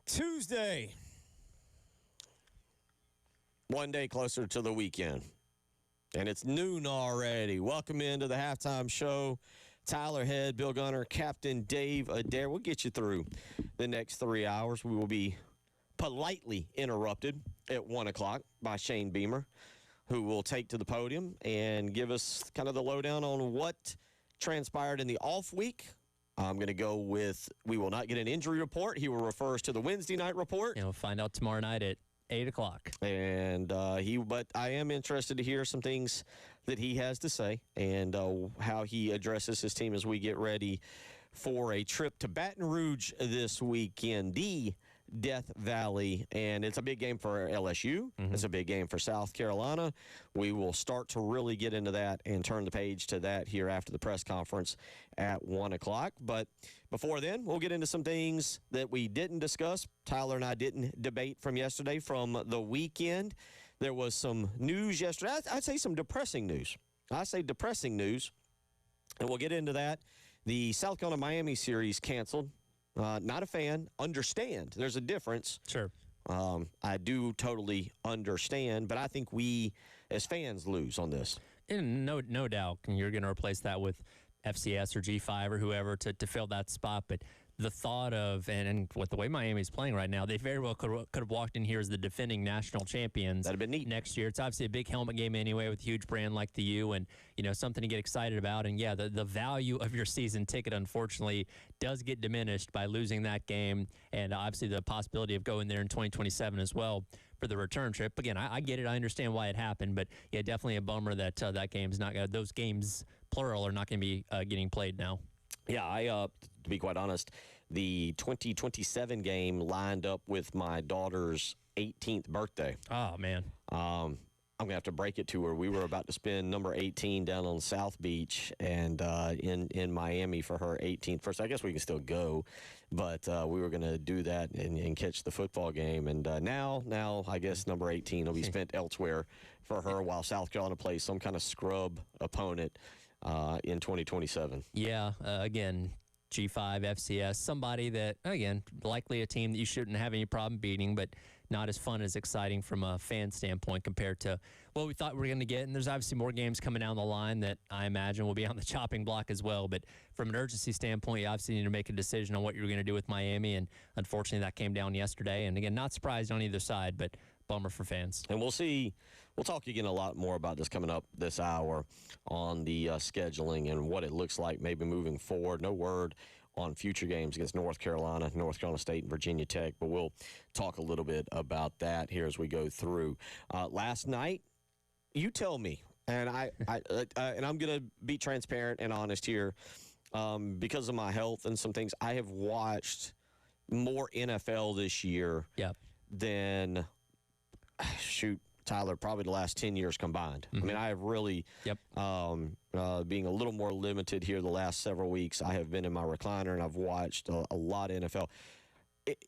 Tuesday. One day closer to the weekend. And it's noon already. Welcome into the halftime show. Tyler Head, Bill Gunner, Captain Dave Adair. We'll get you through the next 3 hours. We will be politely interrupted at 1 o'clock by Shane Beamer, who will take to the podium and give us kind of the lowdown on what transpired in the off week. I'm going to go with, we will not get an injury report. He will refer us to the Wednesday night report. And we'll find out tomorrow night at 8 o'clock. And but I am interested to hear some things that he has to say and how he addresses his team as we get ready for a trip to Baton Rouge this weekend, the Death Valley. And it's a big game for LSU. Mm-hmm. It's a big game for South Carolina. We will start to really get into that and turn the page to that here after the press conference at 1 o'clock. But before then, we'll get into some things that we didn't discuss. Tyler and I didn't debate from yesterday, from the weekend. There was some news yesterday. I'd say some depressing news. I say depressing news, and we'll get into that. The South Carolina-Miami series canceled. Not a fan. Understand. There's a difference. Sure. I do totally understand, but I think we as fans lose on this. And no doubt you're going to replace that with FCS or G5 or whoever to fill that spot. But the thought of, and with the way Miami's playing right now, they very well could have walked in here as the defending national champions. That'd have been neat. Next year. It's obviously a big helmet game anyway with a huge brand like the U, and something to get excited about. And yeah, the value of your season ticket unfortunately does get diminished by losing that game, and obviously the possibility of going there in 2027 as well for the return trip. Again, I get it. I understand why it happened, but yeah, definitely a bummer that that game's not going. Those games, plural, are not going to be getting played now. Yeah, to be quite honest, the 2027 game lined up with my daughter's 18th birthday. Oh, man. I'm going to have to break it to her. We were about to spend number 18 down on South Beach and in Miami for her 18th. First, I guess we can still go, but we were going to do that and catch the football game. And now I guess number 18 will be spent elsewhere for her while South Carolina plays some kind of scrub opponent in 2027. Yeah, again, G5, FCS, somebody that, again, likely a team that you shouldn't have any problem beating, but not as fun as exciting from a fan standpoint compared to what we thought we were going to get. And there's obviously more games coming down the line that I imagine will be on the chopping block as well. But from an urgency standpoint, you obviously need to make a decision on what you're going to do with Miami. And unfortunately, that came down yesterday. And again, not surprised on either side, but bummer for fans. And we'll see. We'll talk again a lot more about this coming up this hour on the scheduling and what it looks like maybe moving forward. No word on future games against North Carolina State, and Virginia Tech, but we'll talk a little bit about that here as we go through. Last night, you tell me, and and I'm going to be transparent and honest here, because of my health and some things. I have watched more NFL this year than Tyler, probably the last 10 years combined. Mm-hmm. I mean, I have really, being a little more limited here the last several weeks, I have been in my recliner and I've watched a lot of NFL.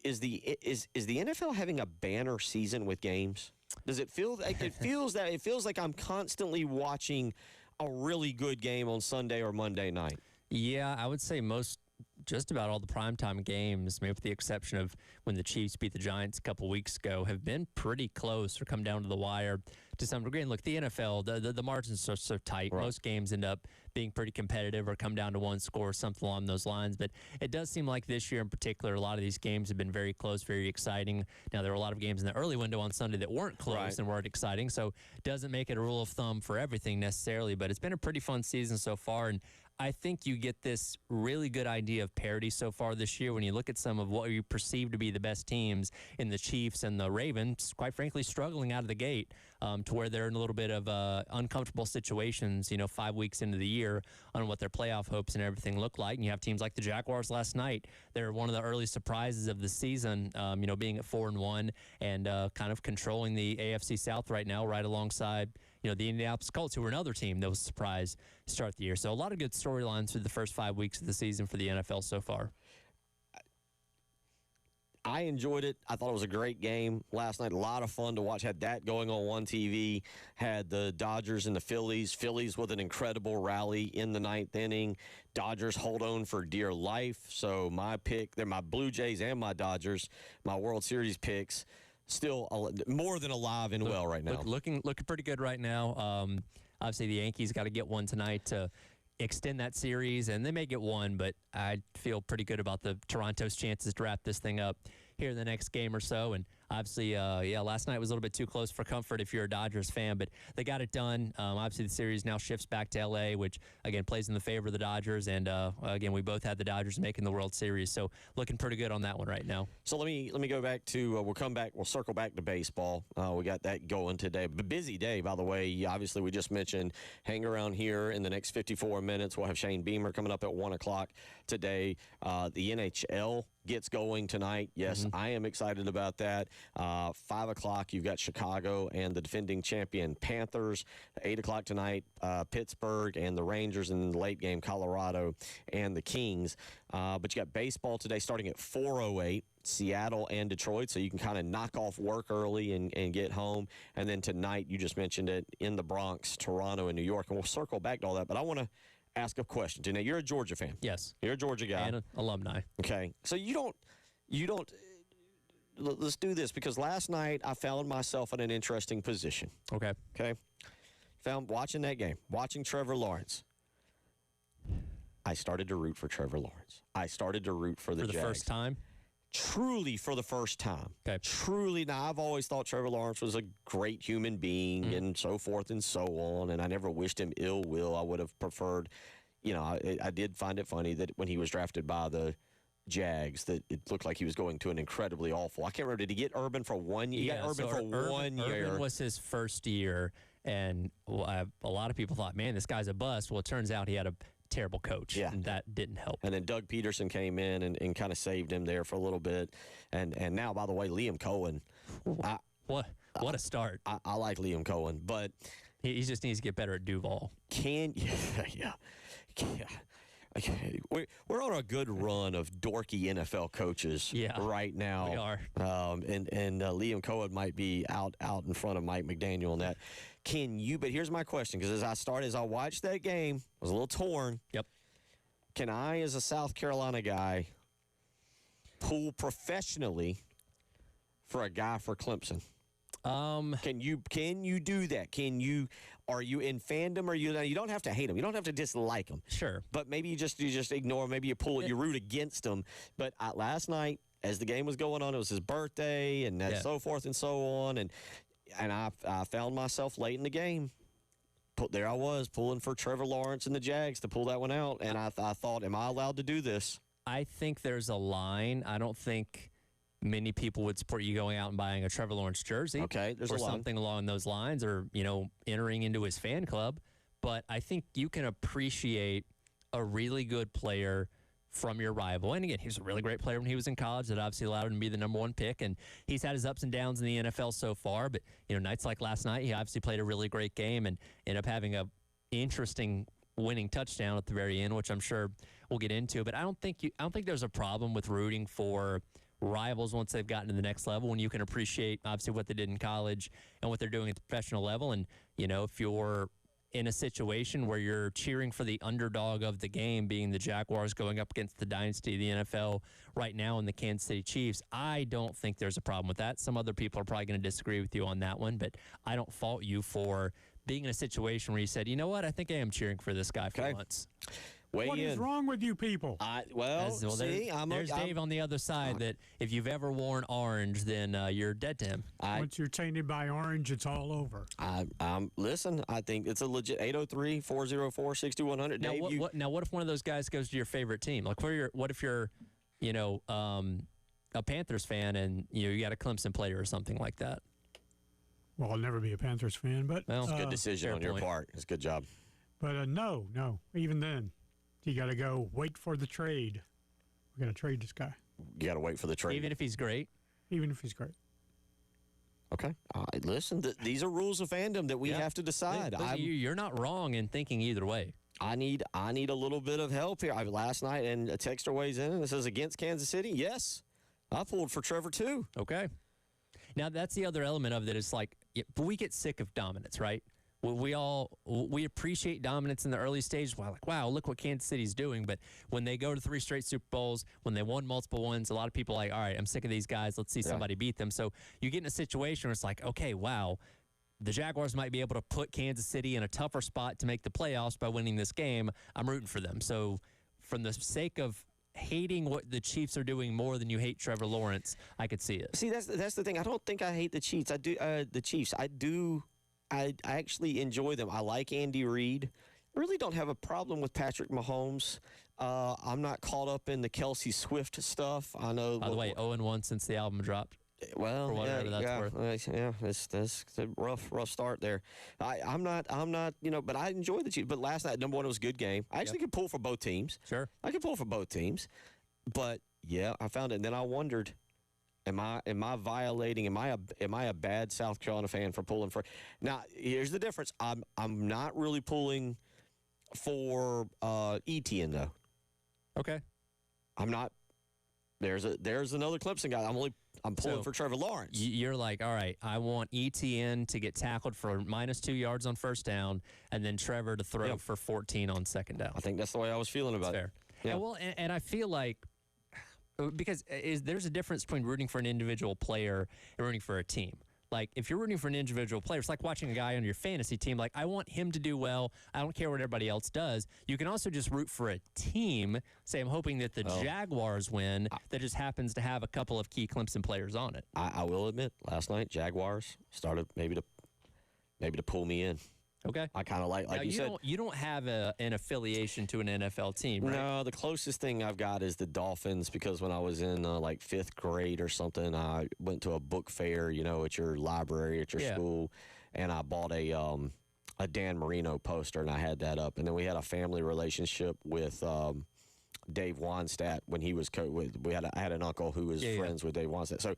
Is the NFL having a banner season with games? Does it feel like it feels like I'm constantly watching a really good game on Sunday or Monday night? Yeah, I would say just about all the primetime games, maybe with the exception of when the Chiefs beat the Giants a couple weeks ago, have been pretty close or come down to the wire to some degree. And look, the NFL, the margins are so tight. Right. Most games end up being pretty competitive or come down to one score, something along those lines. But it does seem like this year in particular, a lot of these games have been very close, very exciting. Now, there were a lot of games in the early window on Sunday that weren't close and weren't exciting. So it doesn't make it a rule of thumb for everything necessarily, but it's been a pretty fun season so far. And I think you get this really good idea of parity so far this year when you look at some of what you perceive to be the best teams in the Chiefs and the Ravens, quite frankly, struggling out of the gate to where they're in a little bit of uncomfortable situations, 5 weeks into the year on what their playoff hopes and everything look like. And you have teams like the Jaguars last night. They're one of the early surprises of the season, being at 4-1 and kind of controlling the AFC South right now, right alongside, the Indianapolis Colts, who were another team that was a surprise to start the year. So a lot of good storylines through the first 5 weeks of the season for the NFL so far. I enjoyed it. I thought it was a great game last night. A lot of fun to watch. Had that going on one TV. Had the Dodgers and the Phillies. Phillies with an incredible rally in the ninth inning. Dodgers hold on for dear life. So my pick, they're my Blue Jays and my Dodgers, my World Series picks, still more than alive and well right now. Looking pretty good right now. Obviously, the Yankees got to get one tonight to extend that series, and they may get one, but I feel pretty good about the Toronto's chances to wrap this thing up here in the next game or so. And obviously, last night was a little bit too close for comfort if you're a Dodgers fan, but they got it done. Obviously, the series now shifts back to L.A., which, again, plays in the favor of the Dodgers. And, again, we both had the Dodgers making the World Series, so looking pretty good on that one right now. So let me go back to we'll circle back to baseball. We got that going today. Busy day, by the way. Obviously, we just mentioned hang around here in the next 54 minutes. We'll have Shane Beamer coming up at 1 o'clock today. The NHL gets going tonight. Yes, I am excited about that. 5 o'clock, you've got Chicago and the defending champion Panthers. 8 o'clock tonight, Pittsburgh and the Rangers, and in the late game, Colorado and the Kings. But you got baseball today starting at 4:08. Seattle and Detroit, so you can kind of knock off work early and get home. And then tonight, you just mentioned it, in the Bronx, Toronto, and New York. And we'll circle back to all that. But I want to ask a question. Now, you're a Georgia fan. Yes. You're a Georgia guy. And an alumni. Okay. So you don't, let's do this, because last night I found myself in an interesting position. Okay. Watching that game, watching Trevor Lawrence. I started to root for Trevor Lawrence. I started to root for the Jags. For the first time? Truly for the first time. Okay. Truly. Now, I've always thought Trevor Lawrence was a great human being and so forth and so on, and I never wished him ill will. I would have preferred, I did find it funny that when he was drafted by the Jags, that it looked like he was going to an incredibly awful. I can't remember, did he get Urban for 1 year? He got Urban for 1 year. Urban was his first year, and a lot of people thought, man, this guy's a bust. Well, it turns out he had a terrible coach, and that didn't help. And then Doug Peterson came in and kind of saved him there for a little bit. And now, by the way, Liam Cohen. What a start. I like Liam Cohen, but he just needs to get better at Duval. Yeah. Okay. We're on a good run of dorky NFL coaches right now. We are. And Liam Cohen might be out in front of Mike McDaniel on that. But here's my question, because as I watched that game, I was a little torn. Yep. Can I, as a South Carolina guy, pull professionally for a guy for Clemson? Can you do that? Are you in fandom, or you don't have to hate him. You don't have to dislike him. Sure. But maybe you just ignore him. Maybe you pull it, you root against him. But last night, as the game was going on, it was his birthday and so forth and so on. And I found myself late in the game. There I was pulling for Trevor Lawrence and the Jags to pull that one out. And I thought, am I allowed to do this? I think there's a line. I don't think many people would support you going out and buying a Trevor Lawrence jersey. Okay, there's or a line. something along those lines, or entering into his fan club. But I think you can appreciate a really good player from your rival. And again, he was a really great player when he was in college. That obviously allowed him to be the number one pick. And he's had his ups and downs in the NFL so far. But nights like last night, he obviously played a really great game and ended up having a interesting winning touchdown at the very end, which I'm sure we'll get into. But I don't think there's a problem with rooting for rivals once they've gotten to the next level, when you can appreciate obviously what they did in college and what they're doing at the professional level. And if you're in a situation where you're cheering for the underdog of the game, being the Jaguars going up against the dynasty of the NFL right now in the Kansas City Chiefs, I don't think there's a problem with that. Some other people are probably going to disagree with you on that one, but I don't fault you for being in a situation where you said, you know what, I think I am cheering for this guy for once. What is wrong with you people? There's Dave on the other side, that if you've ever worn orange, then you're dead to him. Once you're tainted by orange, it's all over. Listen, I think it's a legit 803-404-6100. Now, what if one of those guys goes to your favorite team? Like, what if you're, a Panthers fan and you got a Clemson player or something like that? Well, I'll never be a Panthers fan, but it's a good decision on your part. It's a good job. But no, even then. You got to go wait for the trade. We're going to trade this guy. You got to wait for the trade. Even if he's great? Even if he's great. Okay. Listen, these are rules of fandom that we have to decide. You're not wrong in thinking either way. I need a little bit of help here. Last night, and a texter weighs in and says, against Kansas City? Yes. I pulled for Trevor too. Okay. Now that's the other element of it. Is like, but we get sick of dominance, right? We appreciate dominance in the early stages. Wow, look what Kansas City's doing. But when they go to 3 straight Super Bowls, when they won multiple ones, a lot of people are like, all right, I'm sick of these guys. Let's see somebody beat them. So you get in a situation where it's like, okay, wow, the Jaguars might be able to put Kansas City in a tougher spot to make the playoffs by winning this game. I'm rooting for them. So from the sake of hating what the Chiefs are doing more than you hate Trevor Lawrence, I could see it. See, that's the thing. I don't think I hate the Chiefs. I do the Chiefs. I do. I actually enjoy them. I like Andy Reid. I really don't have a problem with Patrick Mahomes. I'm not caught up in the Kelsey Swift stuff. I know. By the way, 0-1 since the album dropped. Well, for whatever that's worth. Yeah, that's a rough start there. I'm not, but I enjoy the Chiefs. But last night, number one, it was a good game. I actually could pull for both teams. Sure. I could pull for both teams. But yeah, I found it. And then I wondered, am I violating? Am I a bad South Carolina fan for pulling for? Now, here's the difference. I'm not really pulling for Etienne though. Okay. I'm not. There's another Clemson guy. I'm pulling for Trevor Lawrence. You're like, all right, I want ETN to get tackled for -2 yards on first down, and then Trevor to throw for 14 on second down. I think that's the way I was feeling about Fair. it. Yeah. Well, and I feel like because there's a difference between rooting for an individual player and rooting for a team. Like, if you're rooting for an individual player, it's like watching a guy on your fantasy team. Like, I want him to do well. I don't care what everybody else does. You can also just root for a team. Say, I'm hoping that the Jaguars win. That just happens to have a couple of key Clemson players on it. I will admit, last night, Jaguars started maybe to pull me in. Okay. I kind of like now, you said. You don't have an affiliation to an NFL team, right? No, the closest thing I've got is the Dolphins because when I was in like 5th grade or something, I went to a book fair, at your library at your school, and I bought a Dan Marino poster, and I had that up. And then we had a family relationship with Dave Wannstedt when he was I had an uncle who was friends with Dave Wannstedt. So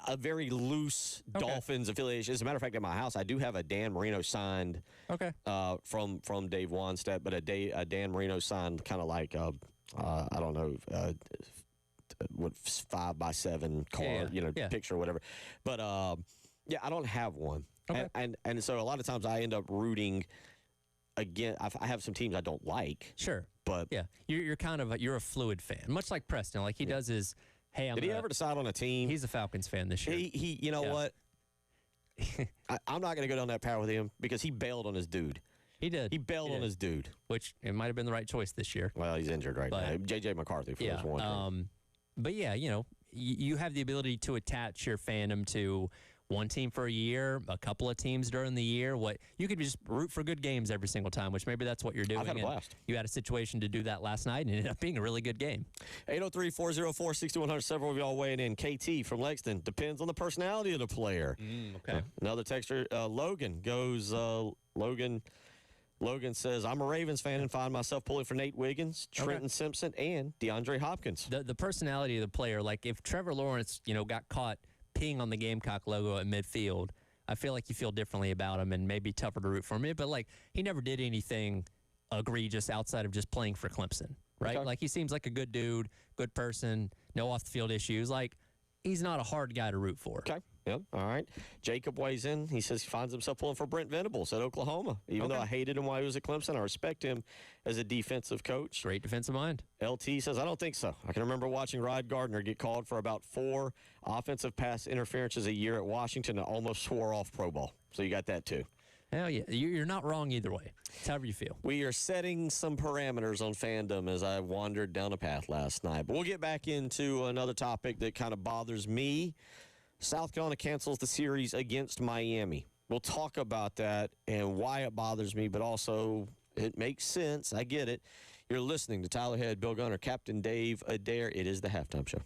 a very loose Dolphins affiliation. As a matter of fact, at my house, I do have a Dan Marino signed from Dave Wannstedt, but a Dan Marino signed kind of like, I don't know, what 5x7 card, picture or whatever. But, I don't have one. Okay. And so a lot of times I end up rooting again. I have some teams I don't like. Sure. But yeah, you're kind of you're a fluid fan, much like Preston. Like he does his. Hey, did he ever decide on a team? He's a Falcons fan this year. He you know what? I'm not going to go down that path with him because he bailed on his dude. He did. He bailed on his dude. Which it might have been the right choice this year. Well, he's injured right now. J.J. McCarthy for this one. But yeah, you have the ability to attach your fandom to one team for a year, a couple of teams during the year. You could just root for good games every single time, which maybe that's what you're doing. I've had a blast. You had a situation to do that last night, and it ended up being a really good game. 803-404-6100. Several of y'all weighing in. KT from Lexington. Depends on the personality of the player. Okay. Another texter, Logan goes. Logan says, I'm a Ravens fan and find myself pulling for Nate Wiggins, Trenton Simpson, and DeAndre Hopkins. The personality of the player, like if Trevor Lawrence, got caught peeing on the Gamecock logo at midfield, I feel like you feel differently about him and maybe tougher to root for him. But like he never did anything egregious outside of just playing for Clemson, right? Okay. Like he seems like a good dude, good person, no off the field issues. Like he's not a hard guy to root for. Okay. Yep. All right. Jacob weighs in. He says he finds himself pulling for Brent Venables at Oklahoma. Even though I hated him while he was at Clemson, I respect him as a defensive coach. Great defensive mind. LT says, I don't think so. I can remember watching Rod Gardner get called for about 4 offensive pass interferences a year at Washington and almost swore off Pro Bowl. So you got that too. Hell yeah. You're not wrong either way. It's however you feel. We are setting some parameters on fandom as I wandered down a path last night. But we'll get back into another topic that kind of bothers me. South Carolina cancels the series against Miami. We'll talk about that and why it bothers me, but also it makes sense. I get it. You're listening to Tyler Head, Bill Gunner, Captain Dave Adair. It is the Halftime Show.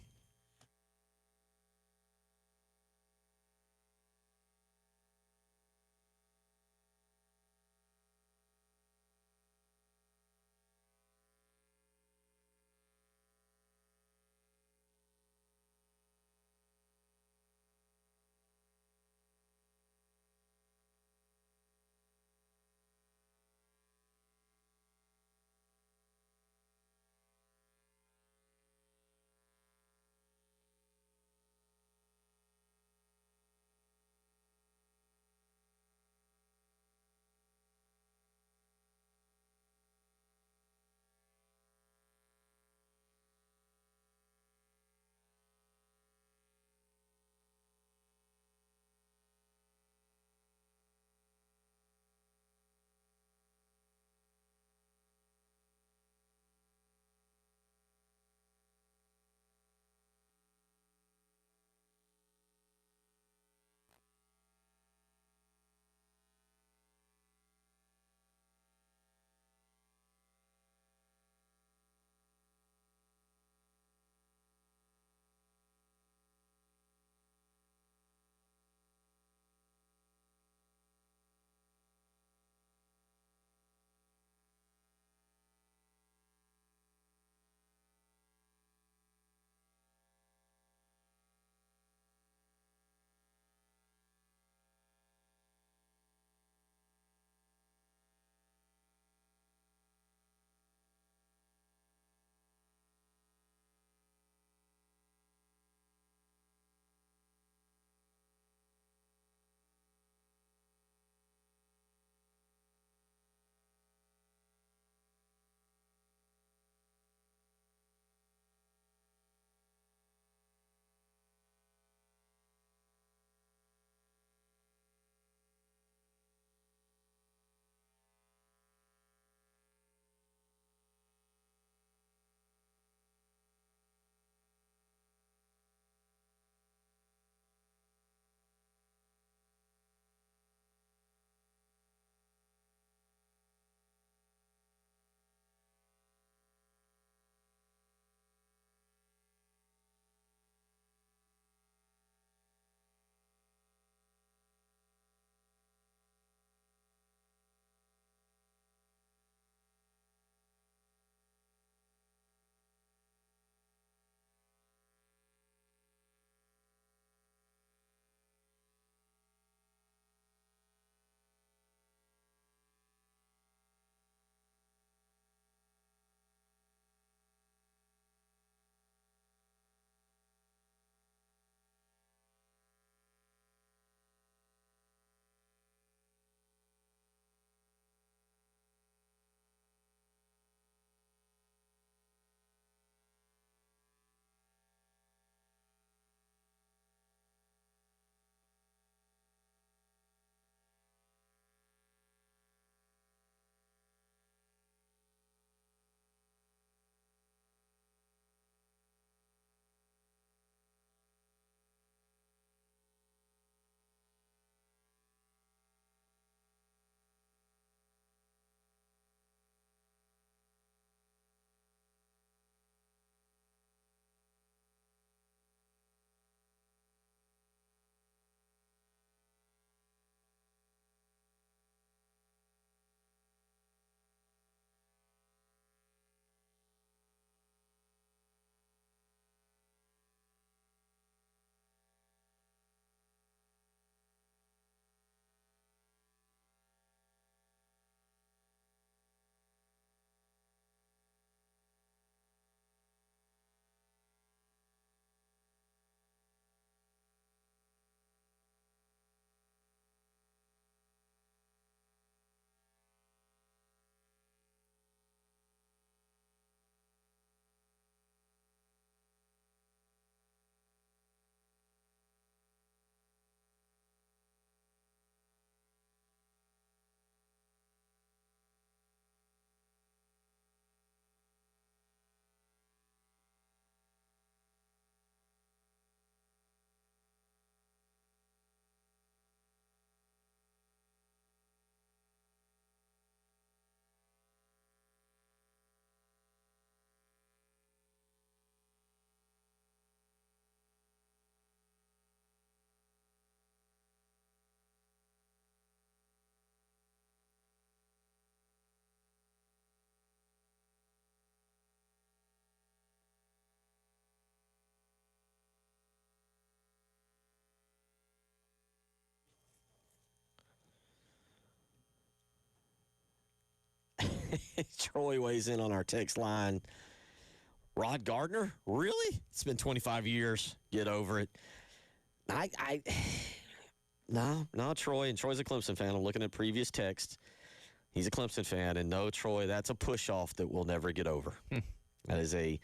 Troy weighs in on our text line. Rod Gardner? Really? It's been 25 years. Get over it. No, Troy. And Troy's a Clemson fan. I'm looking at previous texts. He's a Clemson fan. And no, Troy, that's a push-off that we'll never get over. That is a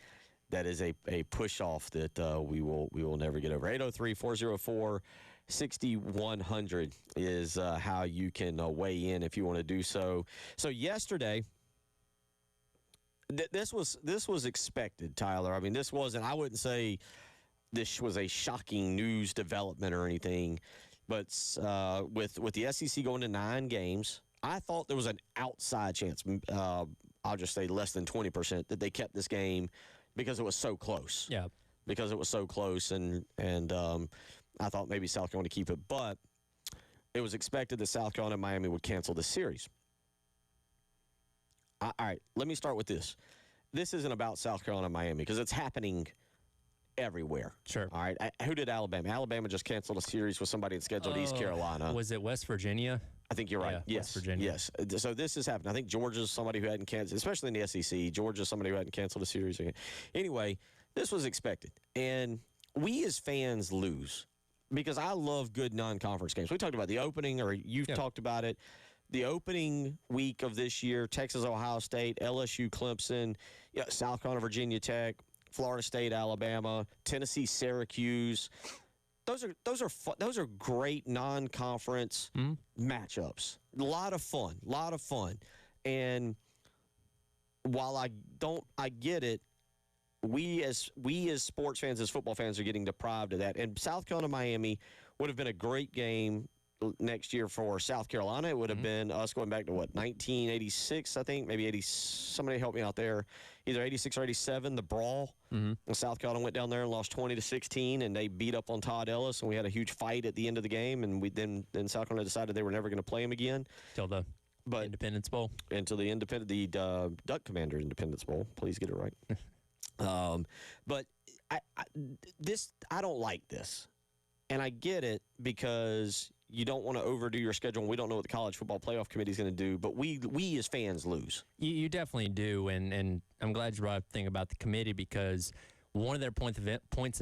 push-off that we will never get over. 803-404-6100 is how you can weigh in if you want to do so. So yesterday, this was expected, Tyler. I mean, this wasn't. I wouldn't say this was a shocking news development or anything, but with the SEC going to 9 games, I thought there was an outside chance. I'll just say less than 20% that they kept this game because it was so close. Yeah. Because it was so close, and I thought maybe South Carolina would keep it, but it was expected that South Carolina and Miami would cancel the series. All right, let me start with this. This isn't about South Carolina and Miami because it's happening everywhere. Sure. All right. Who did Alabama? Alabama just canceled a series with somebody that scheduled East Carolina. Was it West Virginia? I think you're right. Yeah, Yes. West Virginia. Yes. So this is happening. I think Georgia's somebody who hadn't canceled, especially in the SEC. Georgia's somebody who hadn't canceled a series. Anyway, this was expected. And we as fans lose because I love good non-conference games. We talked about the opening, or you've talked about it. The opening week of this year, Texas, Ohio State, LSU, Clemson, South Carolina, Virginia Tech, Florida State, Alabama, Tennessee, Syracuse. Those are great non-conference matchups. A lot of fun. And while I get it, we as sports fans, as football fans, are getting deprived of that. And South Carolina, Miami would have been a great game next year for South Carolina. It would have been us going back to 1986, I think, maybe 80. Somebody help me out there. Either 86 or 87, the brawl. And South Carolina went down there and lost 20-16, and they beat up on Todd Ellis, and we had a huge fight at the end of the game, and then South Carolina decided they were never going to play him again. Till the Independence Bowl. Until the Duck Commander Independence Bowl. Please get it right. But I don't like this. And I get it because you don't want to overdo your schedule, and we don't know what the College Football Playoff Committee is going to do, but we as fans lose. You definitely do, and I'm glad you brought up the thing about the committee because one of their points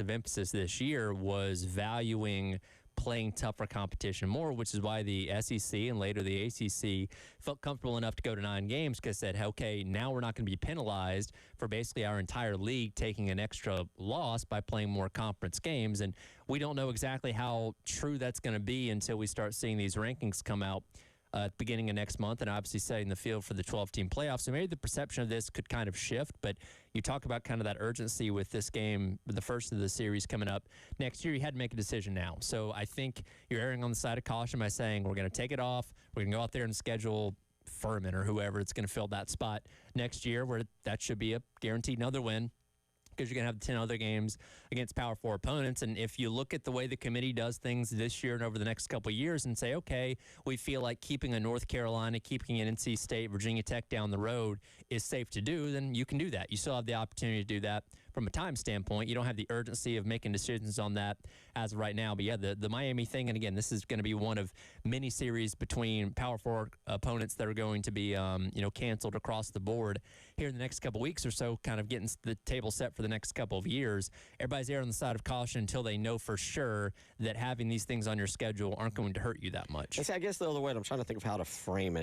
of emphasis this year was valuing playing tougher competition more, which is why the SEC and later the ACC felt comfortable enough to go to 9 games because said, okay, now we're not going to be penalized for basically our entire league taking an extra loss by playing more conference games. And we don't know exactly how true that's going to be until we start seeing these rankings come out at the beginning of next month and obviously setting the field for the 12-team playoffs. So maybe the perception of this could kind of shift, but you talk about kind of that urgency with this game, the first of the series coming up next year. You had to make a decision now. So I think you're erring on the side of caution by saying we're going to take it off. We're going to go out there and schedule Furman or whoever it's going to fill that spot next year where that should be a guaranteed another win, because you're going to have 10 other games against Power 4 opponents. And if you look at the way the committee does things this year and over the next couple of years and say, okay, we feel like keeping a North Carolina, keeping an NC State, Virginia Tech down the road is safe to do, then you can do that. You still have the opportunity to do that from a time standpoint. You don't have the urgency of making decisions on that as of right now. But yeah, the Miami thing, and again, this is going to be one of many series between Power 4 opponents that are going to be canceled across the board here in the next couple weeks or so, kind of getting the table set for the next couple of years. Everybody's there on the side of caution until they know for sure that having these things on your schedule aren't going to hurt you that much. I guess the other way, I'm trying to think of how to frame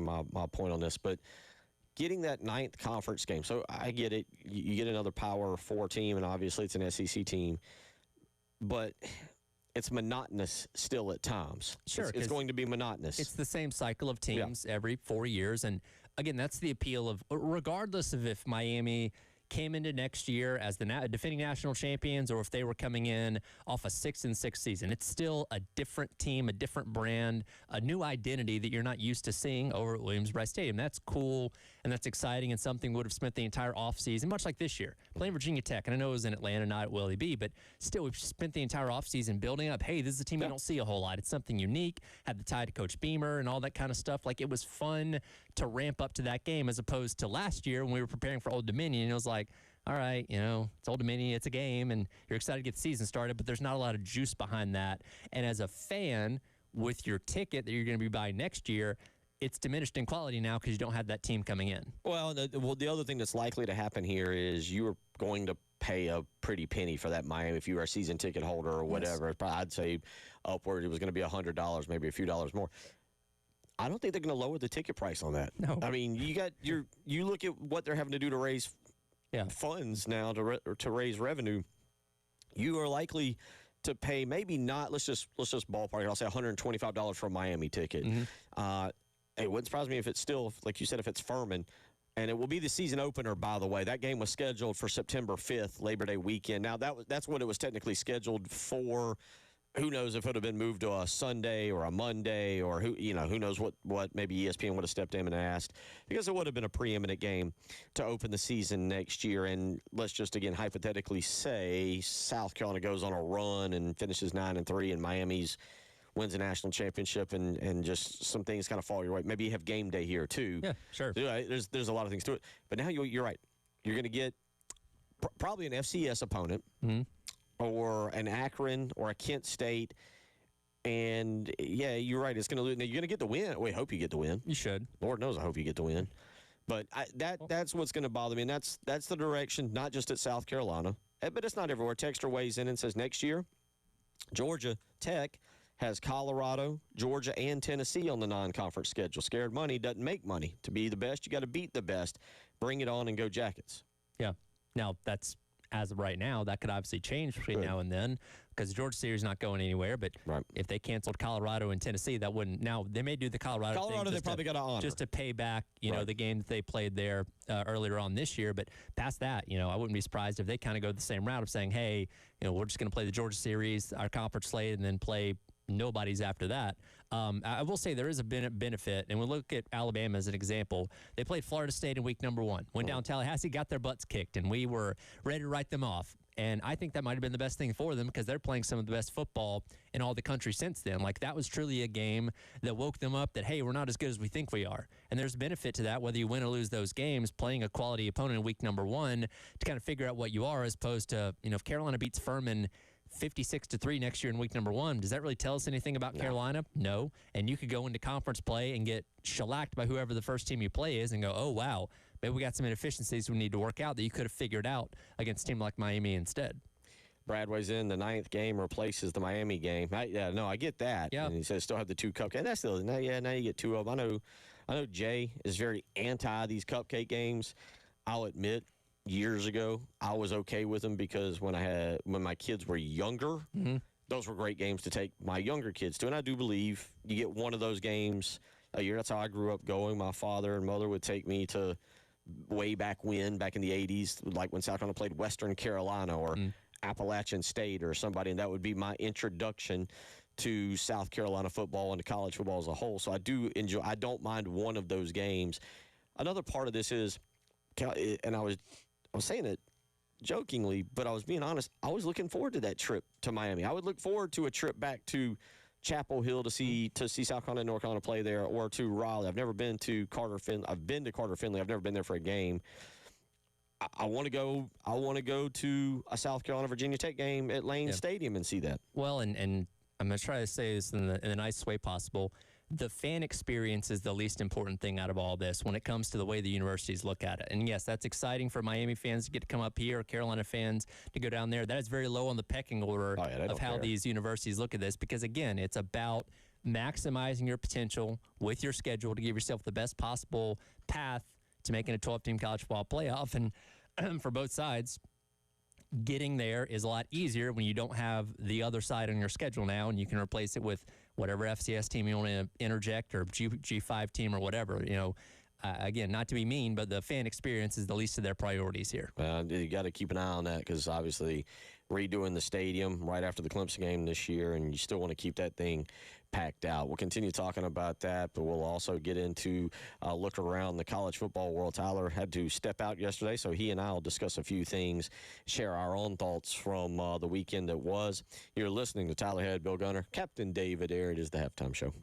my point on this, but getting that 9th conference game. So I get it. You get another Power 4 team, and obviously it's an SEC team, but it's monotonous still at times. Sure. It's going to be monotonous. It's the same cycle of teams every 4 years. And again, that's the appeal of, regardless of if Miami came into next year as the defending national champions or if they were coming in off a 6-6 season. It's still a different team, a different brand, a new identity that you're not used to seeing over at Williams-Brice Stadium. That's cool and that's exciting and something would have spent the entire offseason, much like this year, playing Virginia Tech. And I know it was in Atlanta, not at Willie B, but still we've spent the entire offseason building up, hey, this is a team we don't see a whole lot. It's something unique, had the tie to Coach Beamer and all that kind of stuff. Like, it was fun to ramp up to that game as opposed to last year when we were preparing for Old Dominion. It was like, all right, it's Old Dominion, it's a game, and you're excited to get the season started, but there's not a lot of juice behind that. And as a fan, with your ticket that you're going to be buying next year, it's diminished in quality now because you don't have that team coming in. Well, the other thing that's likely to happen here is you are going to pay a pretty penny for that Miami if you are a season ticket holder or whatever. Yes. I'd say upward it was going to be $100, maybe a few dollars more. I don't think they're going to lower the ticket price on that. No. I mean, you look at what they're having to do to raise funds now to raise revenue. You are likely to pay maybe not. Let's just ballpark. I'll say $125 for a Miami ticket. Mm-hmm. It wouldn't surprise me if it's still, like you said, if it's Furman. And it will be the season opener, by the way. That game was scheduled for September 5th, Labor Day weekend. Now, that's what it was technically scheduled for. Who knows if it would have been moved to a Sunday or a Monday, or who knows what maybe ESPN would have stepped in and asked, because it would have been a preeminent game to open the season next year. And let's just, again, hypothetically say South Carolina goes on a run and finishes 9-3, and Miami's wins a national championship, and just some things kind of fall your way. Maybe you have game day here too. Yeah, sure. So, there's a lot of things to it. But now you're right. You're going to get probably an FCS opponent, mm-hmm. or an Akron or a Kent State, and yeah, you're right. It's going to lose. Now you're going to get the win. We hope you get the win. You should. Lord knows, I hope you get the win. But that's what's going to bother me, and that's the direction. Not just at South Carolina, but it's not everywhere. Texter weighs in and says next year, Georgia Tech has Colorado, Georgia, and Tennessee on the non-conference schedule. Scared money doesn't make money. To be the best, you got to beat the best. Bring it on and go Jackets. Yeah. Now, that's as of right now. That could obviously change between now and then because the Georgia series is not going anywhere. But if they canceled Colorado and Tennessee, that wouldn't. Now, they may do the Colorado thing they probably got to honor. Just to pay back, the game that they played there earlier on this year. But past that, I wouldn't be surprised if they kind of go the same route of saying, hey, we're just going to play the Georgia series, our conference slate, and then play nobody's after that. I will say there is a benefit, and we'll look at Alabama as an example. They played Florida State in week number 1. Went down Tallahassee, got their butts kicked, and we were ready to write them off. And I think that might have been the best thing for them because they're playing some of the best football in all the country since then. Like, that was truly a game that woke them up that, hey, we're not as good as we think we are. And there's benefit to that, whether you win or lose those games, playing a quality opponent in week number 1 to kind of figure out what you are, as opposed to, if Carolina beats Furman 56-3 next year in week number 1. Does that really tell us anything about Carolina? No. And you could go into conference play and get shellacked by whoever the first team you play is and go, oh, wow, maybe we got some inefficiencies we need to work out that you could have figured out against a team like Miami instead. Brad weighs in, the 9th game replaces the Miami game. I get that. Yeah. And he says still have the 2 cupcakes. And that's still, now you get 2 of them. I know Jay is very anti these cupcake games. I'll admit, years ago, I was okay with them because when my kids were younger, mm-hmm. those were great games to take my younger kids to. And I do believe you get one of those games a year. That's how I grew up going. My father and mother would take me to way back in the 80s, like when South Carolina played Western Carolina or Appalachian State or somebody, and that would be my introduction to South Carolina football and to college football as a whole. So I don't mind one of those games. Another part of this is, and I was saying it jokingly, but I was being honest. I was looking forward to that trip to Miami. I would look forward to a trip back to Chapel Hill to see South Carolina and North Carolina play there, or to Raleigh. I've never been to Carter Finley. I've been to Carter Finley. I've never been there for a game. I want to go. I want to go to a South Carolina Virginia Tech game at Lane Stadium and see that. Well, and I'm going to try to say this in the nicest way possible. The fan experience is the least important thing out of all this when it comes to the way the universities look at it. And yes, that's exciting for Miami fans to get to come up here, or Carolina fans to go down there. That is very low on the pecking order of how these universities look at this, because again, it's about maximizing your potential with your schedule to give yourself the best possible path to making a 12-team college football playoff. And for both sides, getting there is a lot easier when you don't have the other side on your schedule now, and you can replace it with whatever FCS team you want to interject, or G5 team or whatever. Again, not to be mean, but the fan experience is the least of their priorities here. You got to keep an eye on that, because obviously redoing the stadium right after the Clemson game this year, and you still want to keep that thing packed out. We'll continue talking about that, but we'll also get into a look around the college football world. Tyler had to step out yesterday, so he and I will discuss a few things, share our own thoughts from the weekend that was. You're listening to Tyler Head, Bill Gunner, Captain David Air. It is the halftime show.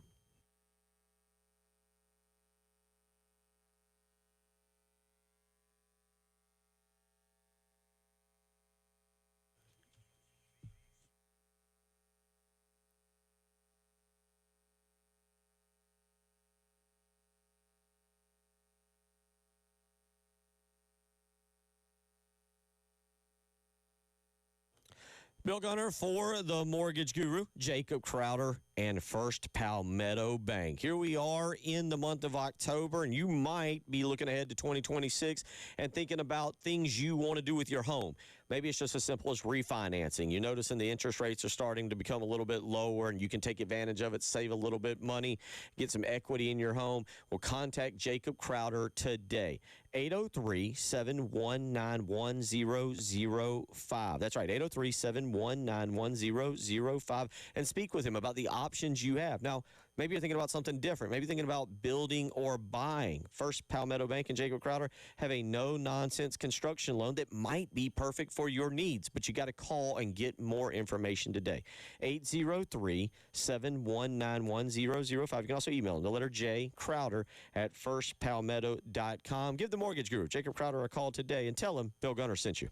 Bill Gunner for the Mortgage Guru, Jacob Crowder, and First Palmetto Bank. Here we are in the month of October, and you might be looking ahead to 2026 and thinking about things you want to do with your home. Maybe it's just as simple as refinancing. You're noticing the interest rates are starting to become a little bit lower, and you can take advantage of it, save a little bit money, get some equity in your home. Well, contact Jacob Crowder today. 803-719-1005. That's right, 803-719-1005. And speak with him about the options you have. Now, maybe you're thinking about something different. Maybe thinking about building or buying. First Palmetto Bank and Jacob Crowder have a no-nonsense construction loan that might be perfect for your needs, but you got to call and get more information today. 803-719-1005. You can also email him, the letter J, Crowder, at firstpalmetto.com. Give the Mortgage Guru, Jacob Crowder, a call today and tell him Bill Gunner sent you.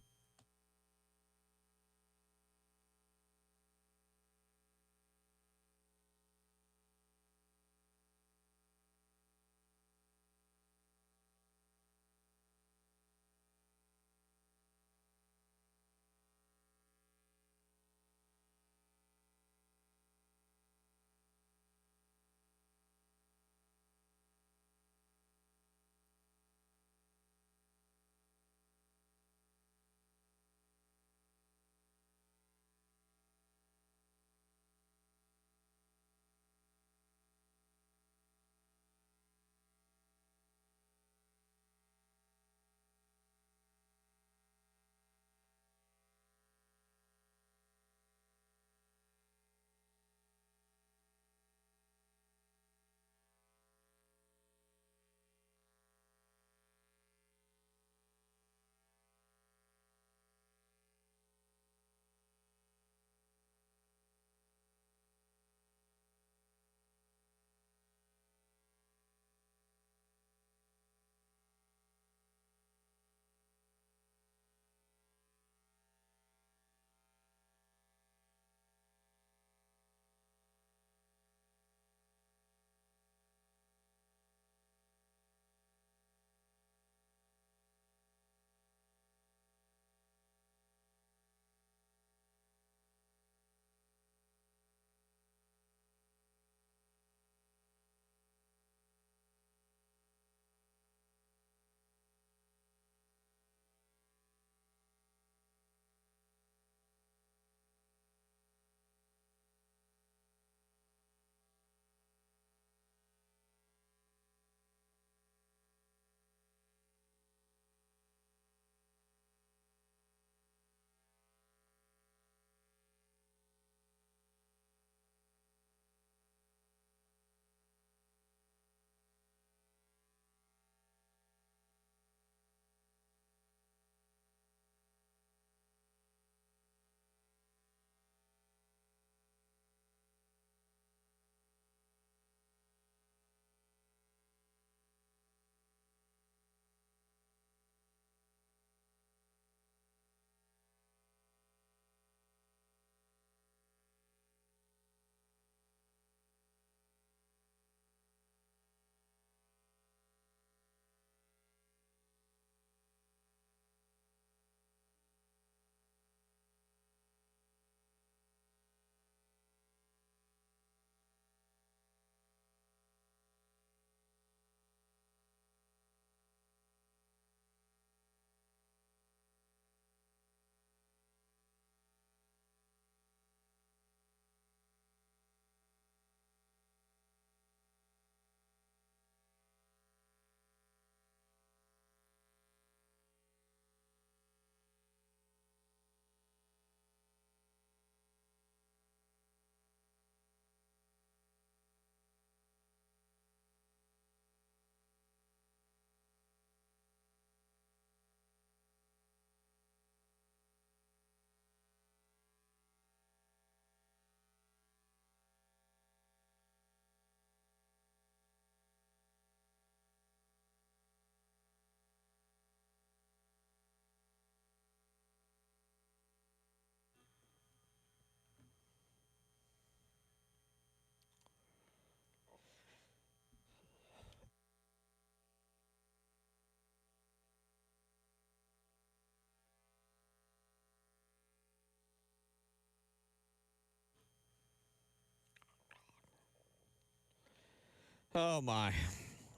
Oh, my.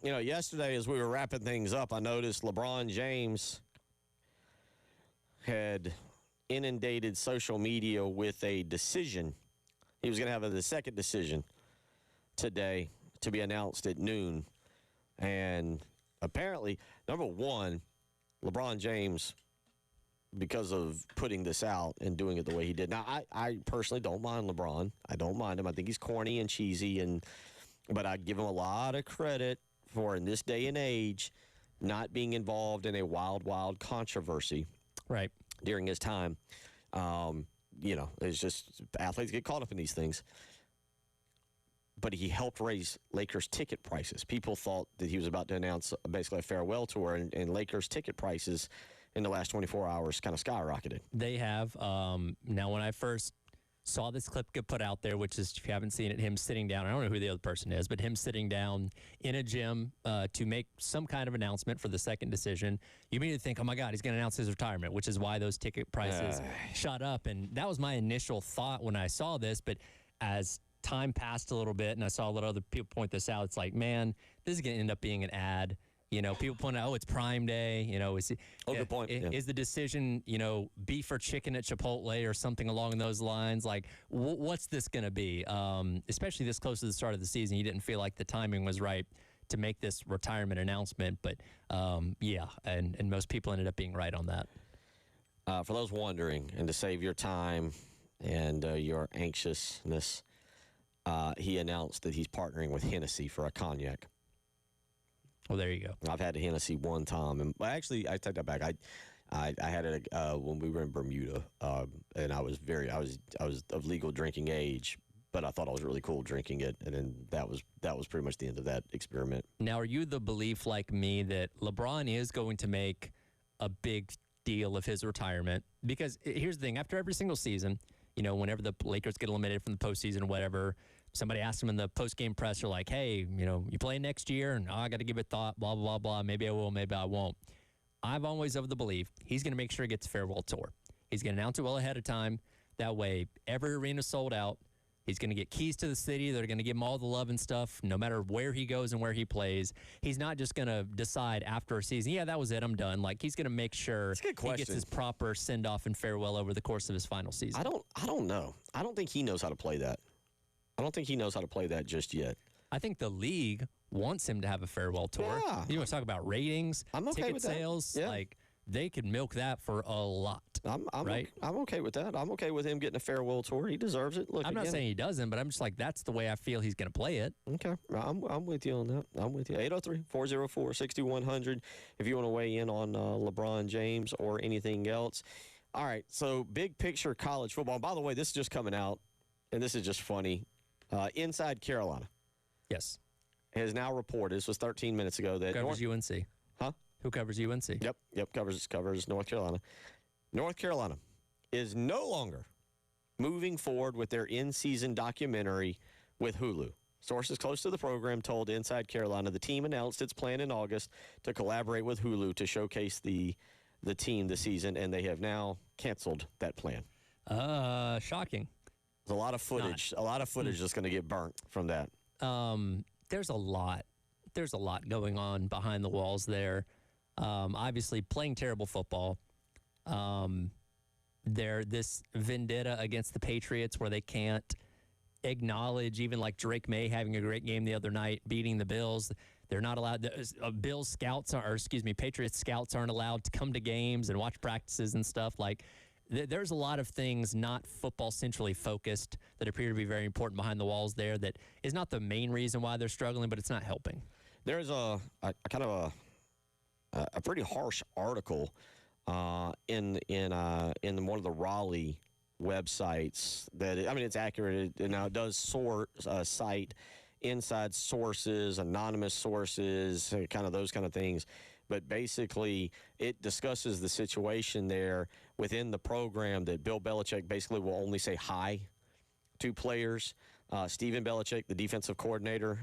You know, yesterday as we were wrapping things up, I noticed LeBron James had inundated social media with a decision. He was going to have the second decision today to be announced at noon. And apparently, number one, LeBron James, because of putting this out and doing it the way he did. Now, I personally don't mind LeBron. I don't mind him. I think he's corny and cheesy, but I give him a lot of credit for, in this day and age, not being involved in a wild controversy Right. during his time. You know, it's just athletes get caught up in these things. But he helped raise Lakers ticket prices. People thought that he was about to announce basically a farewell tour, and Lakers ticket prices in the last 24 hours kind of skyrocketed. They have. Now, when I first saw this clip get put out there, which is, if you haven't seen it, him sitting down, I don't know who the other person is, but him sitting down in a gym to make some kind of announcement for the second decision, you immediately think, oh my God, he's going to announce his retirement, which is why those ticket prices shot up. And that was my initial thought when I saw this. But as time passed a little bit and I saw a lot of other people point this out, it's like, man, this is going to end up being an ad. You know, people point out, oh, it's Prime Day. You know, good point. Is the decision, you know, beef or chicken at Chipotle or something along those lines? Like, what's this going to be? Especially this close to the start of the season, you didn't feel like the timing was right to make this retirement announcement. But, yeah, and most people ended up being right on that. For those wondering, and to save your time and your anxiousness, he announced that he's partnering with Hennessy for a cognac. Well, there you go. I've had a Hennessy one time, and actually, I take that back. I had it when we were in Bermuda, and I was of legal drinking age, but I thought I was really cool drinking it, and then that was pretty much the end of that experiment. Now, are you the belief like me that LeBron is going to make a big deal of his retirement? Because here's the thing: after every single season, you know, whenever the Lakers get eliminated from the postseason or whatever, somebody asks him in the post-game presser, like, hey, you know, you play next year? And I got to give it thought, blah, blah, blah. Maybe I will, maybe I won't. I've always of the belief he's going to make sure he gets a farewell tour. He's going to announce it well ahead of time. That way, every arena's sold out. He's going to get keys to the city. They're going to give him all the love and stuff, no matter where he goes and where he plays. He's not just going to decide after a season, yeah, that was it, I'm done. Like, he's going to make sure he gets his proper send-off and farewell over the course of his final season. I don't know. I don't think he knows how to play that. I don't think he knows how to play that just yet. I think the league wants him to have a farewell tour. Yeah. You want to talk about ratings, I'm okay ticket with that. sales? Yeah. Like, they could milk that for a lot. I'm right? I'm okay with that. I'm okay with him getting a farewell tour. He deserves it. Look, I'm not saying he doesn't, but I'm just like, that's the way I feel he's going to play it. Okay. I'm with you on that. I'm with you. 803-404-6100 if you want to weigh in on LeBron James or anything else. All right, so big picture college football. And by the way, this is just coming out, and this is just funny. Inside Carolina Yes. has now reported, this was 13 minutes ago, that Covers UNC. Huh? Who covers UNC? Yep, covers North Carolina. North Carolina is no longer moving forward with their in-season documentary with Hulu. Sources close to the program told Inside Carolina the team announced its plan in August to collaborate with Hulu to showcase the team this season, and they have now canceled that plan. Shocking. There's a lot of footage. A lot of footage that's going to get burnt from that. There's a lot. There's a lot going on behind the walls there. Obviously, playing terrible football. This vendetta against the Patriots where they can't acknowledge even like Drake May having a great game the other night, beating the Bills. They're not allowed. Patriots scouts aren't allowed to come to games and watch practices and stuff. Like, there's a lot of things not football centrally focused that appear to be very important behind the walls there. That is not the main reason why they're struggling, but it's not helping. There's a kind of a pretty harsh article in one of the Raleigh websites that it's accurate. Now it does cite inside sources, anonymous sources, kind of those kind of things. But basically, it discusses the situation there within the program that Bill Belichick basically will only say hi to players. Stephen Belichick, the defensive coordinator,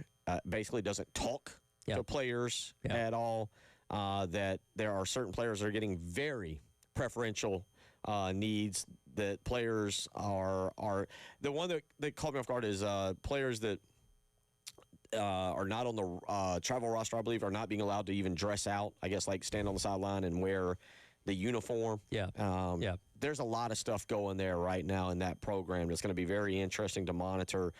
basically doesn't talk to players at all. That there are certain players that are getting very preferential needs. That players are the one that caught me off guard is players that are not on the travel roster, I believe, are not being allowed to even dress out. I guess like stand on the sideline and wear the uniform. Yeah. Yeah. There's a lot of stuff going there right now in that program that's going to be very interesting to monitor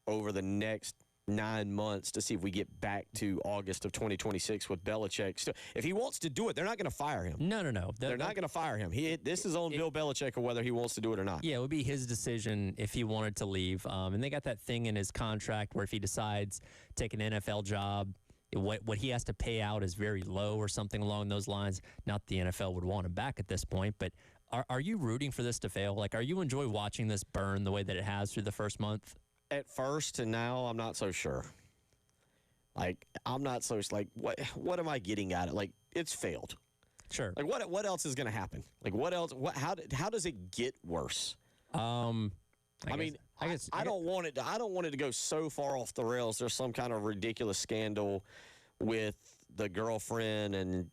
over the next 9 months to see if we get back to August of 2026 with Belichick. So if he wants to do it, they're not going to fire him. No. They're not going to fire him. This is on Bill Belichick or whether he wants to do it or not. Yeah, it would be his decision if he wanted to leave. And they got that thing in his contract where if he decides to take an NFL job, what he has to pay out is very low or something along those lines. Not the NFL would want him back at this point, but are you rooting for this to fail? Like, are you enjoy watching this burn the way that it has through the first month? At first, and now I'm not so sure. Like, I'm not so like what am I getting at it? Like, it's failed. Sure. Like, what else is going to happen? Like, what else? How does it get worse? I don't want it to go so far off the rails. There's some kind of ridiculous scandal with the girlfriend, and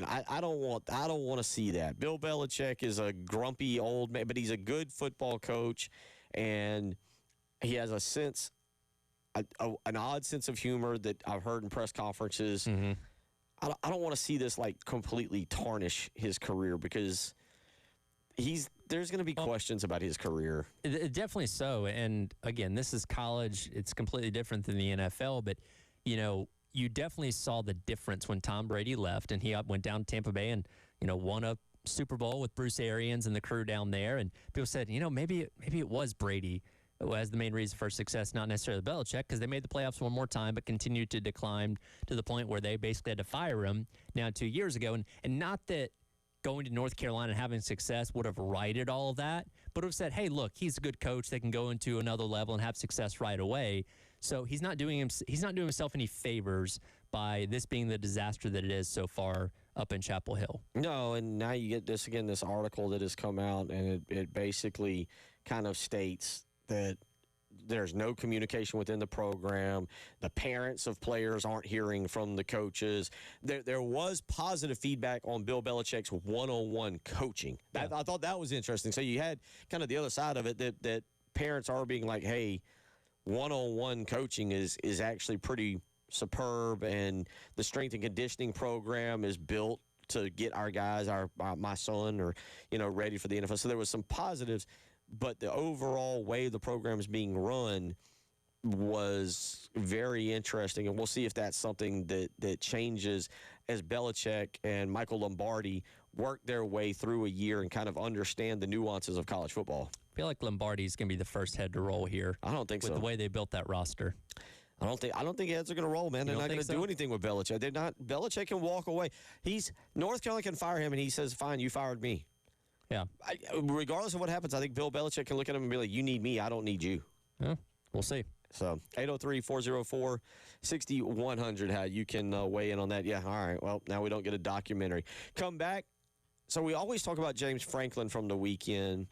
I don't want to see that. Bill Belichick is a grumpy old man, but he's a good football coach, and he has an odd sense of humor that I've heard in press conferences. Mm-hmm. I don't want to see this like completely tarnish his career because there's going to be questions about his career. Definitely so. And again, this is college. It's completely different than the NFL. But, you definitely saw the difference when Tom Brady left and he went down to Tampa Bay and, won a Super Bowl with Bruce Arians and the crew down there. And people said, maybe it was Brady as the main reason for success, not necessarily Belichick, because they made the playoffs one more time but continued to decline to the point where they basically had to fire him now 2 years ago. And not that going to North Carolina and having success would have righted all of that, but would have said, hey, look, he's a good coach. They can go into another level and have success right away. So he's not doing himself any favors by this being the disaster that it is so far up in Chapel Hill. No, and now you get this article that has come out, and it basically kind of states that there's no communication within the program. The parents of players aren't hearing from the coaches. There was positive feedback on Bill Belichick's one-on-one coaching. Yeah. I thought that was interesting. So you had kind of the other side of it that parents are being like, hey, one-on-one coaching is actually pretty superb, and the strength and conditioning program is built to get our guys, my son, or ready for the NFL. So there was some positives. But the overall way the program is being run was very interesting, and we'll see if that's something that changes as Belichick and Michael Lombardi work their way through a year and kind of understand the nuances of college football. I feel like Lombardi's going to be the first head to roll here. I don't think so. With the way they built that roster. I don't think heads are going to roll, man. They're not going to do anything with Belichick. They're not. Belichick can walk away. North Carolina can fire him, and he says, fine, you fired me. Yeah. Regardless of what happens, I think Bill Belichick can look at him and be like, you need me, I don't need you. Yeah, we'll see. So 803-404-6100, how you can weigh in on that. Yeah, all right. Well, now we don't get a documentary. Come back. So we always talk about James Franklin from the weekend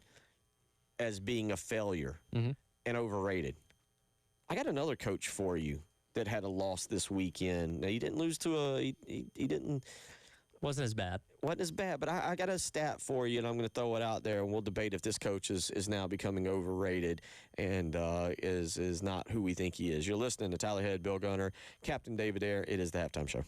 as being a failure and overrated. I got another coach for you that had a loss this weekend. Now, he didn't lose to he didn't. Wasn't as bad. Wasn't as bad, but I got a stat for you, and I'm going to throw it out there, and we'll debate if this coach is now becoming overrated and is not who we think he is. You're listening to Tallyhead, Bill Gunner, Captain David Ayer. It is the Halftime Show.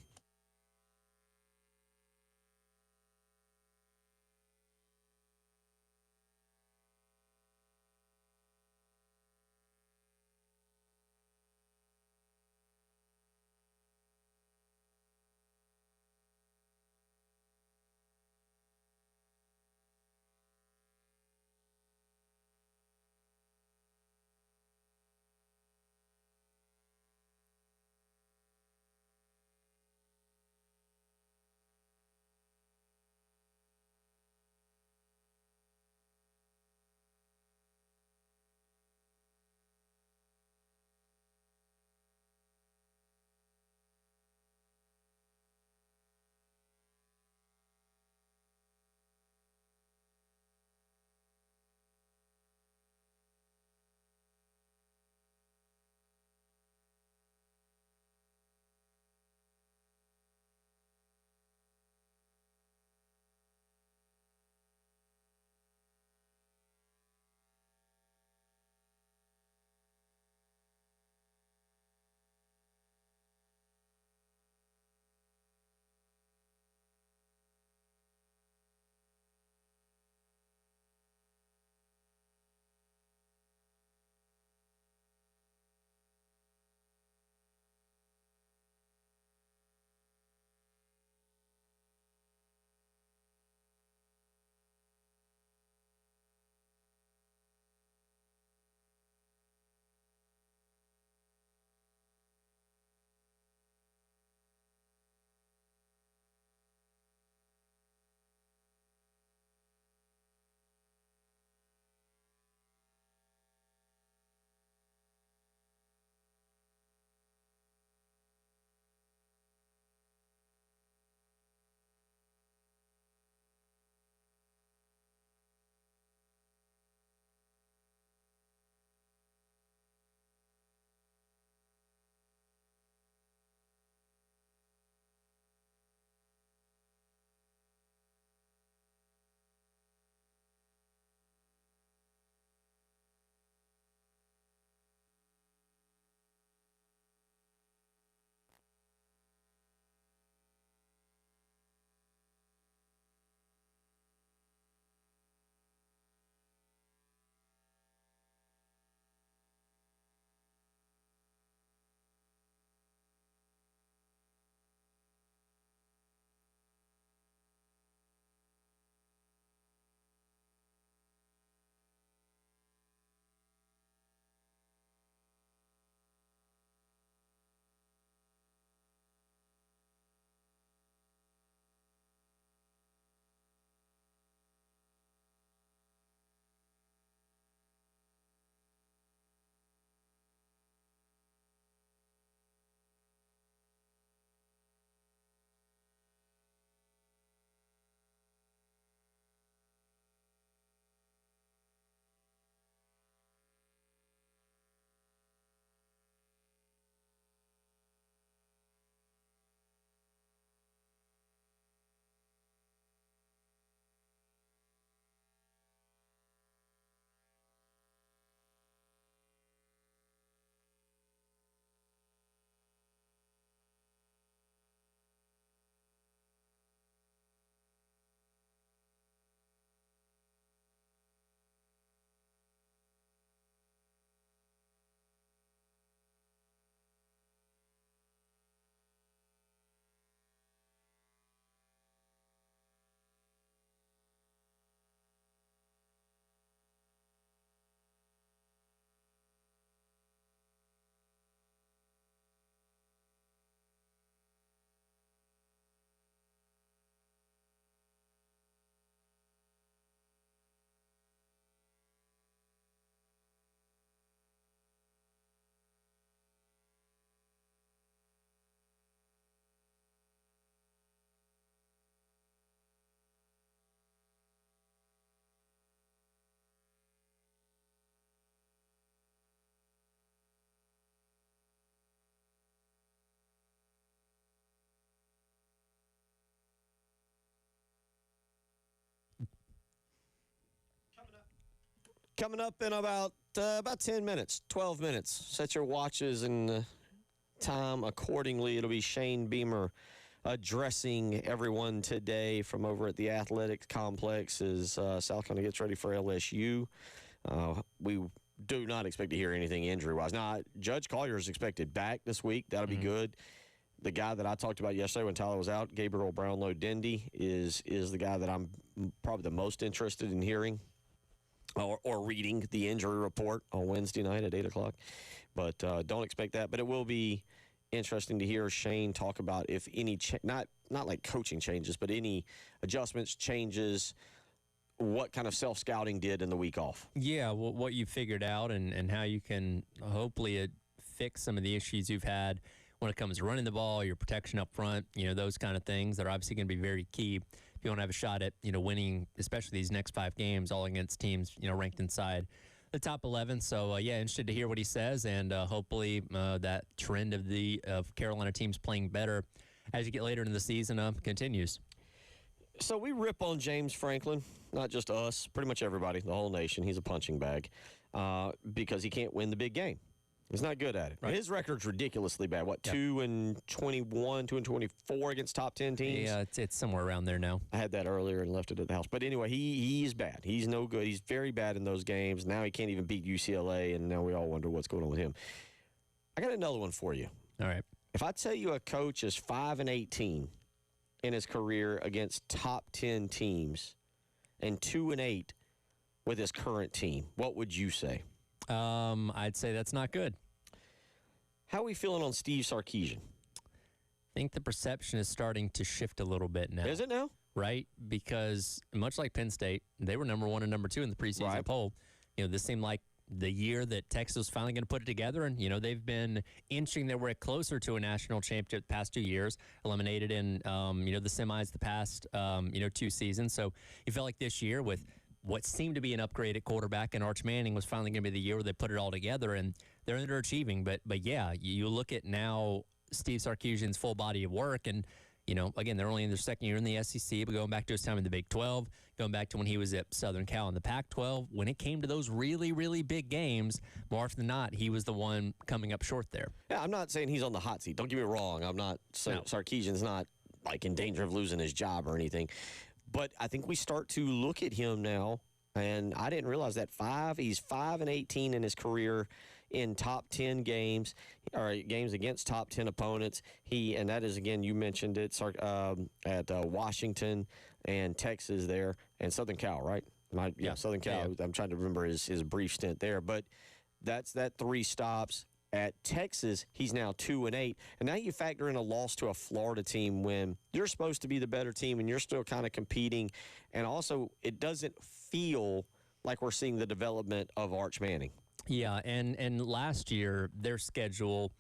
Coming up in about 10 minutes, 12 minutes. Set your watches and time accordingly. It'll be Shane Beamer addressing everyone today from over at the Athletics Complex as South Carolina gets ready for LSU. We do not expect to hear anything injury-wise. Now, Judge Collier is expected back this week. That'll be good. The guy that I talked about yesterday when Tyler was out, Gabriel Brownlow-Dendy, is the guy that I'm probably the most interested in hearing or reading the injury report on Wednesday night at 8 o'clock. But don't expect that. But it will be interesting to hear Shane talk about if any, not like coaching changes, but any adjustments, changes, what kind of self-scouting did in the week off. Yeah, what you figured out and how you can hopefully fix some of the issues you've had when it comes to running the ball, your protection up front, those kind of things that are obviously going to be very key if you want to have a shot at, winning, especially these next 5 games, all against teams, ranked inside the top 11. So, interested to hear what he says, and hopefully that trend of Carolina teams playing better as you get later in the season continues. So we rip on James Franklin, not just us, pretty much everybody, the whole nation. He's a punching bag because he can't win the big game. He's not good at it. Right. His record's ridiculously bad. What, 2-21, 2-24 against top 10 teams? Yeah, it's somewhere around there now. I had that earlier and left it at the house. But anyway, he's bad. He's no good. He's very bad in those games. Now he can't even beat UCLA, and now we all wonder what's going on with him. I got another one for you. All right. If I tell you a coach is 5-18 in his career against top 10 teams and 2-8 with his current team, what would you say? I'd say that's not good. How are we feeling on Steve Sarkisian? I think the perception is starting to shift a little bit now. Is it now? Right? Because much like Penn State, they were number 1 and number 2 in the preseason poll. This seemed like the year that Texas was finally going to put it together, and they've been inching their way closer to a national championship the past 2 years, eliminated in the semis the past 2 seasons. So you felt like this year with what seemed to be an upgrade at quarterback, and Arch Manning was finally going to be the year where they put it all together, and they're underachieving. But yeah, you look at now Steve Sarkisian's full body of work, and again, they're only in their second year in the SEC, but going back to his time in the Big 12, going back to when he was at Southern Cal in the Pac-12, when it came to those really, really big games, more often than not, he was the one coming up short there. Yeah, I'm not saying he's on the hot seat. Don't get me wrong. I'm not. No. Sarkisian's not like in danger of losing his job or anything. But I think we start to look at him now, and I didn't realize that he's 5-18 in his career in top 10 games, or games against top 10 opponents. And that is, again, you mentioned it, at Washington and Texas there, and Southern Cal, right? Southern Cal. Yeah. I'm trying to remember his brief stint there. But that's that 3 stops. At Texas, he's now 2-8. And now you factor in a loss to a Florida team when you're supposed to be the better team and you're still kind of competing. And also, it doesn't feel like we're seeing the development of Arch Manning. Yeah, and last year, their schedule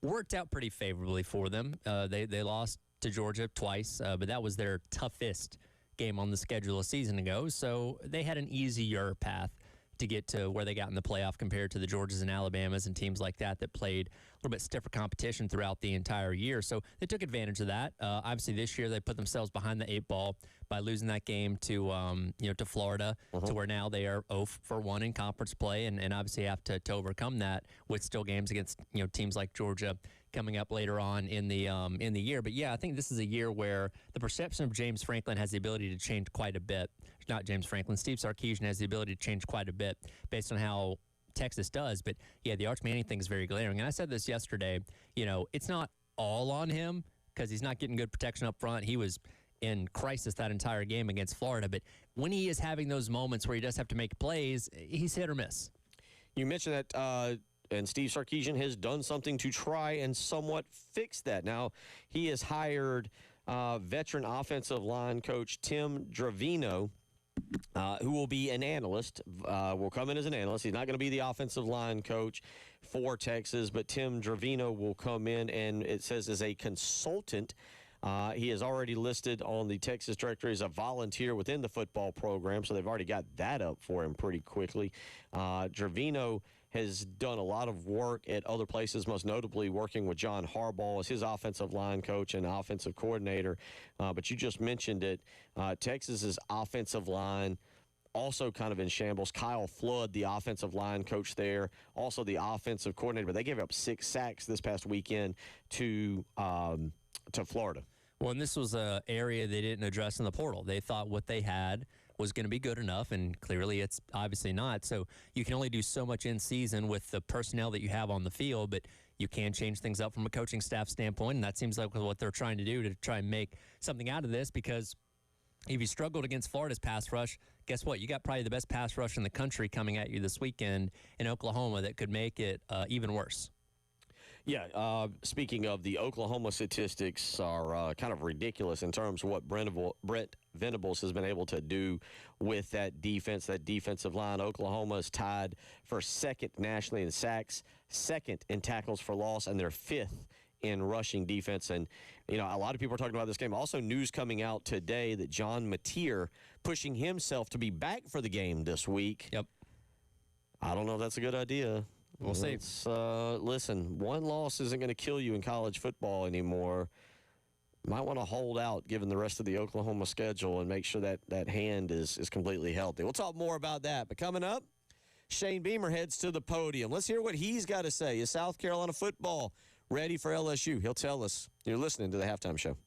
worked out pretty favorably for them. They lost to Georgia twice, but that was their toughest game on the schedule a season ago. So they had an easier path to get to where they got in the playoff compared to the Georgias and Alabamas and teams like that played a little bit stiffer competition throughout the entire year. So they took advantage of that. Obviously, this year they put themselves behind the 8 ball by losing that game to to Florida, to where now they are 0-1 in conference play, and obviously have to overcome that with still games against teams like Georgia coming up later on in the year. But yeah, I think this is a year where the perception of James Franklin has the ability to change quite a bit. Not James Franklin, Steve Sarkisian has the ability to change quite a bit based on how Texas does. But yeah, the Arch Manning thing is very glaring. And I said this yesterday, it's not all on him because he's not getting good protection up front. He was in crisis that entire game against Florida. But when he is having those moments where he does have to make plays, he's hit or miss. You mentioned that and Steve Sarkisian has done something to try and somewhat fix that. Now, he has hired veteran offensive line coach Tim Dravino, who will be an analyst, will come in as an analyst. He's not going to be the offensive line coach for Texas, but Tim Dravino will come in, and it says as a consultant. He is already listed on the Texas directory as a volunteer within the football program, so they've already got that up for him pretty quickly. Dravino has done a lot of work at other places, most notably working with John Harbaugh as his offensive line coach and offensive coordinator. But you just mentioned it. Texas's offensive line also kind of in shambles. Kyle Flood, the offensive line coach there, also the offensive coordinator, but they gave up 6 sacks this past weekend to Florida. Well, and this was an area they didn't address in the portal. They thought what they had was going to be good enough, and clearly it's obviously not. So you can only do so much in season with the personnel that you have on the field, but you can change things up from a coaching staff standpoint, and that seems like what they're trying to do to try and make something out of this, because if you struggled against Florida's pass rush, guess what? You got probably the best pass rush in the country coming at you this weekend in Oklahoma that could make it even worse. Yeah, speaking of, the Oklahoma statistics are kind of ridiculous in terms of what Brent Venables has been able to do with that defense, that defensive line. Oklahoma is tied for second nationally in sacks, second in tackles for loss, and they're fifth in rushing defense. And, you know, a lot of people are talking about this game. Also, news coming out today that John Mateer pushing himself to be back for the game this week. Yep. I don't know if that's a good idea. We'll see. Listen, one loss isn't going to kill you in college football anymore. Might want to hold out given the rest of the Oklahoma schedule and make sure that that hand is completely healthy. We'll talk more about that. But coming up, Shane Beamer heads to the podium. Let's hear what he's got to say. Is South Carolina football ready for LSU? He'll tell us. You're listening to the Halftime Show.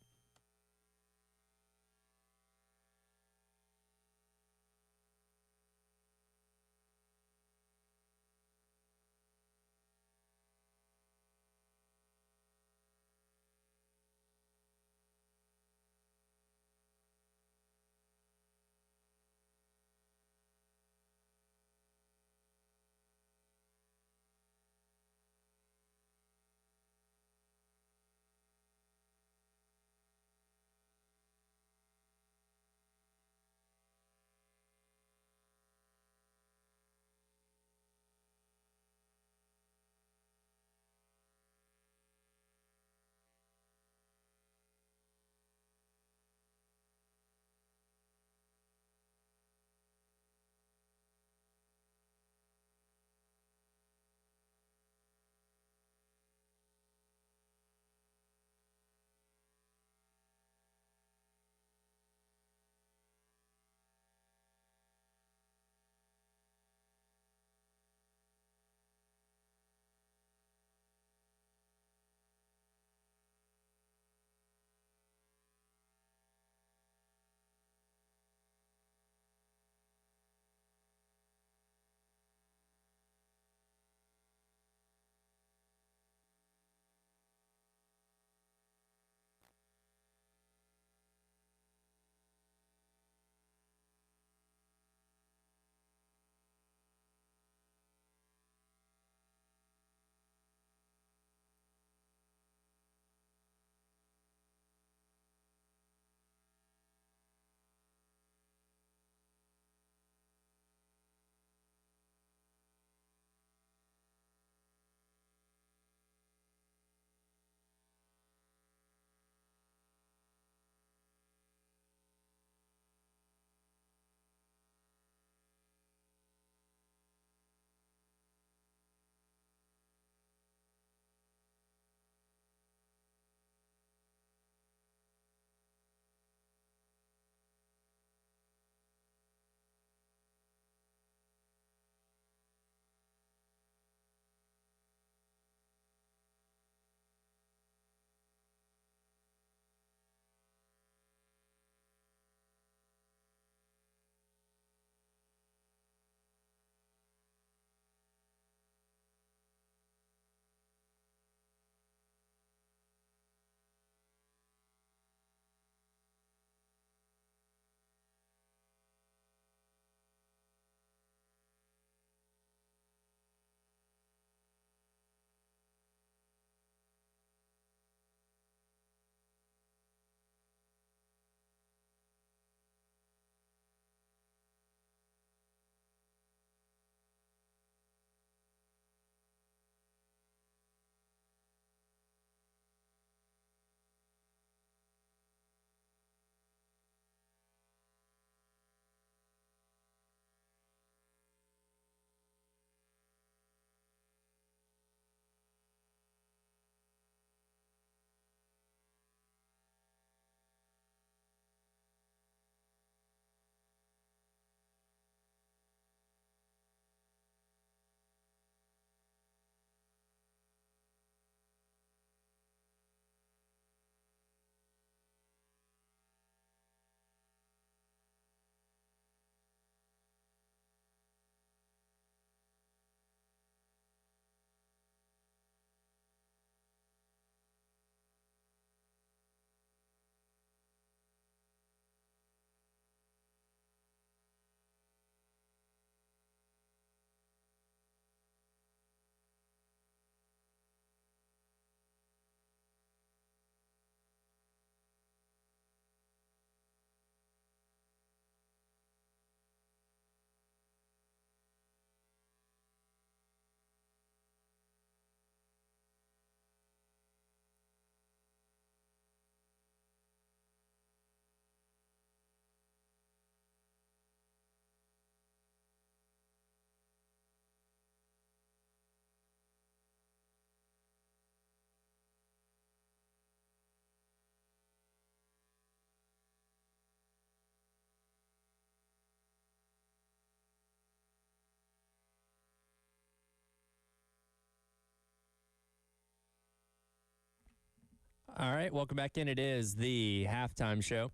All right, welcome back in. It is the halftime show.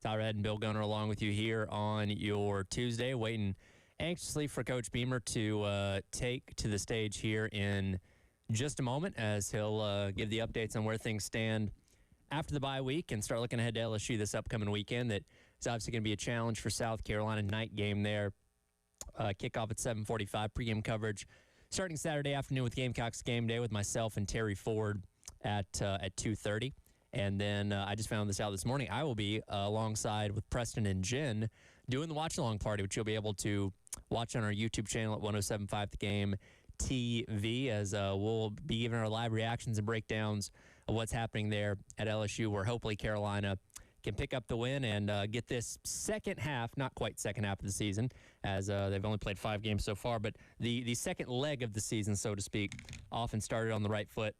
Tyler Head and Bill Gunner along with you here on your Tuesday, waiting anxiously for Coach Beamer to take to the stage here in just a moment as he'll give the updates on where things stand after the bye week and start looking ahead to LSU this upcoming weekend. That is obviously going to be a challenge for South Carolina. Night game there. Kickoff at 7:45, pregame coverage starting Saturday afternoon with Gamecocks Game Day with myself and Terry Ford at 2:30. And then I just found this out this morning. I will be alongside with Preston and Jen doing the watch-along party, which you'll be able to watch on our YouTube channel at 107.5 The Game TV, as we'll be giving our live reactions and breakdowns of what's happening there at LSU, where hopefully Carolina can pick up the win and get this second half, not quite second half of the season, as they've only played 5 games so far, but the second leg of the season, so to speak, often started on the right foot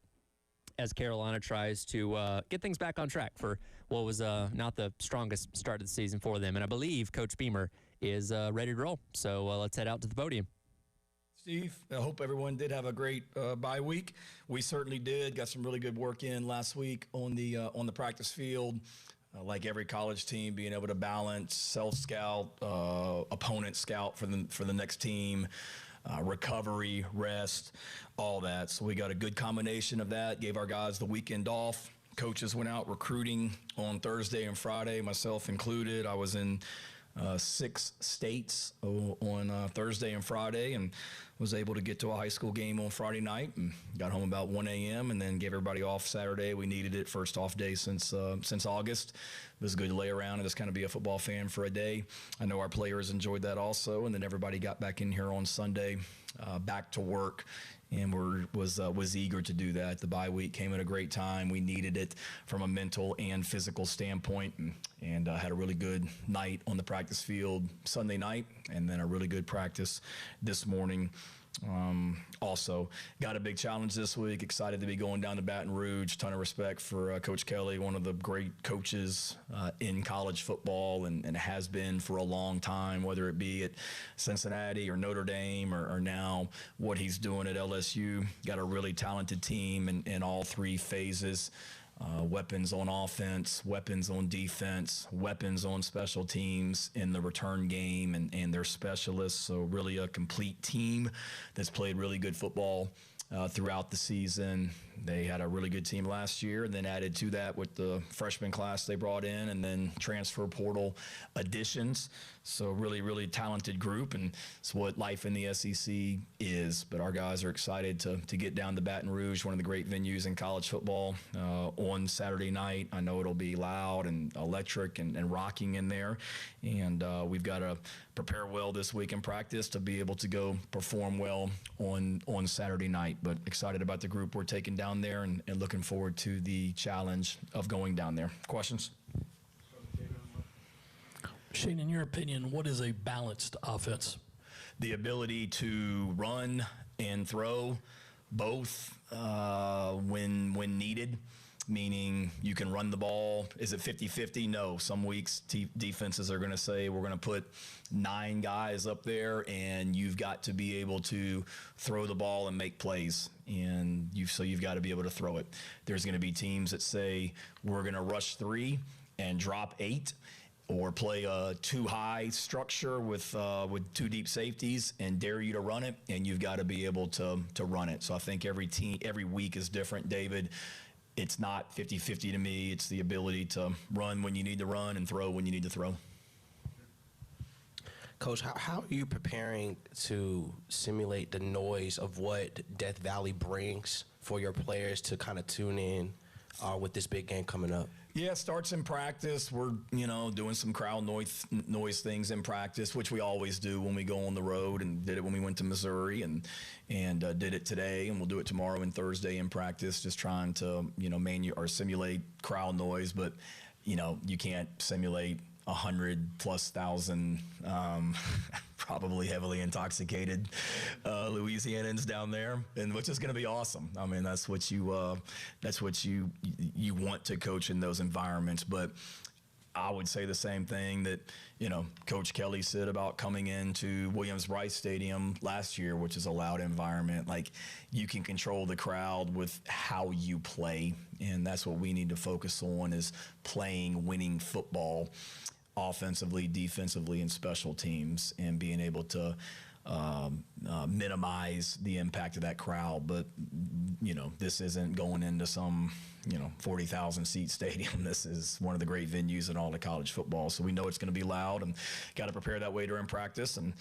as Carolina tries to get things back on track for what was not the strongest start of the season for them. And I believe Coach Beamer is ready to roll. So let's head out to the podium. Steve, I hope everyone did have a great bye week. We certainly did. Got some really good work in last week on the practice field. Like every college team, being able to balance self-scout, opponent scout for the next team, recovery, rest, all that. So we got a good combination of that. Gave our guys the weekend off. Coaches went out recruiting on Thursday and Friday, myself included. I was in 6 states on Thursday and Friday, and was able to get to a high school game on Friday night and got home about 1 a.m. and then gave everybody off Saturday. We needed it, first off day since August. It was good to lay around and just kind of be a football fan for a day. I know our players enjoyed that also, and then everybody got back in here on Sunday, back to work, and was eager to do that. The bye week came at a great time. We needed it from a mental and physical standpoint, and had a really good night on the practice field Sunday night, and then a really good practice this morning. Also got a big challenge this week. Excited to be going down to Baton Rouge. Ton of respect for Coach Kelly, one of the great coaches in college football, and has been for a long time, whether it be at Cincinnati or Notre Dame or now what he's doing at LSU. Got a really talented team in all 3 phases. Weapons on offense, weapons on defense, weapons on special teams in the return game, and their specialists. So really a complete team that's played really good football throughout the season. They had a really good team last year, and then added to that with the freshman class they brought in, and then transfer portal additions. So really, really talented group, and it's what life in the SEC is. But our guys are excited to get down to Baton Rouge, one of the great venues in college football, on Saturday night. I know it'll be loud and electric and rocking in there, and we've got to prepare well this week in practice to be able to go perform well on Saturday night. But excited about the group we're taking down there, and looking forward to the challenge of going down there. Questions? Shane, in your opinion, what is a balanced offense? The ability to run and throw both when needed, meaning you can run the ball. Is it 50-50? No. Some weeks defenses are going to say we're going to put 9 guys up there, and you've got to be able to throw the ball and make plays, and you've got to be able to throw it. There's going to be teams that say we're going to rush 3 and drop 8, or play a too high structure with 2 deep safeties and dare you to run it, and you've got to be able to run it. So I think every week is different, David. It's not 50-50 to me. It's the ability to run when you need to run and throw when you need to throw. Coach, how are you preparing to simulate the noise of what Death Valley brings for your players to kind of tune in with this big game coming up? Yeah, it starts in practice. We're, doing some crowd noise things in practice, which we always do when we go on the road, and did it when we went to Missouri, and did it today, and we'll do it tomorrow and Thursday in practice, just trying to, simulate crowd noise. But, you can't simulate 100,000+ probably heavily intoxicated Louisianans down there, and which is going to be awesome. I mean, that's what you want to coach in those environments. But I would say the same thing that, Coach Kelly said about coming into Williams-Brice Stadium last year, which is a loud environment. Like, you can control the crowd with how you play, and that's what we need to focus on, is playing winning football offensively, defensively, and special teams, and being able to minimize the impact of that crowd. But, this isn't going into some, 40,000 seat stadium. This is one of the great venues in all of college football. So we know it's going to be loud, and got to prepare that way during practice, and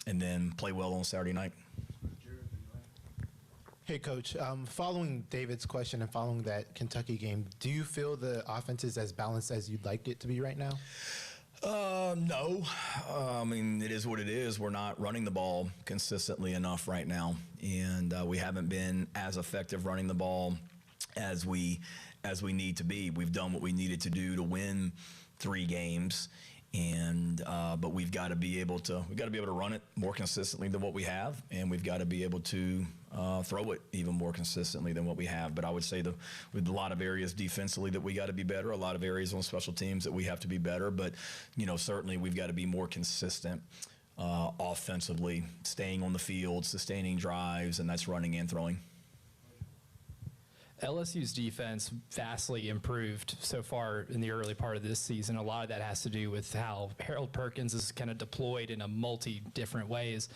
then play well on Saturday night. Hey, Coach. Following David's question and following that Kentucky game, do you feel the offense is as balanced as you'd like it to be right now? No. I mean, it is what it is. We're not running the ball consistently enough right now, and we haven't been as effective running the ball as we need to be. We've done what we needed to do to win 3 games, and but we've got to be able to run it more consistently than what we have, and we've got to be able to throw it even more consistently than what we have. But I would say with a lot of areas defensively that we got to be better, a lot of areas on special teams that we have to be better. But certainly we've got to be more consistent offensively, staying on the field, sustaining drives, and that's running and throwing. LSU's defense vastly improved so far in the early part of this season. A lot of that has to do with how Harold Perkins is kind of deployed in a different ways.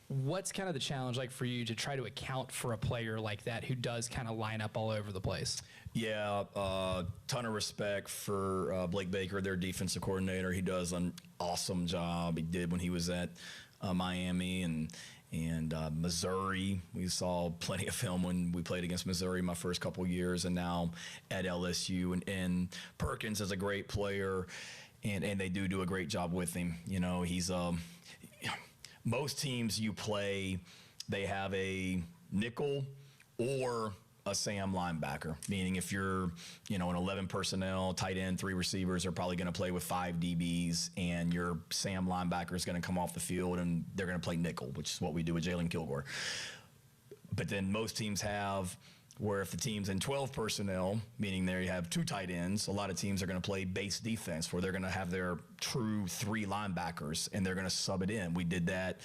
What's kind of the challenge like for you to try to account for a player like that who does kind of line up all over the place? Yeah, ton of respect for Blake Baker, their defensive coordinator. He does an awesome job. He did when he was at Miami and Missouri. We saw plenty of film when we played against Missouri my first couple years, and now at LSU. And Perkins is a great player, and they do a great job with him. He's most teams you play, they have a nickel or a Sam linebacker, meaning if you're, an 11 personnel, tight end, 3 receivers are probably going to play with 5 DBs, and your Sam linebacker is going to come off the field and they're going to play nickel, which is what we do with Jalen Kilgore. But then most teams have where if the team's in 12 personnel, meaning there you have 2 tight ends, a lot of teams are going to play base defense where they're going to have their true 3 linebackers and they're going to sub it in. We did that.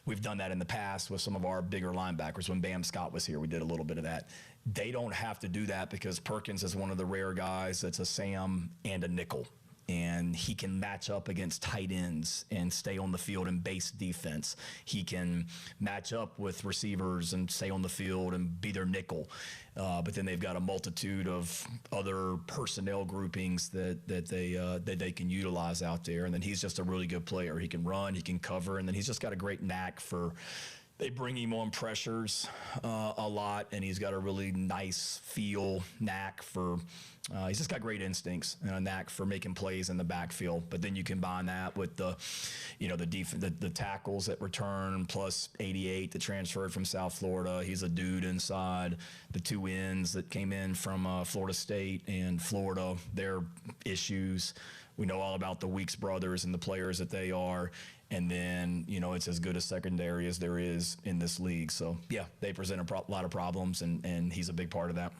We've done that in the past with some of our bigger linebackers. When Bam Scott was here, we did a little bit of that. They don't have to do that because Perkins is one of the rare guys that's a Sam and a nickel. And he can match up against tight ends and stay on the field in base defense. He can match up with receivers and stay on the field and be their nickel. But then they've got a multitude of other personnel groupings that they can utilize out there. And then he's just a really good player. He can run, he can cover, and then he's just got a great knack for. They bring him on pressures a lot, and he's got a really nice knack for. He's just got great instincts and a knack for making plays in the backfield. But then you combine that with the tackles that return plus 88 that transferred from South Florida. He's a dude inside. The 2 ends that came in from Florida State and Florida, their issues. We know all about the Weeks brothers and the players that they are. And then, it's as good a secondary as there is in this league. So, yeah, they present a lot of problems, and he's a big part of that.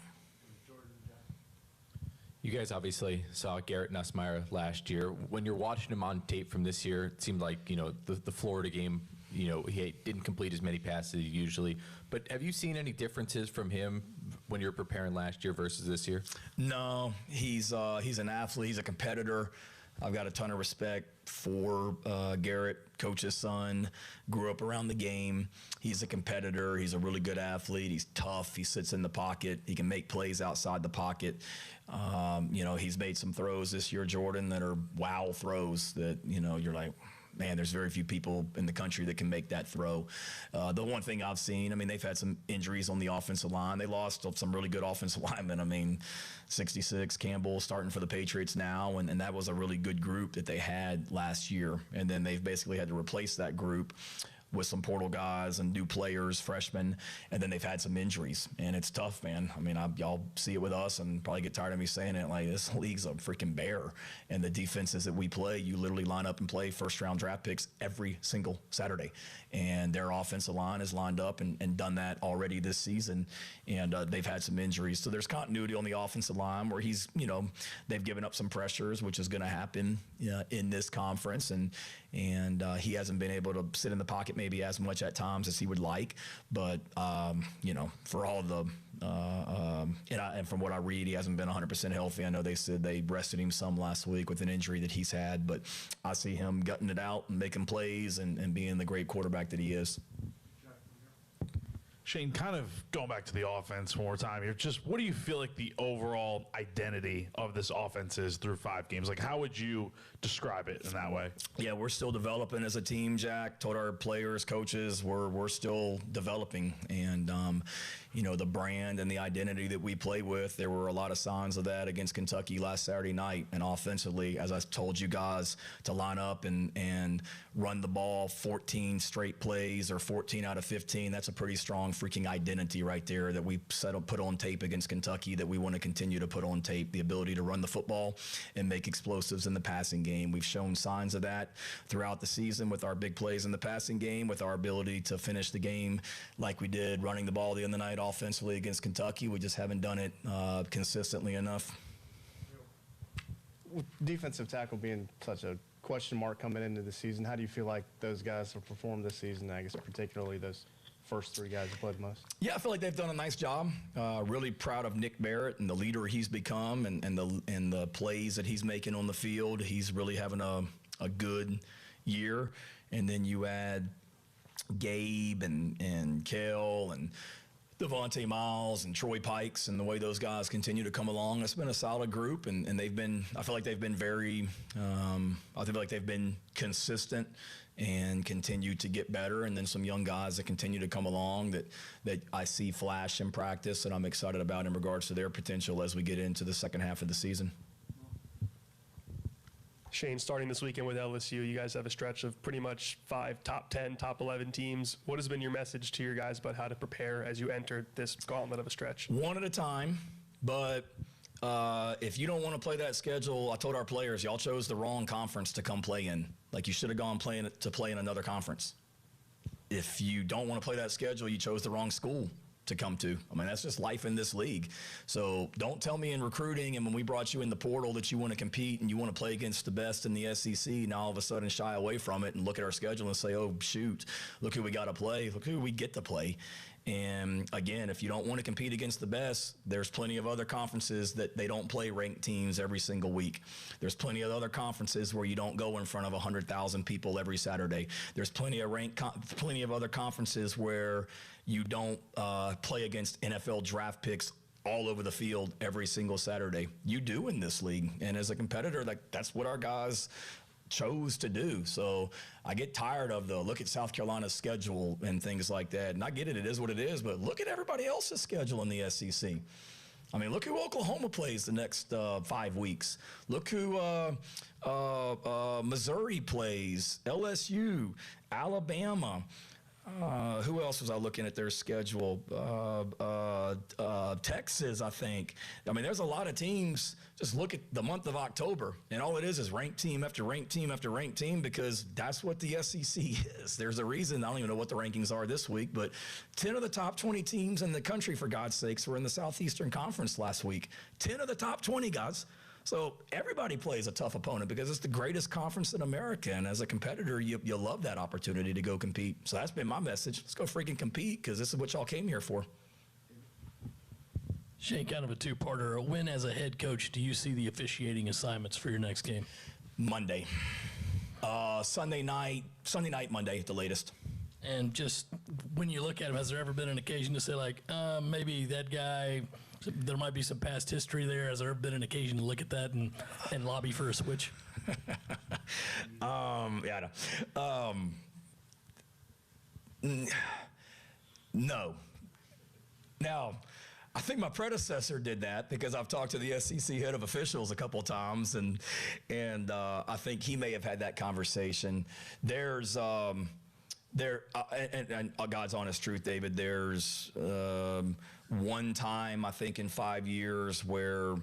You guys obviously saw Garrett Nussmeier last year. When you're watching him on tape from this year, it seemed like, the Florida game, he didn't complete as many passes usually. But have you seen any differences from him when you're preparing last year versus this year? No, he's an athlete. He's a competitor. I've got a ton of respect for Garrett, coach's son, grew up around the game. He's a competitor. He's a really good athlete. He's tough. He sits in the pocket. He can make plays outside the pocket. He's made some throws this year, Jordan, that are wow throws that, you're like, man, there's very few people in the country that can make that throw. The one thing I've seen, they've had some injuries on the offensive line. They lost some really good offensive linemen. 66, Campbell starting for the Patriots now, and that was a really good group that they had last year. And then they've basically had to replace that group with some portal guys and new players, freshmen, and then they've had some injuries. And it's tough, man. I mean, y'all see it with us and probably get tired of me saying it. Like, this league's a freaking bear. And the defenses that we play, you literally line up and play first-round draft picks every single Saturday. And their offensive line has lined up and done that already this season. And they've had some injuries. So there's continuity on the offensive line where he's, they've given up some pressures, which is going to happen in this conference. And he hasn't been able to sit in the pocket maybe as much at times as he would like. But, for all the and from what I read, he hasn't been 100% healthy. I know they said they rested him some last week with an injury that he's had. But I see him gutting it out and making plays and being the great quarterback that he is. Shane, kind of going back to the offense one more time here, just what do you feel like the overall identity of this offense is through 5 games? Like, how would you describe it in that way? Yeah, we're still developing as a team, Jack. Told our players, coaches, we're still developing. And, the brand and the identity that we play with, there were a lot of signs of that against Kentucky last Saturday night. And offensively, as I told you guys, to line up and run the ball 14 straight plays or 14 out of 15, that's a pretty strong freaking identity right there that we put on tape against Kentucky that we want to continue to put on tape. The ability to run the football and make explosives in the passing game. We've shown signs of that throughout the season with our big plays in the passing game, with our ability to finish the game like we did running the ball the other night offensively against Kentucky. We just haven't done it consistently enough. With defensive tackle being such a question mark coming into the season, how do you feel like those guys have performed this season? I guess particularly those first 3 guys who played most. Yeah, I feel like they've done a nice job. Really proud of Nick Barrett and the leader he's become and the plays that he's making on the field. He's really having a good year. And then you add Gabe and Kel and Devontae Miles and Troy Pikes and the way those guys continue to come along. It's been a solid group, and they've been, I feel like they've been very, I feel like they've been consistent and continue to get better. And then some young guys that continue to come along that I see flash in practice and I'm excited about in regards to their potential as we get into the second half of the season. Shane, starting this weekend with LSU, you guys have a stretch of pretty much 5 top 10, top 11 teams. What has been your message to your guys about how to prepare as you enter this gauntlet of a stretch? One at a time, but if you don't want to play that schedule, I told our players, y'all chose the wrong conference to come play in. Like, you should have gone play in another conference. If you don't want to play that schedule, you chose the wrong school to come to. I mean, that's just life in this league. So don't tell me in recruiting and when we brought you in the portal that you want to compete and you want to play against the best in the SEC, now all of a sudden shy away from it and look at our schedule and say, oh, shoot, look who we got to play. Look who we get to play. And again, if you don't want to compete against the best, there's plenty of other conferences that they don't play ranked teams every single week. There's plenty of other conferences where you don't go in front of 100,000 people every Saturday. There's plenty of other conferences where you don't play against NFL draft picks all over the field every single Saturday. You do in this league. And as a competitor, that's what our guys chose to do. So I get tired of look at South Carolina's schedule and things like that. And I get it, it is what it is, but look at everybody else's schedule in the SEC. I mean, look who Oklahoma plays the next 5 weeks. Look who Missouri plays, LSU, Alabama. Who else was I looking at their schedule? Texas, I think. I mean, there's a lot of teams. Just look at the month of October, and all it is ranked team after ranked team after ranked team, because that's what the SEC is. There's a reason. I don't even know what the rankings are this week, but 10 of the top 20 teams in the country, for God's sakes, were in the Southeastern Conference last week. 10 of the top 20, guys. So everybody plays a tough opponent because it's the greatest conference in America. And as a competitor, you love that opportunity to go compete. So that's been my message. Let's go freaking compete, because this is what y'all came here for. Shane, kind of a two-parter. When, as a head coach, do you see the officiating assignments for your next game? Monday. Sunday night, Monday at the latest. And just when you look at him, has there ever been an occasion to say, like, maybe that guy, there might be some past history there? Has there ever been an occasion to look at that and lobby for a switch? Yeah, no. Now, I think my predecessor did that, because I've talked to the SEC head of officials a couple of times, and I think he may have had that conversation. There's There, and God's honest truth, David, there's one time, I think, in 5 years where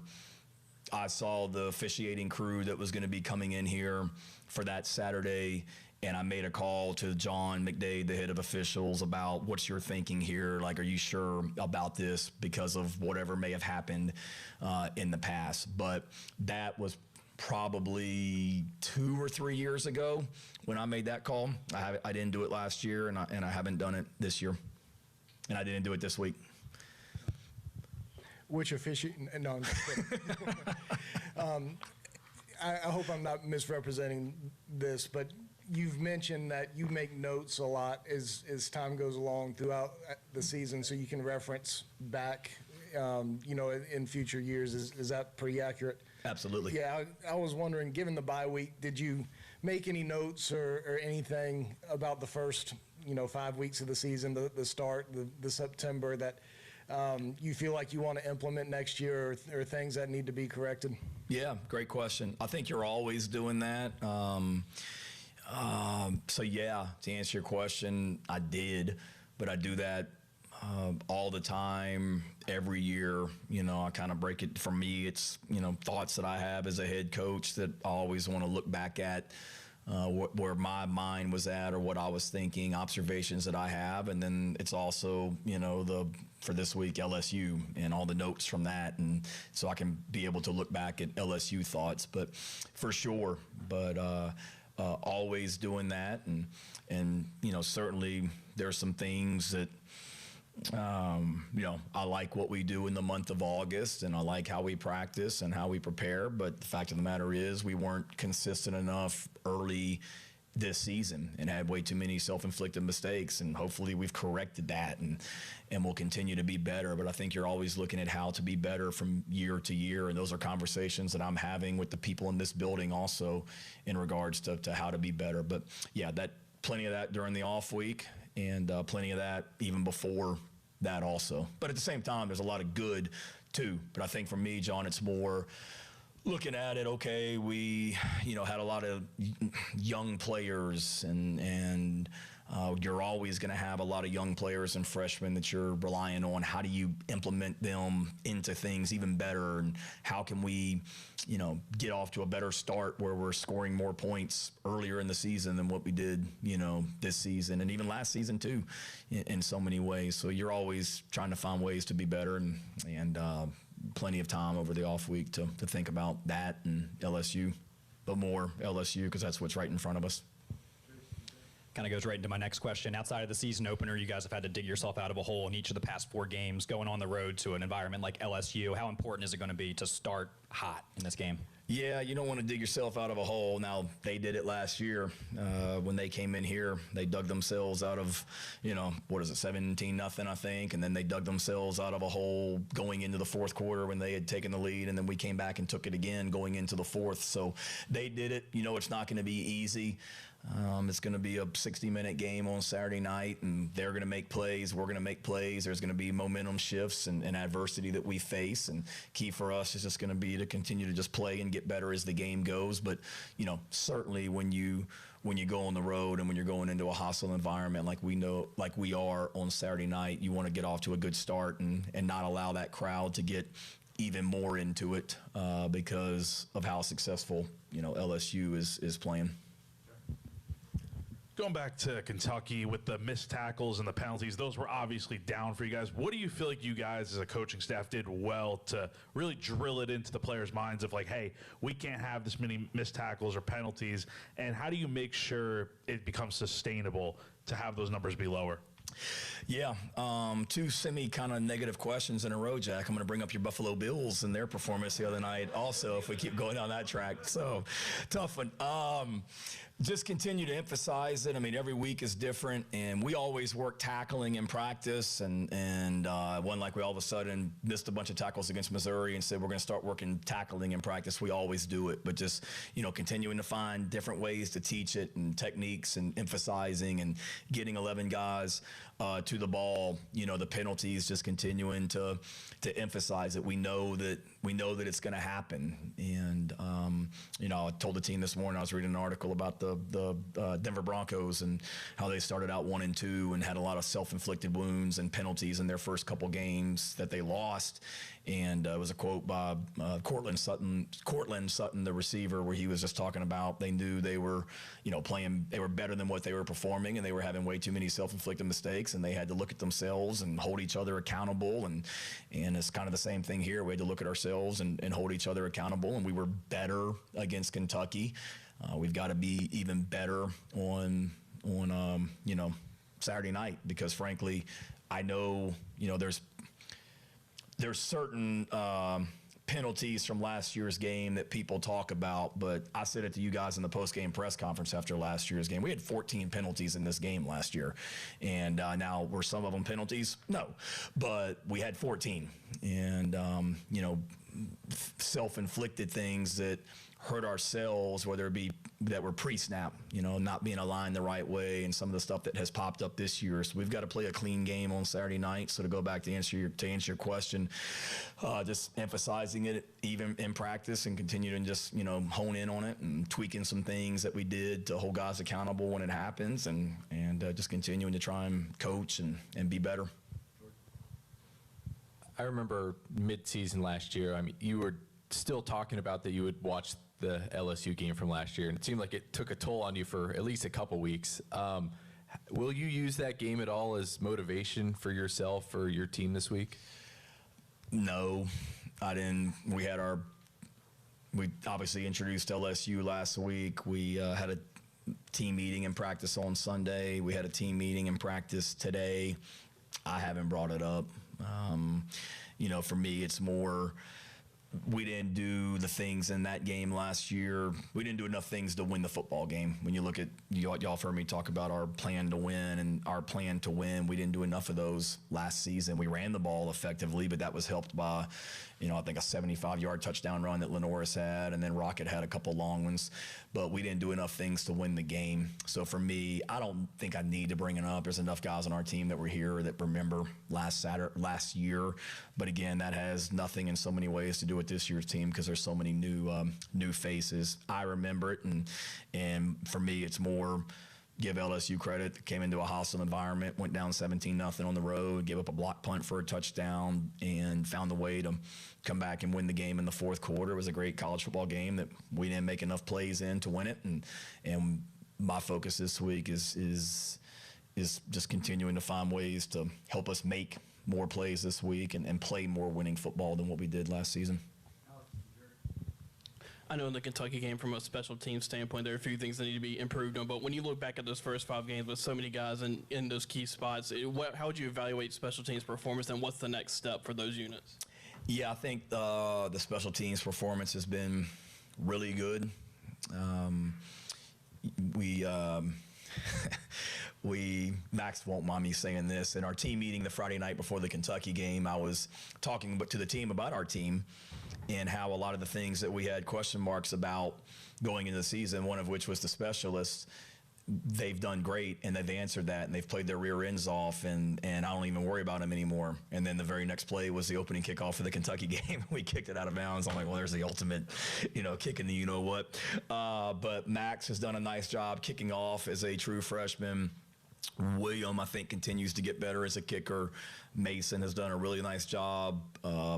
I saw the officiating crew that was going to be coming in here for that Saturday, and I made a call to John McDade, the head of officials, about what's your thinking here? Like, are you sure about this because of whatever may have happened in the past? But that was probably 2 or 3 years ago when I made that call. I didn't do it last year, and I haven't done it this year, and I didn't do it this week. Which officiating? No, I'm just kidding. I hope I'm not misrepresenting this, but you've mentioned that you make notes a lot as time goes along throughout the season, so you can reference back, in future years. Is that pretty accurate? Absolutely. Yeah, I was wondering, given the bye week, did you make any notes or anything about the first, 5 weeks of the season, the start, the September, that you feel like you want to implement next year, or things that need to be corrected? Yeah, great question. I think you're always doing that. So yeah, to answer your question, I did, but I do that all the time, every year. I kind of break it. For me, it's, thoughts that I have as a head coach that I always want to look back at, where my mind was at or what I was thinking, observations that I have. And then it's also, for this week, LSU and all the notes from that. And so I can be able to look back at LSU thoughts, but for sure, always doing that. And certainly there's some things that, I like what we do in the month of August, and I like how we practice and how we prepare. But the fact of the matter is, we weren't consistent enough early this season and had way too many self-inflicted mistakes. And hopefully we've corrected that, and we'll continue to be better. But I think you're always looking at how to be better from year to year. And those are conversations that I'm having with the people in this building also in regards to how to be better. But yeah, plenty of that during the off week, and plenty of that even before that also. But at the same time, there's a lot of good too. But I think for me, John, it's more looking at it, okay, we, had a lot of young players, and you're always going to have a lot of young players and freshmen that you're relying on. How do you implement them into things even better? And how can we, get off to a better start where we're scoring more points earlier in the season than what we did, this season and even last season too, in so many ways. So you're always trying to find ways to be better, and plenty of time over the off week to think about that and LSU, but more LSU because that's what's right in front of us. Kind of goes right into my next question. Outside of the season opener, you guys have had to dig yourself out of a hole in each of the past 4 games. Going on the road to an environment like LSU, how important is it going to be to start hot in this game? Yeah, you don't want to dig yourself out of a hole. Now, they did it last year when they came in here. They dug themselves out of, 17-0, I think, and then they dug themselves out of a hole going into the fourth quarter when they had taken the lead, and then we came back and took it again going into the fourth. So they did it. It's not going to be easy. It's going to be a 60-minute game on Saturday night, and they're going to make plays. We're going to make plays. There's going to be momentum shifts and adversity that we face, and key for us is just going to be to continue to just play and get better as the game goes. But, certainly when you go on the road and when you're going into a hostile environment like we are on Saturday night, you want to get off to a good start and not allow that crowd to get even more into it because of how successful, LSU is playing. Going back to Kentucky with the missed tackles and the penalties, those were obviously down for you guys. What do you feel like you guys as a coaching staff did well to really drill it into the players' minds of like, hey, we can't have this many missed tackles or penalties, and how do you make sure it becomes sustainable to have those numbers be lower? Yeah, 2 kind of negative questions in a row, Jack. I'm going to bring up your Buffalo Bills and their performance the other night also if we keep going down that track. So, tough one. Just continue to emphasize it. I mean, every week is different, and we always work tackling in practice, and one like we all of a sudden missed a bunch of tackles against Missouri and said we're going to start working tackling in practice. We always do it, but just, continuing to find different ways to teach it and techniques and emphasizing and getting 11 guys to the ball, the penalties, just continuing to emphasize it. We know that, we know that it's going to happen. And, I told the team this morning, I was reading an article about the Denver Broncos and how they started out 1-2 and had a lot of self-inflicted wounds and penalties in their first couple games that they lost. And it was a quote by Cortland Sutton, the receiver, where he was just talking about they knew they were, playing, they were better than what they were performing, and they were having way too many self-inflicted mistakes, and they had to look at themselves and hold each other accountable. And it's kind of the same thing here. We had to look at ourselves and hold each other accountable, and we were better against Kentucky. We've got to be even better on Saturday night, because frankly, I know, there's certain penalties from last year's game that people talk about, but I said it to you guys in the post-game press conference after last year's game. We had 14 penalties in this game last year, and now were some of them penalties? No, but we had 14, and self-inflicted things that hurt ourselves, whether it be that were pre-snap, not being aligned the right way, and some of the stuff that has popped up this year. So we've got to play a clean game on Saturday night. So to go back to answer your question, just emphasizing it even in practice and continuing to just, hone in on it and tweaking some things that we did to hold guys accountable when it happens, and just continuing to try and coach and be better. I remember mid-season last year, you were still talking about that you would watch the LSU game from last year, and it seemed like it took a toll on you for at least a couple weeks. Will you use that game at all as motivation for yourself or your team this week? No, I didn't. We obviously introduced LSU last week. We had a team meeting in practice on Sunday. We had a team meeting in practice today. I haven't brought it up. For me, it's more, we didn't do the things in that game last year. We didn't do enough things to win the football game. When you look at, y'all have heard me talk about our plan to win and our plan to win. We didn't do enough of those last season. We ran the ball effectively, but that was helped by, I think a 75-yard touchdown run that Lenoris had, and then Rocket had a couple long ones. But we didn't do enough things to win the game. So for me, I don't think I need to bring it up. There's enough guys on our team that were here that remember last year. But again, that has nothing in so many ways to do with this year's team, because there's so many new faces. I remember it, and for me, it's more give LSU credit. Came into a hostile environment, went down 17-0 on the road, gave up a block punt for a touchdown, and found the way to come back and win the game in the fourth quarter. It was a great college football game that we didn't make enough plays in to win it, and my focus this week is just continuing to find ways to help us make more plays this week and play more winning football than what we did last season. I know in the Kentucky game, from a special team standpoint, there are a few things that need to be improved on. But when you look back at those first 5 games with so many guys in those key spots, how would you evaluate special teams performance, and what's the next step for those units? Yeah, I think the special teams performance has been really good. Max won't mind me saying this. In our team meeting the Friday night before the Kentucky game, I was talking to the team about our team and how a lot of the things that we had question marks about going into the season, one of which was the specialists, they've done great, and they've answered that, and they've played their rear ends off, and I don't even worry about them anymore. And then the very next play was the opening kickoff for the Kentucky game. We kicked it out of bounds. I'm like, well, there's the ultimate, kicking the you-know-what. But Max has done a nice job kicking off as a true freshman. William, I think, continues to get better as a kicker. Mason has done a really nice job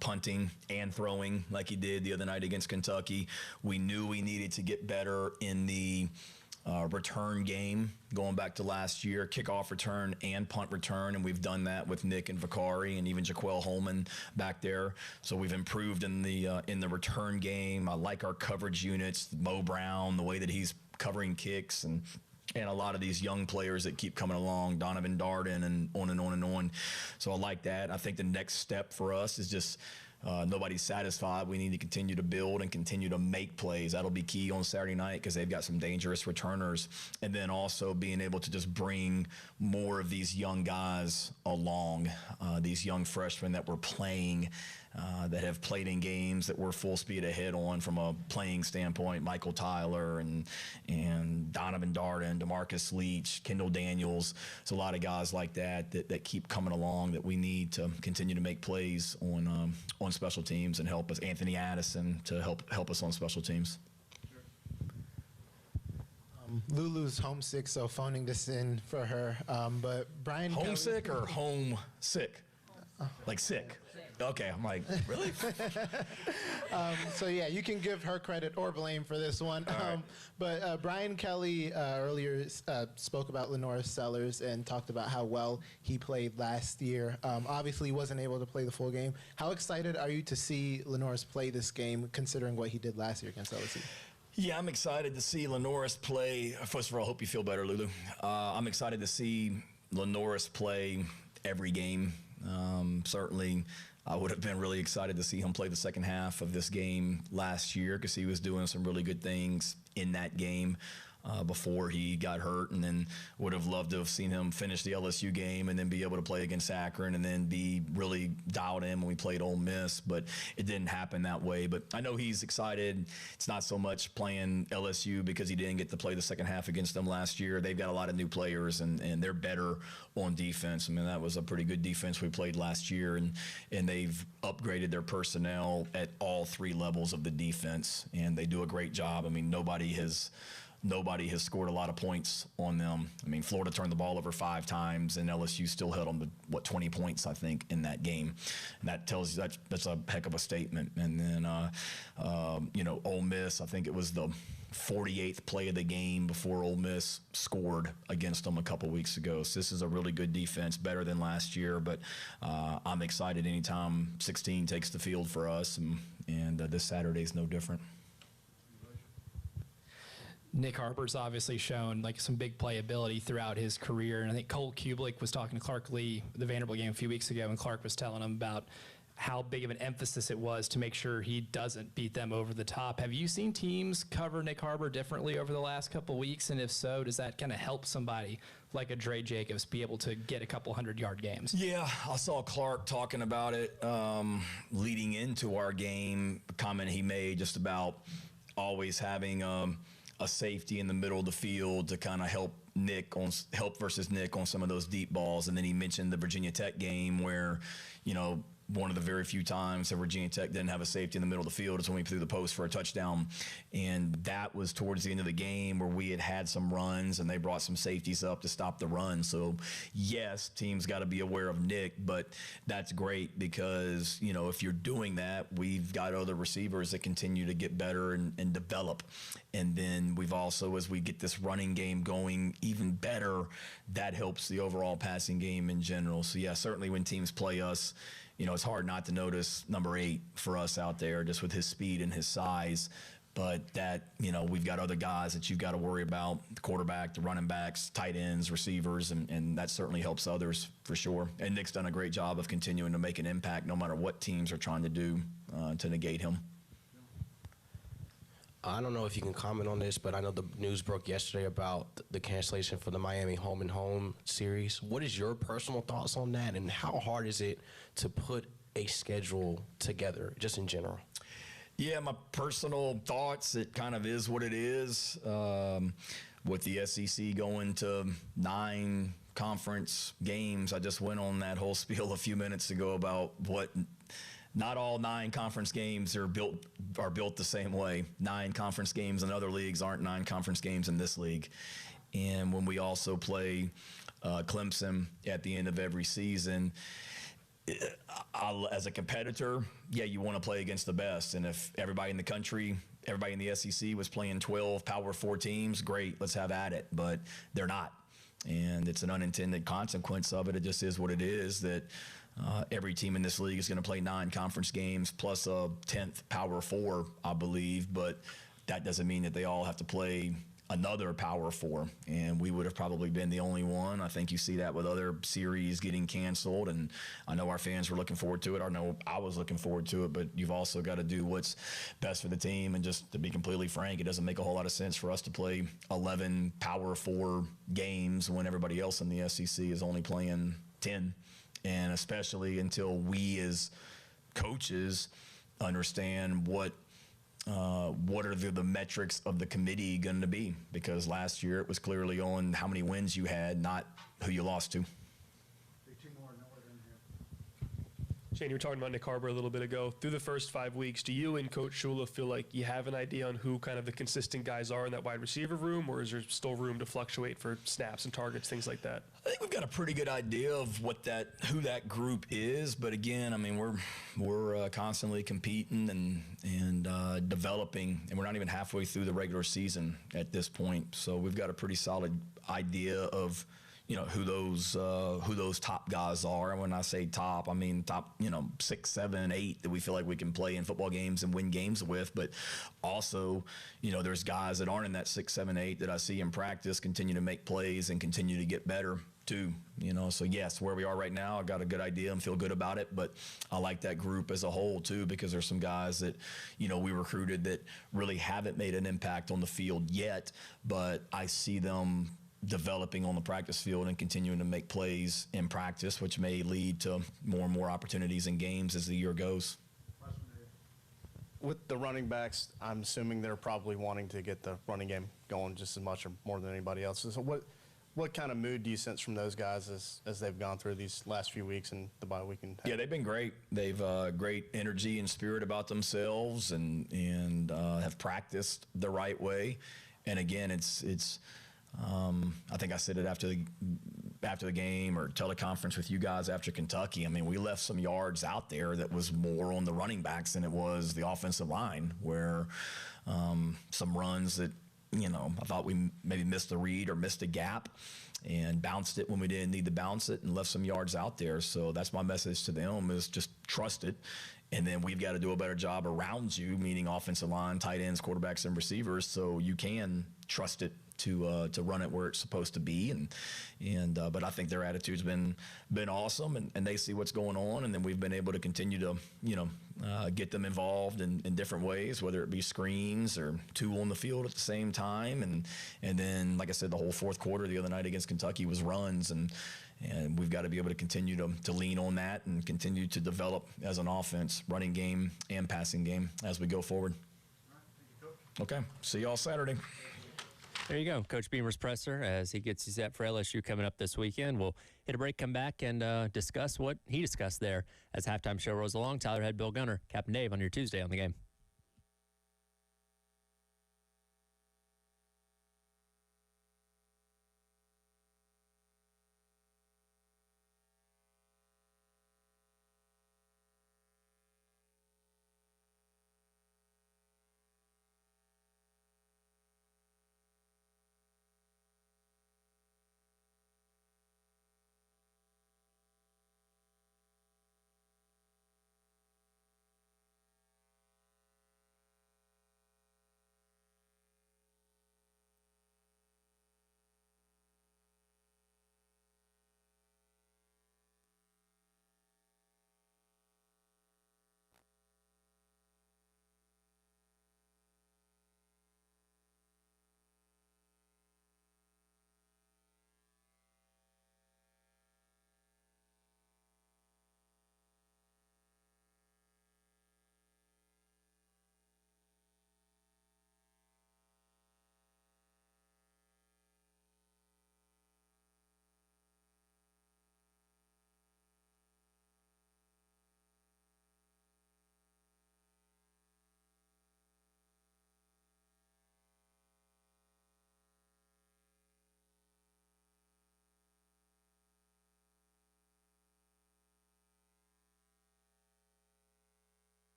punting and throwing like he did the other night against Kentucky. We knew we needed to get better in the return game going back to last year, kickoff return and punt return, and we've done that with Nick and Vicari and even Jaquel Holman back there. So we've improved in the return game. I like our coverage units, Mo Brown, the way that he's covering kicks, and a lot of these young players that keep coming along, Donovan Darden, and on and on and on. So I like that. I think the next step for us is just nobody's satisfied. We need to continue to build and continue to make plays. That'll be key on Saturday night because they've got some dangerous returners. And then also being able to just bring more of these young guys along, these young freshmen that we're playing. that have played in games that we're full speed ahead on from a playing standpoint. Michael Tyler and Donovan Darden, DeMarcus Leach, Kendall Daniels. There's a lot of guys like that keep coming along that we need to continue to make plays on special teams and help us. Anthony Addison to help us on special teams. Lulu's homesick, so phoning this in for her. But Brian Homesick or home sick? Like sick. Okay, I'm like, really? So yeah, you can give her credit or blame for this one. But Brian Kelly earlier spoke about Lenora Sellers and talked about how well he played last year. Obviously, wasn't able to play the full game. How excited are you to see Lenoris play this game, considering what he did last year against LSU? Yeah, I'm excited to see Lenoris play. First of all, I hope you feel better, Lulu. I'm excited to see Lenoris play every game. Certainly, I would have been really excited to see him play the second half of this game last year because he was doing some really good things in that game before he got hurt, and then would have loved to have seen him finish the LSU game and then be able to play against Akron and then be really dialed in when we played Ole Miss, but it didn't happen that way. But I know he's excited. It's not so much playing LSU because he didn't get to play the second half against them last year. They've got a lot of new players, and they're better on defense. I mean, that was a pretty good defense we played last year, and they've upgraded their personnel at all three levels of the defense, and they do a great job. I mean, nobody has scored a lot of points on them. I mean, Florida turned the ball over 5 times, and LSU still held them to, 20 points, I think, in that game. And that tells you that's a heck of a statement. And then, Ole Miss, I think it was the 48th play of the game before Ole Miss scored against them a couple weeks ago. So this is a really good defense, better than last year. But I'm excited anytime 16 takes the field for us, and this Saturday is no different. Nick Harper's obviously shown like some big playability throughout his career, and I think Cole Kublik was talking to Clark Lee the Vanderbilt game a few weeks ago, and Clark was telling him about how big of an emphasis it was to make sure he doesn't beat them over the top. Have you seen teams cover Nick Harper differently over the last couple weeks, and if so, does that kind of help somebody like a Dre Jacobs be able to get a couple 100-yard games? Yeah, I saw Clark talking about it leading into our game, a comment he made just about always having a safety in the middle of the field to kind of help versus Nick on some of those deep balls. And then he mentioned the Virginia Tech game where, one of the very few times that Virginia Tech didn't have a safety in the middle of the field is when we threw the post for a touchdown. And that was towards the end of the game where we had some runs and they brought some safeties up to stop the run. So, yes, teams got to be aware of Nick, but that's great because, if you're doing that, we've got other receivers that continue to get better and develop. And then we've also, as we get this running game going even better, that helps the overall passing game in general. So, yeah, certainly when teams play us, it's hard not to notice number 8 for us out there just with his speed and his size. But that, we've got other guys that you've got to worry about, the quarterback, the running backs, tight ends, receivers, and that certainly helps others for sure. And Nick's done a great job of continuing to make an impact no matter what teams are trying to do to negate him. I don't know if you can comment on this, but I know the news broke yesterday about the cancellation for the Miami home and home series. What is your personal thoughts on that, and how hard is it to put a schedule together, just in general? Yeah, my personal thoughts, it kind of is what it is. With the SEC going to 9 conference games, I just went on that whole spiel a few minutes ago about what not all 9 conference games are built the same way. 9 conference games in other leagues aren't 9 conference games in this league. And when we also play Clemson at the end of every season, as a competitor, yeah, you want to play against the best. And if everybody in the country, everybody in the SEC was playing 12 Power 4 teams, great, let's have at it. But they're not. And it's an unintended consequence of it. It just is what it is, that every team in this league is going to play 9 conference games plus a 10th Power 4, I believe. But that doesn't mean that they all have to play another Power 4, and we would have probably been the only one. I think you see that with other series getting canceled, and I know our fans were looking forward to it. I know I was looking forward to it, but you've also got to do what's best for the team. And just to be completely frank, it doesn't make a whole lot of sense for us to play 11 Power 4 games when everybody else in the SEC is only playing 10, and especially until we as coaches understand what are the metrics of the committee going to be, because last year it was clearly on how many wins you had, not who you lost to. Shane, you were talking about Nick Harbor a little bit ago. Through the first 5 weeks, do you and Coach Shula feel like you have an idea on who kind of the consistent guys are in that wide receiver room, or is there still room to fluctuate for snaps and targets, things like that? I think we've got a pretty good idea of who that group is, but again, I mean, we're constantly competing and developing, and we're not even halfway through the regular season at this point. So we've got a pretty solid idea of who those top guys are. And when I say top, I mean top 6, 7, 8 that we feel like we can play in football games and win games with. But also, there's guys that aren't in that 6, 7, 8 that I see in practice continue to make plays and continue to get better too. So yes, where we are right now, I got a good idea and feel good about it. But I like that group as a whole too, because there's some guys that we recruited that really haven't made an impact on the field yet, but I see them developing on the practice field and continuing to make plays in practice, which may lead to more and more opportunities in games as the year goes. With the running backs, I'm assuming they're probably wanting to get the running game going just as much or more than anybody else. So what kind of mood do you sense from those guys as they've gone through these last few weeks and the bye week? Yeah, they've been great. They've great energy and spirit about themselves and have practiced the right way. And again, it's I think I said it after the game or teleconference with you guys after Kentucky. I mean, we left some yards out there that was more on the running backs than it was the offensive line, where some runs that, I thought we maybe missed the read or missed a gap and bounced it when we didn't need to bounce it and left some yards out there. So that's my message to them, is just trust it. And then we've got to do a better job around you, meaning offensive line, tight ends, quarterbacks, and receivers, so you can trust it to run it where it's supposed to be. But I think their attitude's been awesome, and they see what's going on, and then we've been able to continue to get them involved in different ways, whether it be screens or two on the field at the same time, and then, like I said, the whole fourth quarter the other night against Kentucky was runs, and we've got to be able to continue to lean on that and continue to develop as an offense, running game and passing game as we go forward. Okay, see y'all Saturday. There you go, Coach Beamer's presser as he gets you set for LSU coming up this weekend. We'll hit a break, come back, and discuss what he discussed there as halftime show rolls along. Tyler Head, Bill Gunner, Captain Dave on your Tuesday on the Game.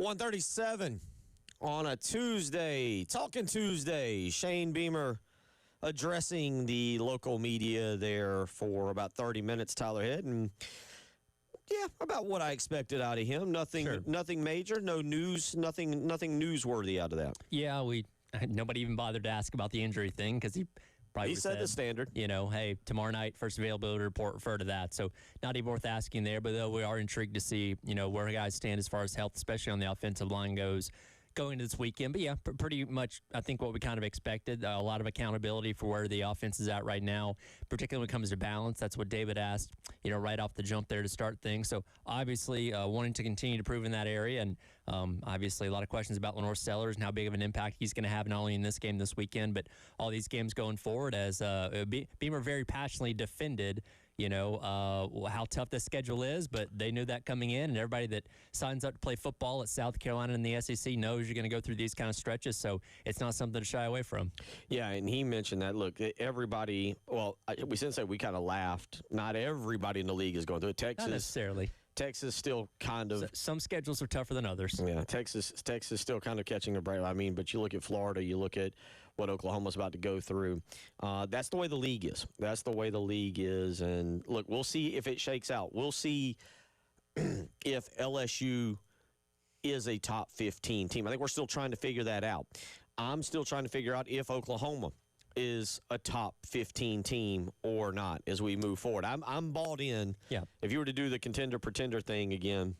1:37 on a Tuesday, Talking Tuesday. Shane Beamer addressing the local media there for about 30 minutes, Tyler Head, and yeah, about what I expected out of him. Nothing major, no news, nothing newsworthy out of that. Yeah, nobody even bothered to ask about the injury thing because he probably said the standard. You know, hey, tomorrow night, first availability report, refer to that. So not even worth asking there, but though we are intrigued to see, where guys stand as far as health, especially on the offensive line goes going into this weekend. But yeah, pretty much I think what we kind of expected, a lot of accountability for where the offense is at right now, particularly when it comes to balance. That's what David asked, right off the jump there to start things. So obviously wanting to continue to prove in that area, and obviously a lot of questions about Lenore Sellers and how big of an impact he's going to have not only in this game this weekend, but all these games going forward, as Beamer very passionately defended how tough the schedule is, but they knew that coming in, and everybody that signs up to play football at South Carolina in the SEC knows you're going to go through these kind of stretches, so it's not something to shy away from. Yeah, and he mentioned that, look, everybody, we shouldn't say we kind of laughed. Not everybody in the league is going through it. Texas. Not necessarily. Texas still kind of. Some schedules are tougher than others. Yeah, Texas still kind of catching a break. I mean, but you look at Florida, you look at what Oklahoma's about to go through. That's the way the league is. That's the way the league is. And look, we'll see if it shakes out. We'll see if LSU is a top 15 team. I think we're still trying to figure that out. I'm still trying to figure out if Oklahoma is a top 15 team or not as we move forward. I'm bought in. Yeah. If you were to do the contender-pretender thing again,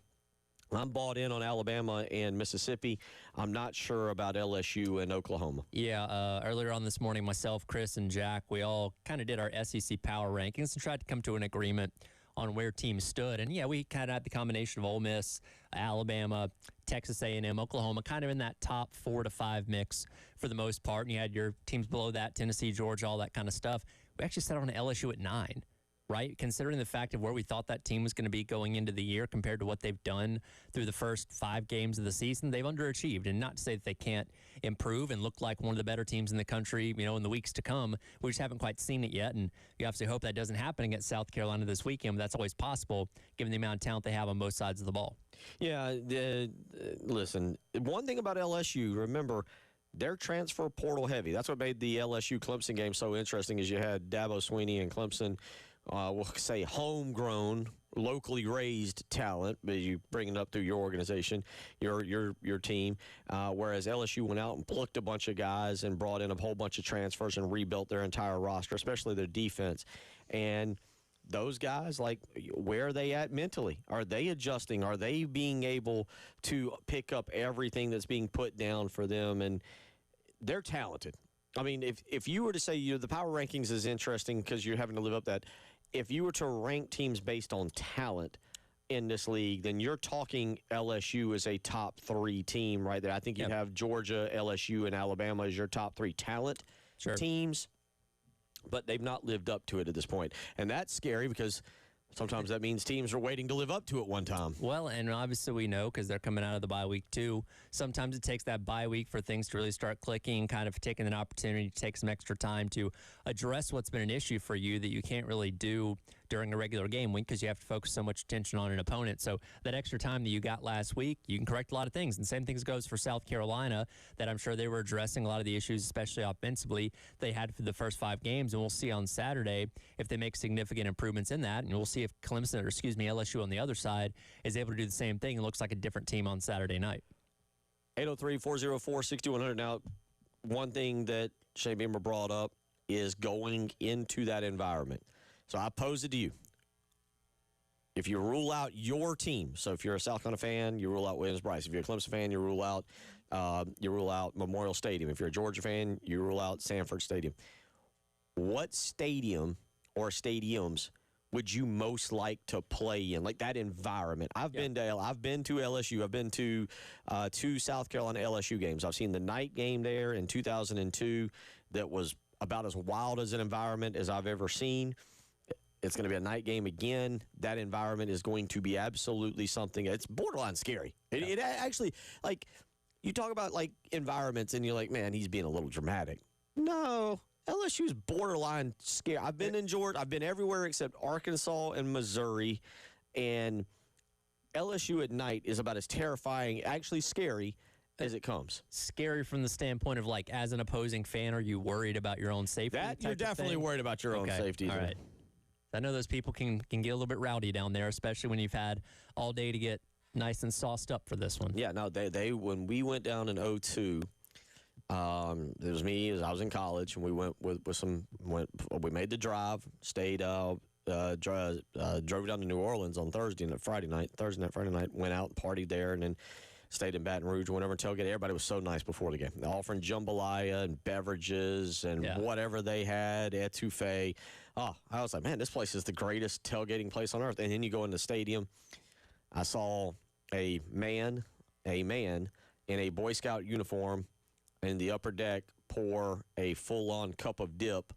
I'm bought in on Alabama and Mississippi. I'm not sure about LSU and Oklahoma. Yeah, earlier on this morning, myself, Chris, and Jack, we all kind of did our SEC power rankings and tried to come to an agreement on where teams stood. And, yeah, we kind of had the combination of Ole Miss, Alabama, Texas A&M, Oklahoma, kind of in that top 4 to 5 mix for the most part. And you had your teams below that, Tennessee, Georgia, all that kind of stuff. We actually set on LSU at 9. Right, considering the fact of where we thought that team was going to be going into the year compared to what they've done through the first 5 games of the season, they've underachieved. And not to say that they can't improve and look like one of the better teams in the country, in the weeks to come. We just haven't quite seen it yet, and you obviously hope that doesn't happen against South Carolina this weekend, but that's always possible given the amount of talent they have on both sides of the ball. Yeah, listen, one thing about LSU, remember, they're transfer portal heavy. That's what made the LSU-Clemson game so interesting, is you had Dabo Swinney and Clemson, we'll say homegrown, locally raised talent, but you bring it up through your organization, your team. Whereas LSU went out and plucked a bunch of guys and brought in a whole bunch of transfers and rebuilt their entire roster, especially their defense. And those guys, where are they at mentally? Are they adjusting? Are they being able to pick up everything that's being put down for them? And they're talented. I mean, if you were to say, the power rankings is interesting because you're having to live up that. If you were to rank teams based on talent in this league, then you're talking LSU as a top 3 team right there. I think you'd have Georgia, LSU, and Alabama as your top 3 talent teams, but they've not lived up to it at this point. And that's scary because sometimes that means teams are waiting to live up to it one time. Well, and obviously we know because they're coming out of the bye week too. Sometimes it takes that bye week for things to really start clicking, kind of taking an opportunity to take some extra time to address what's been an issue for you that you can't really do during a regular game week because you have to focus so much attention on an opponent. So that extra time that you got last week, you can correct a lot of things. And same things goes for South Carolina, that I'm sure they were addressing a lot of the issues, especially offensively, they had for the first 5 games. And we'll see on Saturday if they make significant improvements in that. And we'll see if LSU on the other side is able to do the same thing. It looks like a different team on Saturday night. 803-404-6100. Now, one thing that Shane Beamer brought up is going into that environment. So I pose it to you. If you rule out your team, so if you're a South Carolina fan, you rule out Williams-Brice. If you're a Clemson fan, you rule out Memorial Stadium. If you're a Georgia fan, you rule out Sanford Stadium. What stadium or stadiums would you most like to play in, like that environment? I've been to LSU. I've been to 2 South Carolina LSU games. I've seen the night game there in 2002 that was about as wild as an environment as I've ever seen. It's going to be a night game again. That environment is going to be absolutely something. It's borderline scary. It actually, you talk about, environments, and you're like, man, he's being a little dramatic. No, LSU's borderline scary. I've been in Georgia. I've been everywhere except Arkansas and Missouri, and LSU at night is about as terrifying, actually scary, as it comes. Scary from the standpoint of, like, as an opposing fan, are you worried about your own safety? That you're definitely worried about your own safety. All right. I know those people can get a little bit rowdy down there, especially when you've had all day to get nice and sauced up for this one. Yeah, no, they when we went down in 2002, it was me. I was in college, and we went with some. We made the drive, stayed, drove down to New Orleans on Thursday night, Friday night, went out and partied there, and then stayed in Baton Rouge, went over and tailgated. Everybody was so nice before the game. They're offering jambalaya and beverages and whatever they had, etouffee. Oh, I was like, man, this place is the greatest tailgating place on earth. And then you go in the stadium. I saw a man in a Boy Scout uniform in the upper deck pour a full-on cup of dip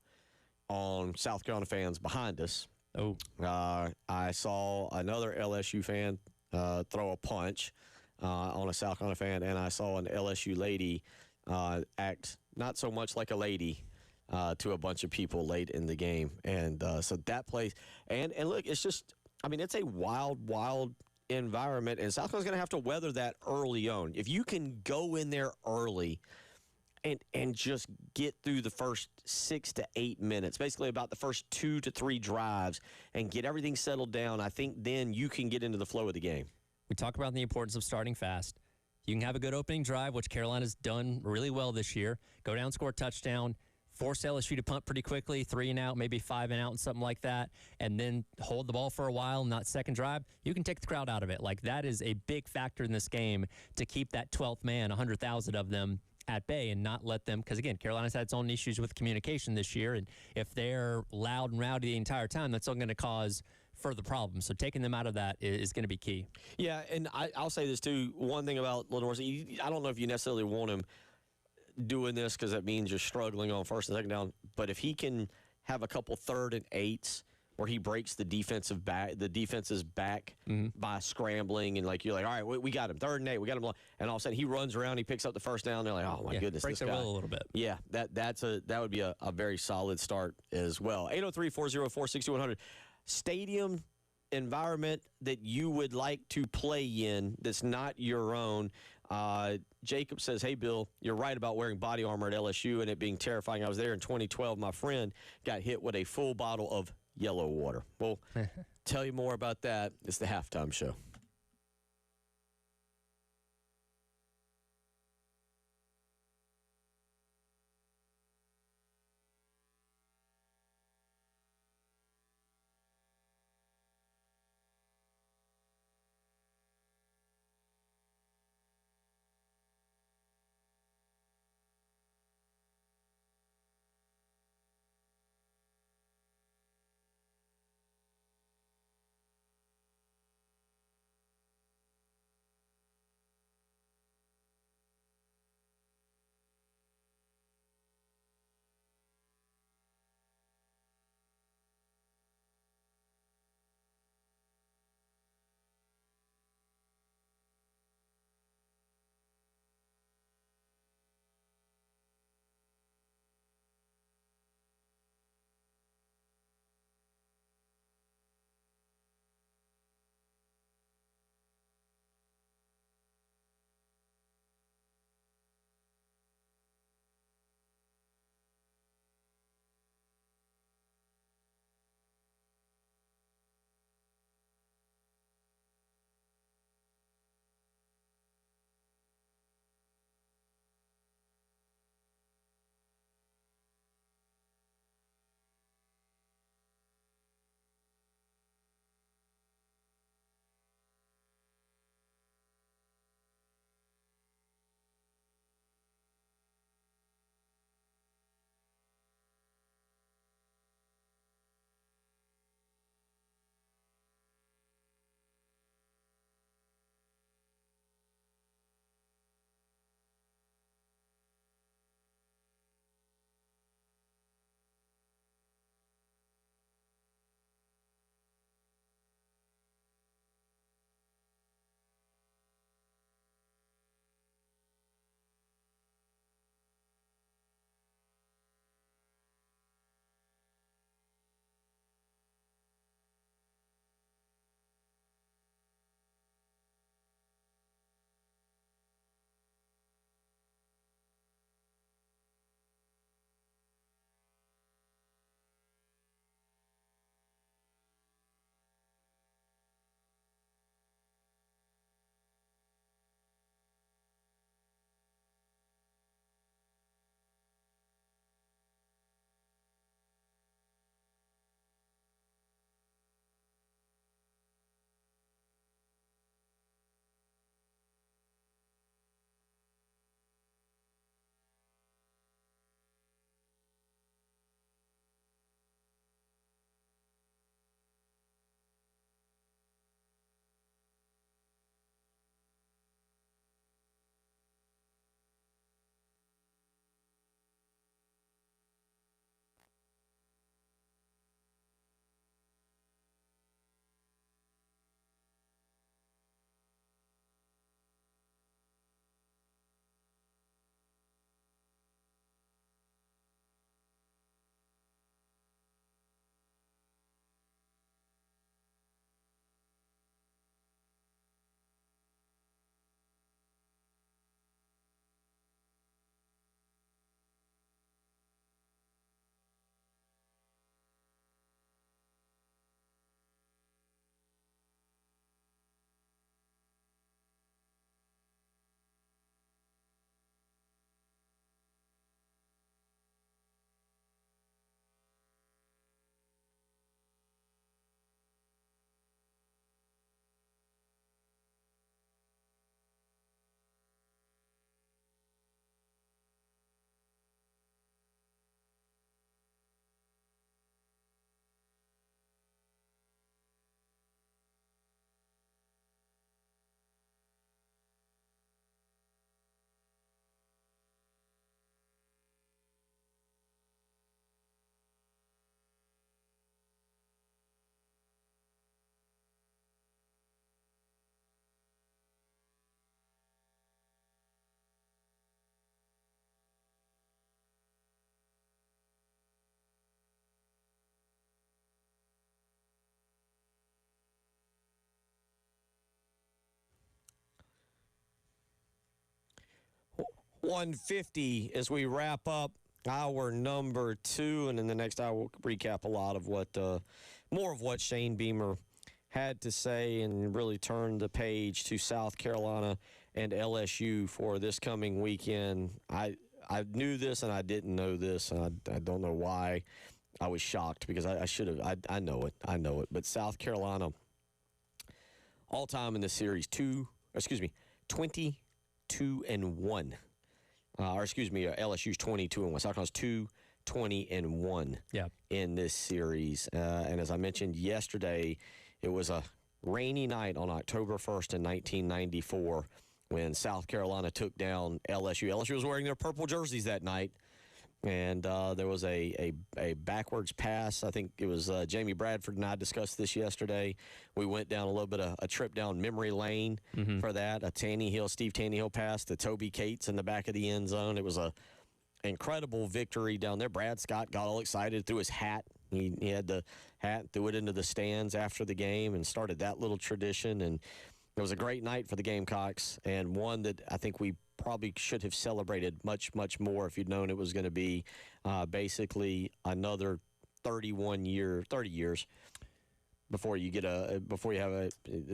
on South Carolina fans behind us. Oh. I saw another LSU fan throw a punch on a South Carolina fan, and I saw an LSU lady act not so much like a lady to a bunch of people late in the game. And so that place, and look, it's just, I mean, it's a wild environment, and South Carolina's going to have to weather that early on. If you can go in there early and just get through the first 6 to 8 minutes, basically about the first 2 to 3 drives, and get everything settled down, I think then you can get into the flow of the game. We talk about the importance of starting fast. You can have a good opening drive, which Carolina's done really well this year. Go down, score a touchdown, force LSU to punt pretty quickly, 3 and out, maybe 5 and out, and something like that, and then hold the ball for a while. And that second drive, you can take the crowd out of it. Like, that is a big factor in this game to keep that 12th man, 100,000 of them, at bay and not let them, because again, Carolina's had its own issues with communication this year, and if they're loud and rowdy the entire time, that's all going to cause further problems. So taking them out of that is going to be key. Yeah, and I'll say this too. One thing about Lenore, I don't know if you necessarily want him doing this because that means you're struggling on first and second down, but if he can have a couple 3rd and 8s where he breaks the defense's back by scrambling, and like you're like, all right, we got him 3rd and 8, we got him, and all of a sudden he runs around, he picks up the first down. They're like, oh my goodness, breaks this their guy will a little bit. Yeah, that would be a very solid start as well. 803-404-6100. Stadium environment that you would like to play in that's not your own. Jacob says, hey, Bill, you're right about wearing body armor at LSU and it being terrifying. I was there in 2012. My friend got hit with a full bottle of yellow water. Well, tell you more about that. It's the halftime show. 150 as we wrap up hour number 2, and in the next hour we'll recap a lot of what more of what Shane Beamer had to say and really turn the page to South Carolina and LSU for this coming weekend. I knew this and I didn't know this, and I don't know why I was shocked, because I should have. I know it. But South Carolina, all time in this series, 22-1. LSU's 22-1. South Carolina's 20-1 in this series. And as I mentioned yesterday, it was a rainy night on October 1st in 1994 when South Carolina took down LSU. LSU was wearing their purple jerseys that night, and there was a backwards pass. I think it was Jamie Bradford and I discussed this yesterday. We went down a little bit of a trip down memory lane for that. Steve Tannehill pass to Toby Cates in the back of the end zone. It was a incredible victory down there. Brad Scott got all excited, threw his hat. He had the hat, threw it into the stands after the game, and started that little tradition. And it was a great night for the Gamecocks, and one that I think we probably should have celebrated much, much more if you'd known it was going to be basically another 30 years before you have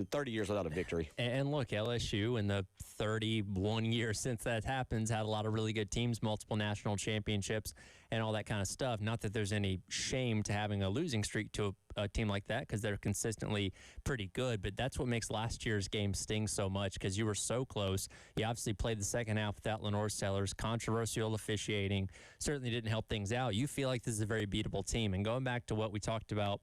30 years without a victory. And look, LSU in the 31 years since that happens had a lot of really good teams, multiple national championships, and all that kind of stuff. Not that there's any shame to having a losing streak to a team like that, because they're consistently pretty good, but that's what makes last year's game sting so much, because you were so close. You obviously played the second half without Lenore Sellers. Controversial officiating certainly didn't help things out. You feel like this is a very beatable team. And going back to what we talked about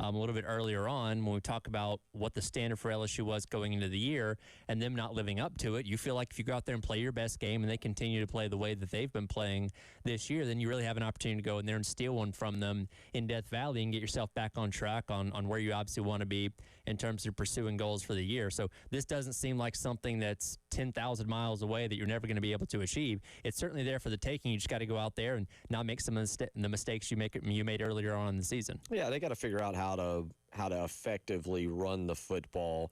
a little bit earlier on, when we talk about what the standard for LSU was going into the year and them not living up to it, you feel like if you go out there and play your best game and they continue to play the way that they've been playing this year, then you really have an opportunity to go in there and steal one from them in Death Valley and get yourself back on track on where you obviously want to be in terms of pursuing goals for the year. So this doesn't seem like something that's 10,000 miles away that you're never going to be able to achieve. It's certainly there for the taking. You just got to go out there and not make some of the mistakes you made earlier on in the season. Yeah, they got to figure out how to effectively run the football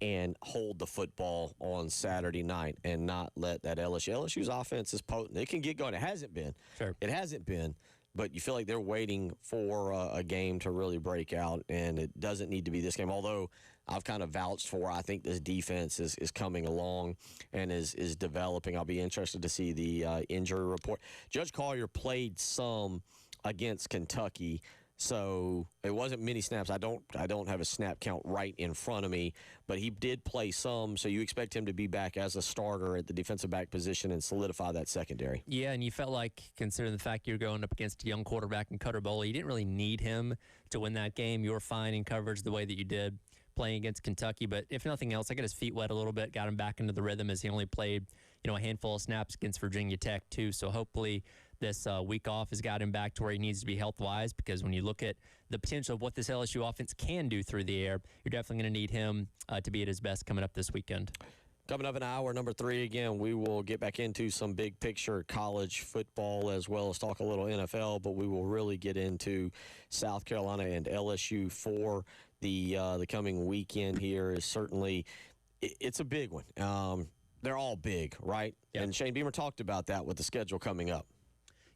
and hold the football on Saturday night and not let that LSU's offense is potent. It can get going. It hasn't been. Sure. It hasn't been. But you feel like they're waiting for a game to really break out, and it doesn't need to be this game. Although I've kind of vouched for, I think this defense is coming along and is developing. I'll be interested to see the injury report. Judge Collier played some against Kentucky, so it wasn't many snaps. I don't have a snap count right in front of me, but he did play some, so you expect him to be back as a starter at the defensive back position and solidify that secondary. Yeah, and you felt like, considering the fact you're going up against a young quarterback in Cutter Bowley, you didn't really need him to win that game. You were fine in coverage the way that you did playing against Kentucky, but if nothing else, I got his feet wet a little bit, got him back into the rhythm, as he only played a handful of snaps against Virginia Tech too. So hopefully this week off has got him back to where he needs to be health-wise, because when you look at the potential of what this LSU offense can do through the air, you're definitely going to need him to be at his best coming up this weekend. Coming up in hour number 3, again, we will get back into some big picture college football as well as talk a little NFL, but we will really get into South Carolina and LSU for the coming weekend here. Is certainly, it's a big one. They're all big, right? Yep. And Shane Beamer talked about that with the schedule coming up.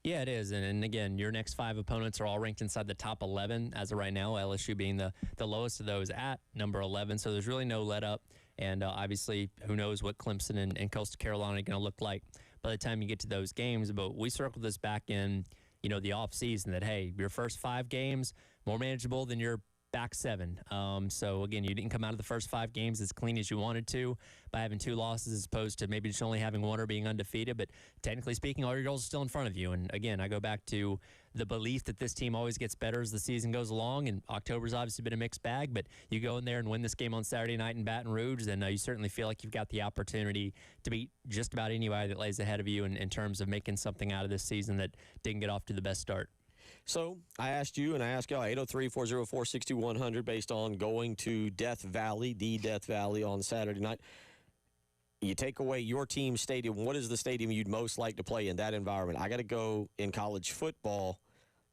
Yeah, it is. And again, your next 5 opponents are all ranked inside the top 11 as of right now, LSU being the lowest of those at number 11. So there's really no let up. And obviously, who knows what Clemson and Coastal Carolina are going to look like by the time you get to those games. But we circled this back in, the offseason that, hey, your first 5 games, more manageable than your back 7. So, again, you didn't come out of the first 5 games as clean as you wanted to by having 2 losses as opposed to maybe just only having 1 or being undefeated. But technically speaking, all your goals are still in front of you. And, again, I go back to the belief that this team always gets better as the season goes along. And October's obviously been a mixed bag. But you go in there and win this game on Saturday night in Baton Rouge, then you certainly feel like you've got the opportunity to beat just about anybody that lays ahead of you in terms of making something out of this season that didn't get off to the best start. So I asked you, and I asked y'all, 803-404-6100, based on going to Death Valley, the Death Valley, on Saturday night. You take away your team's stadium, what is the stadium you'd most like to play in that environment? I got to go in college football.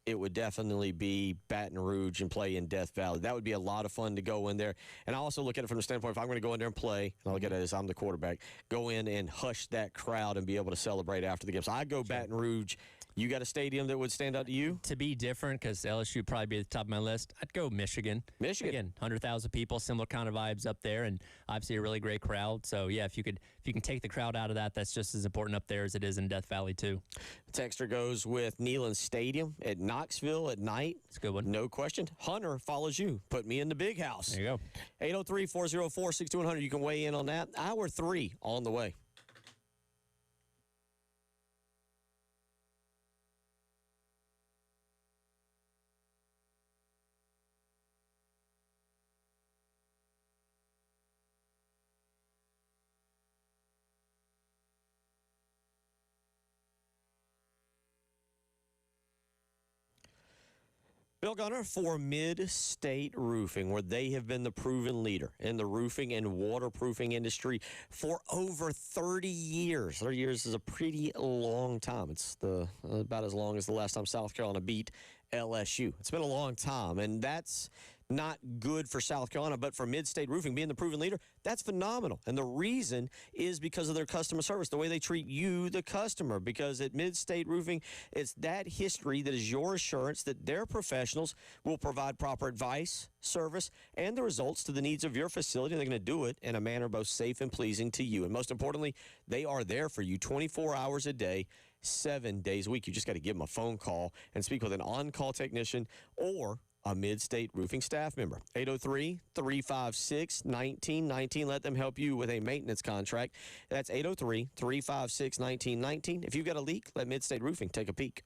it would definitely be Baton Rouge and play in Death Valley. That would be a lot of fun to go in there. And I also look at it from the standpoint, if I'm going to go in there and play, and I look at it as I'm the quarterback, go in and hush that crowd and be able to celebrate after the game. So I go Baton Rouge. You got a stadium that would stand out to you? To be different, because LSU would probably be at the top of my list, I'd go Michigan. Michigan. Again, 100,000 people, similar kind of vibes up there, and obviously a really great crowd. So, yeah, if you can take the crowd out of that, that's just as important up there as it is in Death Valley, too. Texter goes with Neyland Stadium at Knoxville at night. It's a good one. No question. Hunter follows you. Put me in the big house. There you go. 803-404-6100. You can weigh in on that. Hour 3 on the way. Bill Gunner for Mid-State Roofing, where they have been the proven leader in the roofing and waterproofing industry for over 30 years. 30 years is a pretty long time. It's about as long as the last time South Carolina beat LSU. It's been a long time, and that's not good for South Carolina, but for Mid-State Roofing being the proven leader, that's phenomenal. And the reason is because of their customer service, the way they treat you, the customer, because at Mid-State Roofing, it's that history that is your assurance that their professionals will provide proper advice, service, and the results to the needs of your facility. They're going to do it in a manner both safe and pleasing to you. And most importantly, they are there for you 24 hours a day, 7 days a week. You just got to give them a phone call and speak with an on-call technician or a Mid-State Roofing staff member. 803-356-1919. Let them help you with a maintenance contract. That's 803-356-1919. If you've got a leak, let Mid-State Roofing take a peek.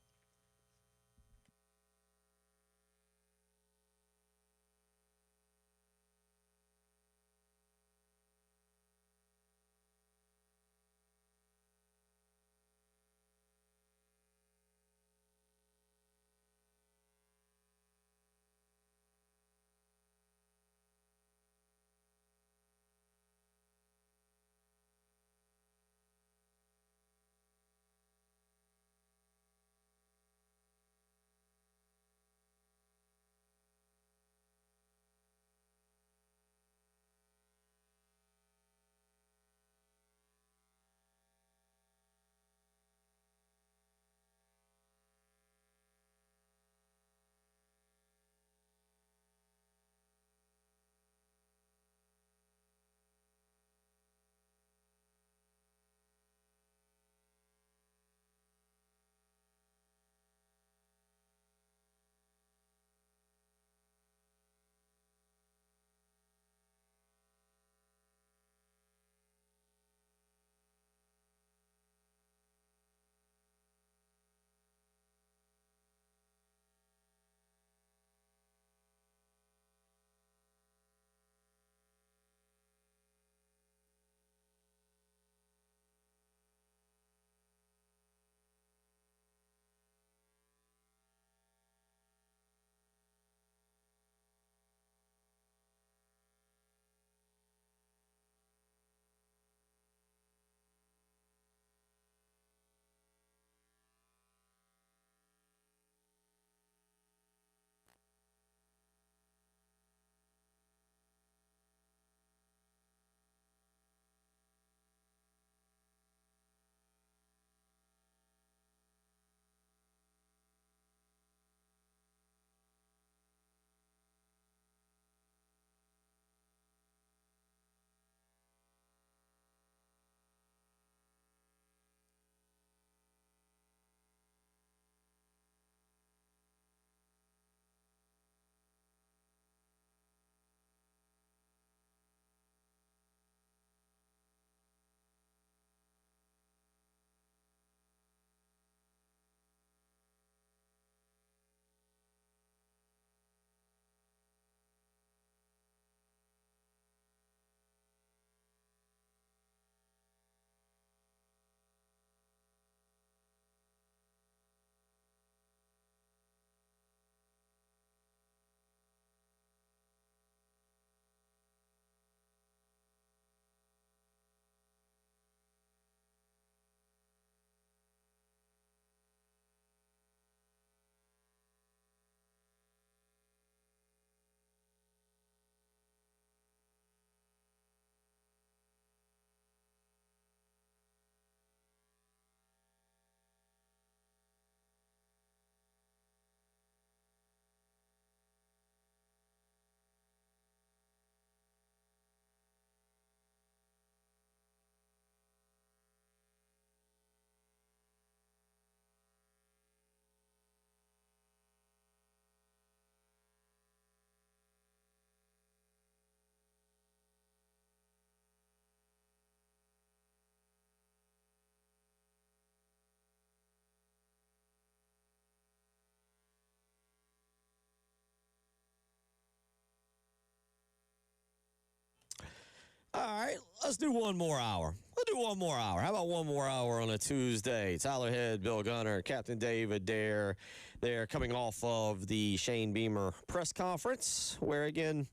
All right, let's do one more hour. How about one more hour on a Tuesday? Tyler Head, Bill Gunner, Captain David Dare. They're coming off of the Shane Beamer press conference, where, again,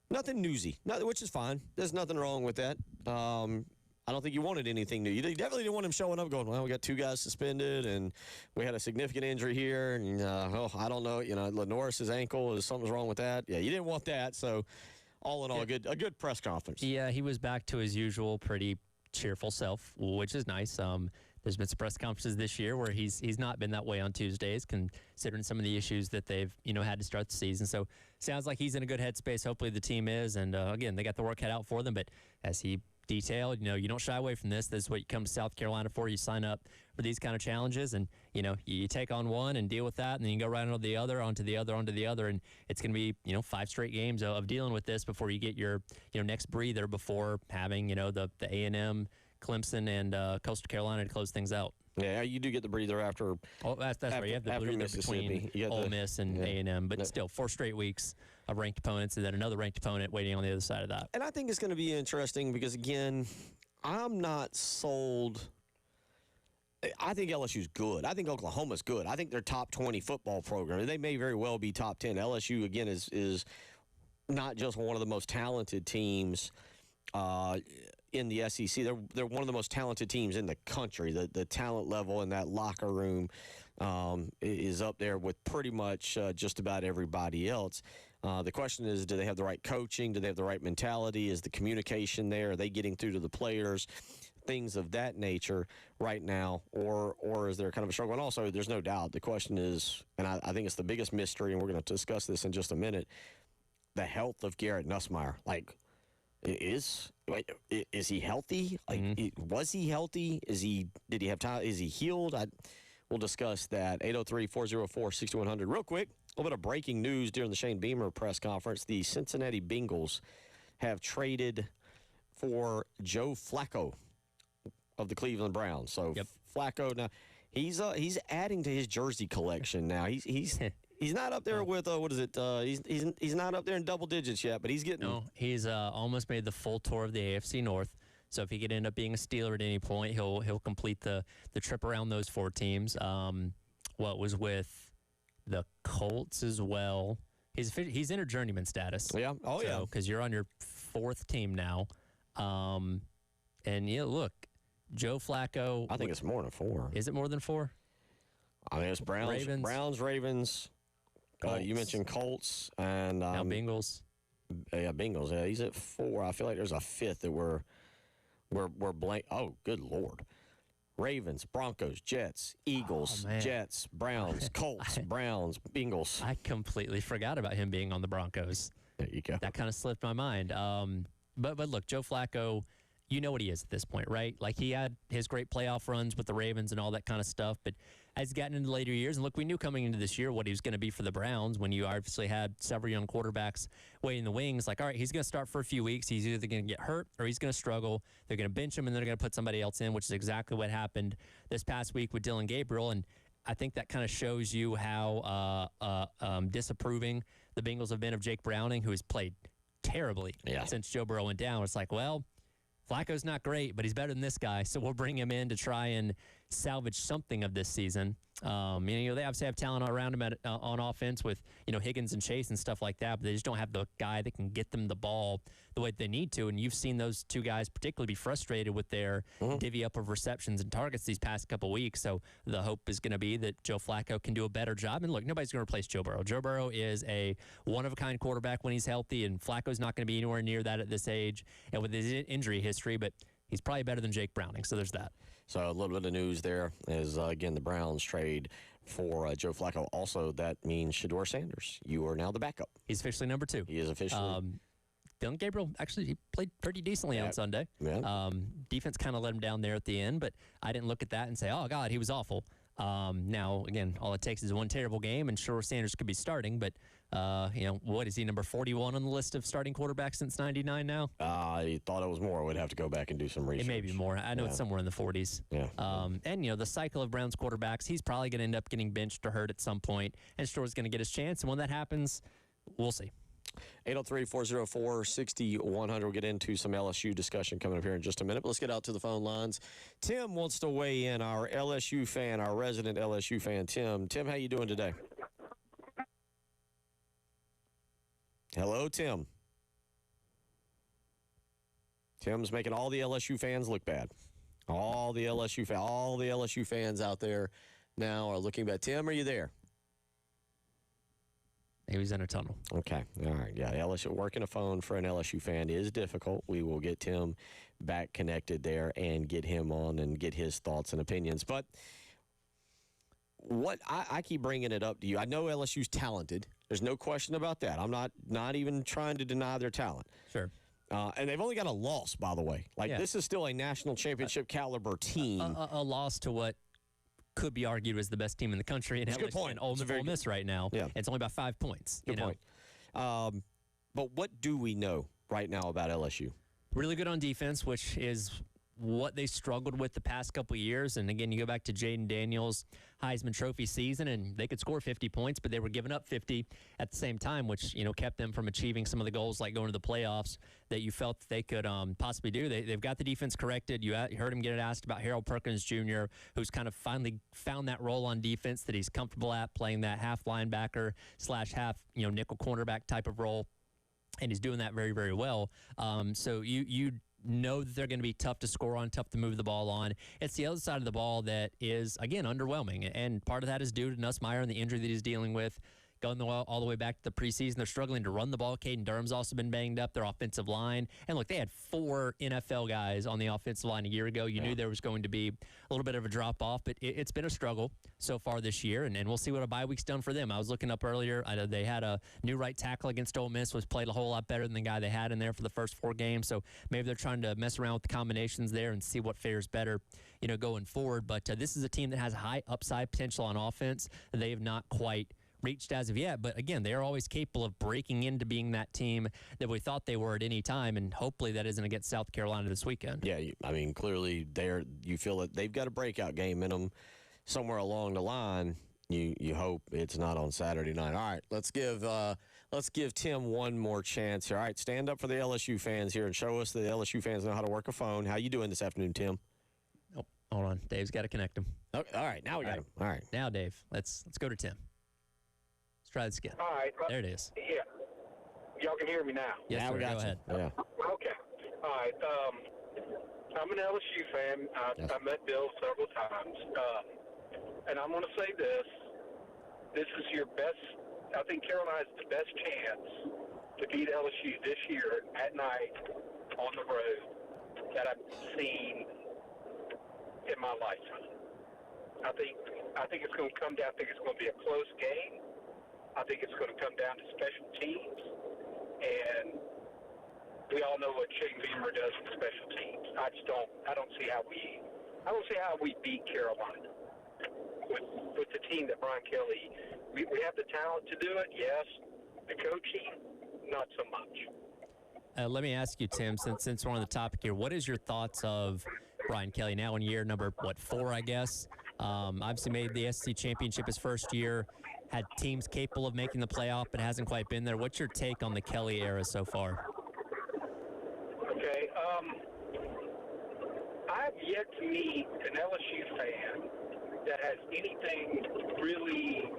nothing newsy, which is fine. There's nothing wrong with that. I don't think you wanted anything new. You definitely didn't want him showing up going, well, we got 2 guys suspended, and we had a significant injury here, and, I don't know, Lenoris's ankle, something's wrong with that. Yeah, you didn't want that, so all in all, a good press conference. Yeah, he was back to his usual pretty cheerful self, which is nice. There's been some press conferences this year where he's not been that way on Tuesdays, considering some of the issues that they've had to start the season. So sounds like he's in a good headspace. Hopefully the team is, and again, they got the work cut out for them. But as he detailed, you don't shy away from this. This is what you come to South Carolina for. You sign up for these kind of challenges, and you take on one and deal with that, and then you go right onto the other, and it's going to be 5 straight games of dealing with this before you get your next breather before having the A&M, Clemson, and Coastal Carolina to close things out. Yeah, you do get the breather after. Oh, that's right. You have the breather between Ole Miss and A&M, but still 4 straight weeks of ranked opponents, and then another ranked opponent waiting on the other side of that. And I think it's going to be interesting because, again, I'm not sold. I think LSU's good. I think Oklahoma's good. I think they're top 20 football program. They may very well be top 10. LSU, again, is not just one of the most talented teams in the SEC. They're one of the most talented teams in the country. The talent level in that locker room is up there with pretty much just about everybody else. The question is, do they have the right coaching? Do they have the right mentality? Is the communication there? Are they getting through to the players? Things of that nature right now, or is there kind of a struggle? And also, there's no doubt, the question is, and I think it's the biggest mystery, and we're going to discuss this in just a minute, the health of Garrett Nussmeier. Is he healthy? Was he healthy? Did he have time? Is he healed? We'll discuss that. 803-404-6100. Real quick, a little bit of breaking news during the Shane Beamer press conference. The Cincinnati Bengals have traded for Joe Flacco of the Cleveland Browns. So Flacco now he's adding to his jersey collection now. He's not up there with what is it? He's not up there in double digits yet, but he's getting. No, he's almost made the full tour of the AFC North. So if he could end up being a Steeler at any point, he'll complete the trip around those 4 teams. What was with the Colts as well. He's in a journeyman status. Yeah. Oh yeah. Because you're on your 4th team now, and look, Joe Flacco. I think it's more than 4. Is it more than 4? I mean, it's Browns, Ravens. You mentioned Colts and now Bengals. Yeah, Bengals. Yeah, he's at 4. I feel like there's a 5th that we're blank. Oh, good Lord. Ravens, Broncos, Jets, Eagles, Jets, Browns, Colts, Browns, Bengals. I completely forgot about him being on the Broncos. There you go. That kind of slipped my mind. But look, Joe Flacco, you know what he is at this point, right? Like, he had his great playoff runs with the Ravens and all that kind of stuff, but as he's gotten into later years, and look, we knew coming into this year what he was going to be for the Browns when you obviously had several young quarterbacks waiting in the wings. Like, all right, he's going to start for a few weeks. He's either going to get hurt or he's going to struggle. They're going to bench him, and they're going to put somebody else in, which is exactly what happened this past week with Dylan Gabriel. And I think that kind of shows you how disapproving the Bengals have been of Jake Browning, who has played terribly since Joe Burrow went down. It's like, well, Flacco's not great, but he's better than this guy, so we'll bring him in to try and salvage something of this season. They obviously have talent around him on offense with Higgins and Chase and stuff like that, but they just don't have the guy that can get them the ball the way they need to. And you've seen those 2 guys particularly be frustrated with their divvy up of receptions and targets these past couple weeks. So the hope is going to be that Joe Flacco can do a better job. And look, nobody's going to replace Joe Burrow. Joe Burrow is a one-of-a-kind quarterback when he's healthy, and Flacco's not going to be anywhere near that at this age and with his injury history, but he's probably better than Jake Browning. So there's that. So a little bit of news there is, again, the Browns trade for Joe Flacco. Also, that means Shedeur Sanders. You are now the backup. He's officially number 2. He is officially. Dylan Gabriel, actually, he played pretty decently on Sunday. Yeah. Defense kind of let him down there at the end, but I didn't look at that and say, oh, God, he was awful. Now, again, all it takes is one terrible game, and sure, Sanders could be starting, but, what is he, number 41 on the list of starting quarterbacks since 99 now? I thought it was more. We'd have to go back and do some research. It may be more. I know it's somewhere in the 40s. Yeah. And, the cycle of Browns quarterbacks, he's probably going to end up getting benched or hurt at some point, and Store's going to get his chance, and when that happens, we'll see. 803-404-6100. We'll get into some LSU discussion coming up here in just a minute. But let's get out to the phone lines. Tim wants to weigh in, our LSU fan, our resident LSU fan, Tim. Tim, how you doing today? Hello, Tim. Tim's making all the LSU fans look bad. All the LSU fans out there now are looking bad. Tim, are you there? He was in a tunnel. Okay. All right. Yeah, LSU working a phone for an LSU fan is difficult. We will get Tim back connected there and get him on and get his thoughts and opinions. But what I keep bringing it up to you. I know LSU's talented. There's no question about that. I'm not even trying to deny their talent. Sure. And they've only got a loss, by the way. This is still a national championship caliber team. A loss to what could be argued as the best team in the country. And That's a good point. Ole Miss right now. Yeah. It's only about 5 points. Good point. But what do we know right now about LSU? Really good on defense, which is what they struggled with the past couple of years. And again, you go back to Jaden Daniels' Heisman Trophy season, and they could score 50 points, but they were giving up 50 at the same time, which, kept them from achieving some of the goals like going to the playoffs that you felt that they could possibly do. They've got the defense corrected. You heard him get asked about Harold Perkins Jr., who's kind of finally found that role on defense that he's comfortable at, playing that half linebacker / half, nickel cornerback type of role. And he's doing that very, very well. So you know that they're going to be tough to score on, tough to move the ball on. It's the other side of the ball that is, again, underwhelming. And part of that is due to Nussmeier and the injury that he's dealing with. Going all the way back to the preseason, they're struggling to run the ball. Caden Durham's also been banged up, their offensive line. And look, they had 4 NFL guys on the offensive line a year ago. You knew there was going to be a little bit of a drop-off, but it's been a struggle so far this year, and we'll see what a bye week's done for them. I was looking up earlier. I know they had a new right tackle against Ole Miss, was played a whole lot better than the guy they had in there for the first 4 games. So maybe they're trying to mess around with the combinations there and see what fares better, going forward. But this is a team that has high upside potential on offense. They have not quite reached as of yet, but again, they are always capable of breaking into being that team that we thought they were at any time, and hopefully that isn't against South Carolina this weekend. Yeah, clearly you feel that they've got a breakout game in them somewhere along the line. You hope it's not on Saturday night. All right, let's give Tim one more chance here. All right, stand up for the LSU fans here and show us that the LSU fans know how to work a phone. How you doing this afternoon, Tim? Oh, hold on, Dave's got to connect him. Okay, all right, now we got him. All right, now Dave, let's go to Tim. Try this again. All right. There it is. Yeah. Y'all can hear me now. Yes, now sir. we got Go ahead. Yeah. Okay. All right. I'm an LSU fan. I met Bill several times. And I'm going to say this. This is your best. I think Carolina has the best chance to beat LSU this year at night on the road that I've seen in my lifetime. I think it's going to come down. I think it's going to be a close game. I think it's going to come down to special teams, and we all know what Shane Beamer does with special teams. I don't see how we beat Carolina with the team that Brian Kelly. We have the talent to do it, yes. The coaching, not so much. Let me ask you, Tim, since we're on the topic here, what is your thoughts of Brian Kelly now in year number 4, I guess? Obviously made the SEC championship his first year. Had teams capable of making the playoff, but hasn't quite been there. What's your take on the Kelly era so far? Okay, I've yet to meet an LSU fan that has anything really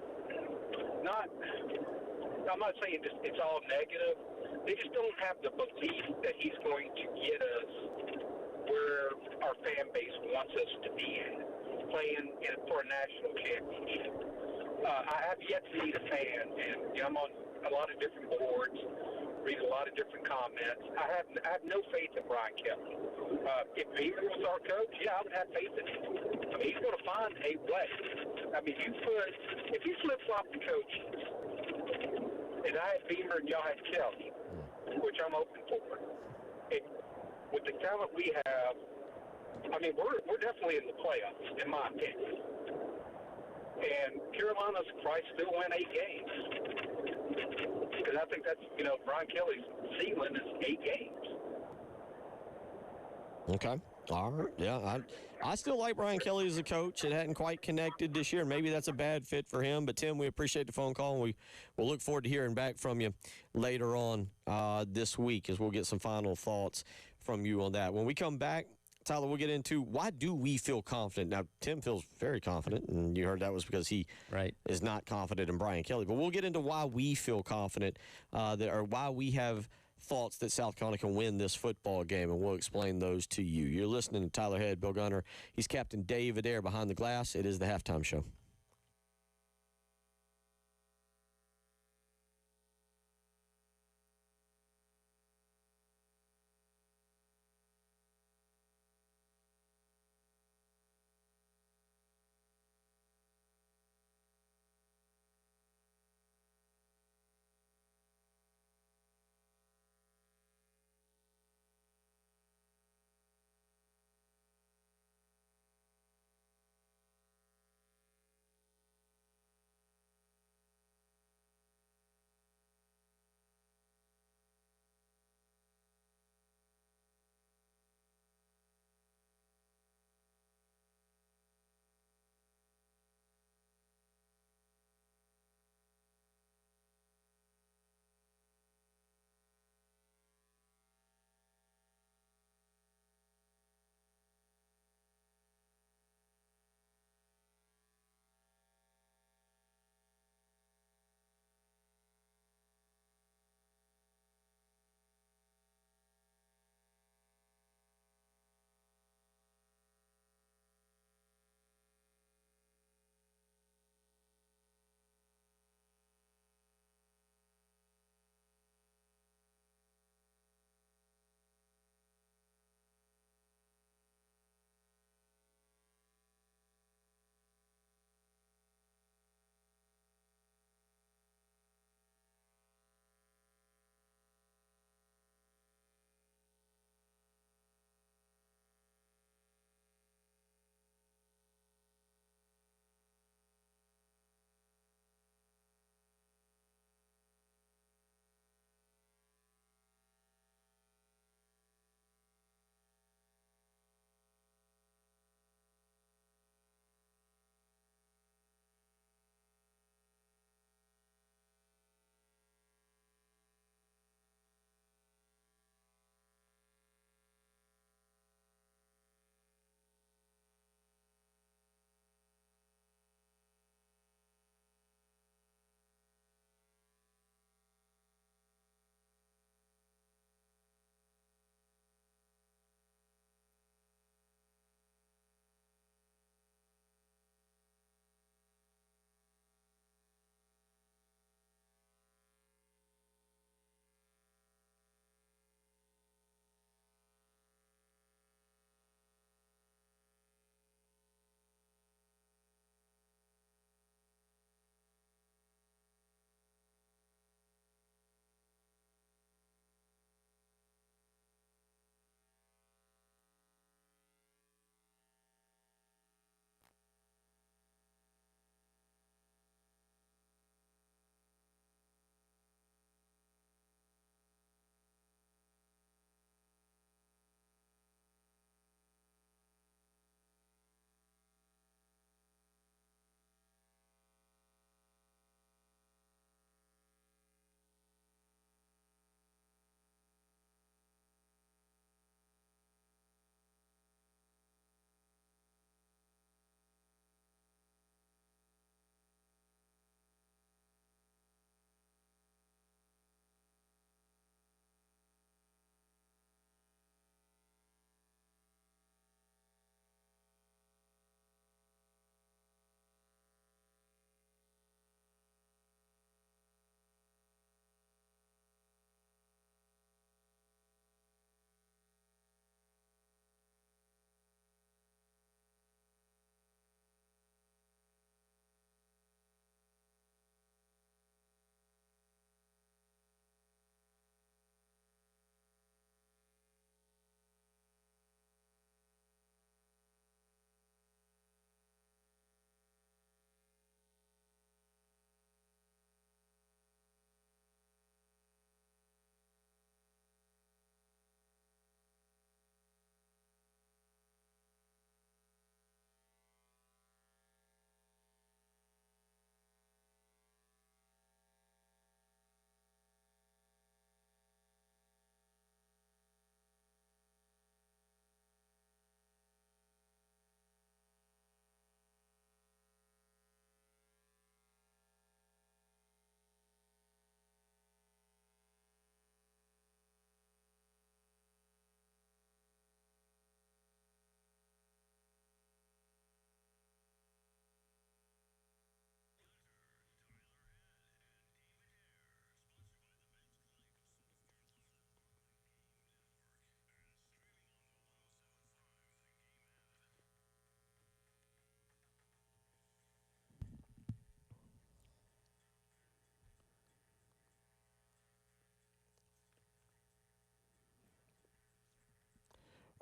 I'm not saying it's all negative. They just don't have the belief that he's going to get us where our fan base wants us to be at, playing for a national championship. I have yet to meet a fan, and I'm on a lot of different boards, read a lot of different comments. I have no faith in Brian Kelly. If Beaver was our coach, I would have faith in him. I mean, he's going to find a way. I mean, if you flip-flop the coaches, and I had Beaver and y'all had Kelly, which I'm open for, with the talent we have, I mean, we're definitely in the playoffs, in my opinion. And Carolina's probably still win 8 games. Because I think that's, Brian Kelly's ceiling is 8 games. Okay. All right. Yeah, I still like Brian Kelly as a coach. It hadn't quite connected this year. Maybe that's a bad fit for him. But, Tim, we appreciate the phone call, and we'll look forward to hearing back from you later on this week as we'll get some final thoughts from you on that. When we come back, Tyler, we'll get into why do we feel confident. Now, Tim feels very confident, and you heard that was because he is not confident in Brian Kelly. But we'll get into why we feel confident or why we have thoughts that South Carolina can win this football game, and we'll explain those to you. You're listening to Tyler Head, Bill Gunner. He's Captain Dave Adair behind the glass. It is the halftime show.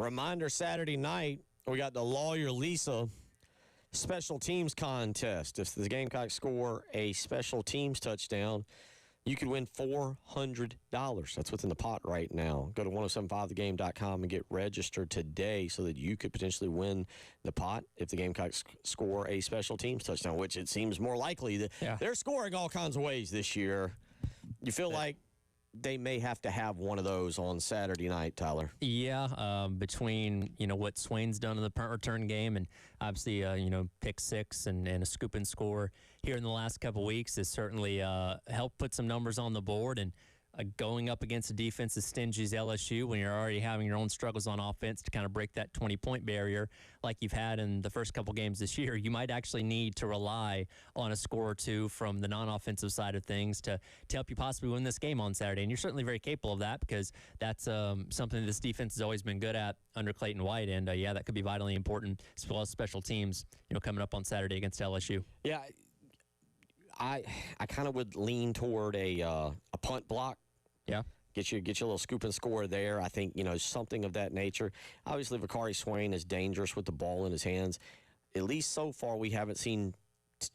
Reminder, Saturday night, we got the Lawyer Lisa special teams contest. If the Gamecocks score a special teams touchdown, you could win $400. That's what's in the pot right now. Go to 1075thegame.com and get registered today so that you could potentially win the pot if the Gamecocks score a special teams touchdown, which it seems more likely that they're scoring all kinds of ways this year. You feel like they may have to have one of those on Saturday night, Tyler. Yeah, between what Swain's done in the punt return game and obviously pick six and a scoop and score here in the last couple weeks has certainly helped put some numbers on the board. And going up against a defense as stingy as LSU, when you're already having your own struggles on offense to kind of break that 20-point barrier like you've had in the first couple games this year, you might actually need to rely on a score or two from the non-offensive side of things to help you possibly win this game on Saturday. And you're certainly very capable of that because that's something this defense has always been good at under Clayton White. And, that could be vitally important as well as special teams, coming up on Saturday against LSU. Yeah, I kind of would lean toward a punt block. Yeah. Get you a little scoop and score there. I think, something of that nature. Obviously, Vakari Swain is dangerous with the ball in his hands. At least so far, we haven't seen,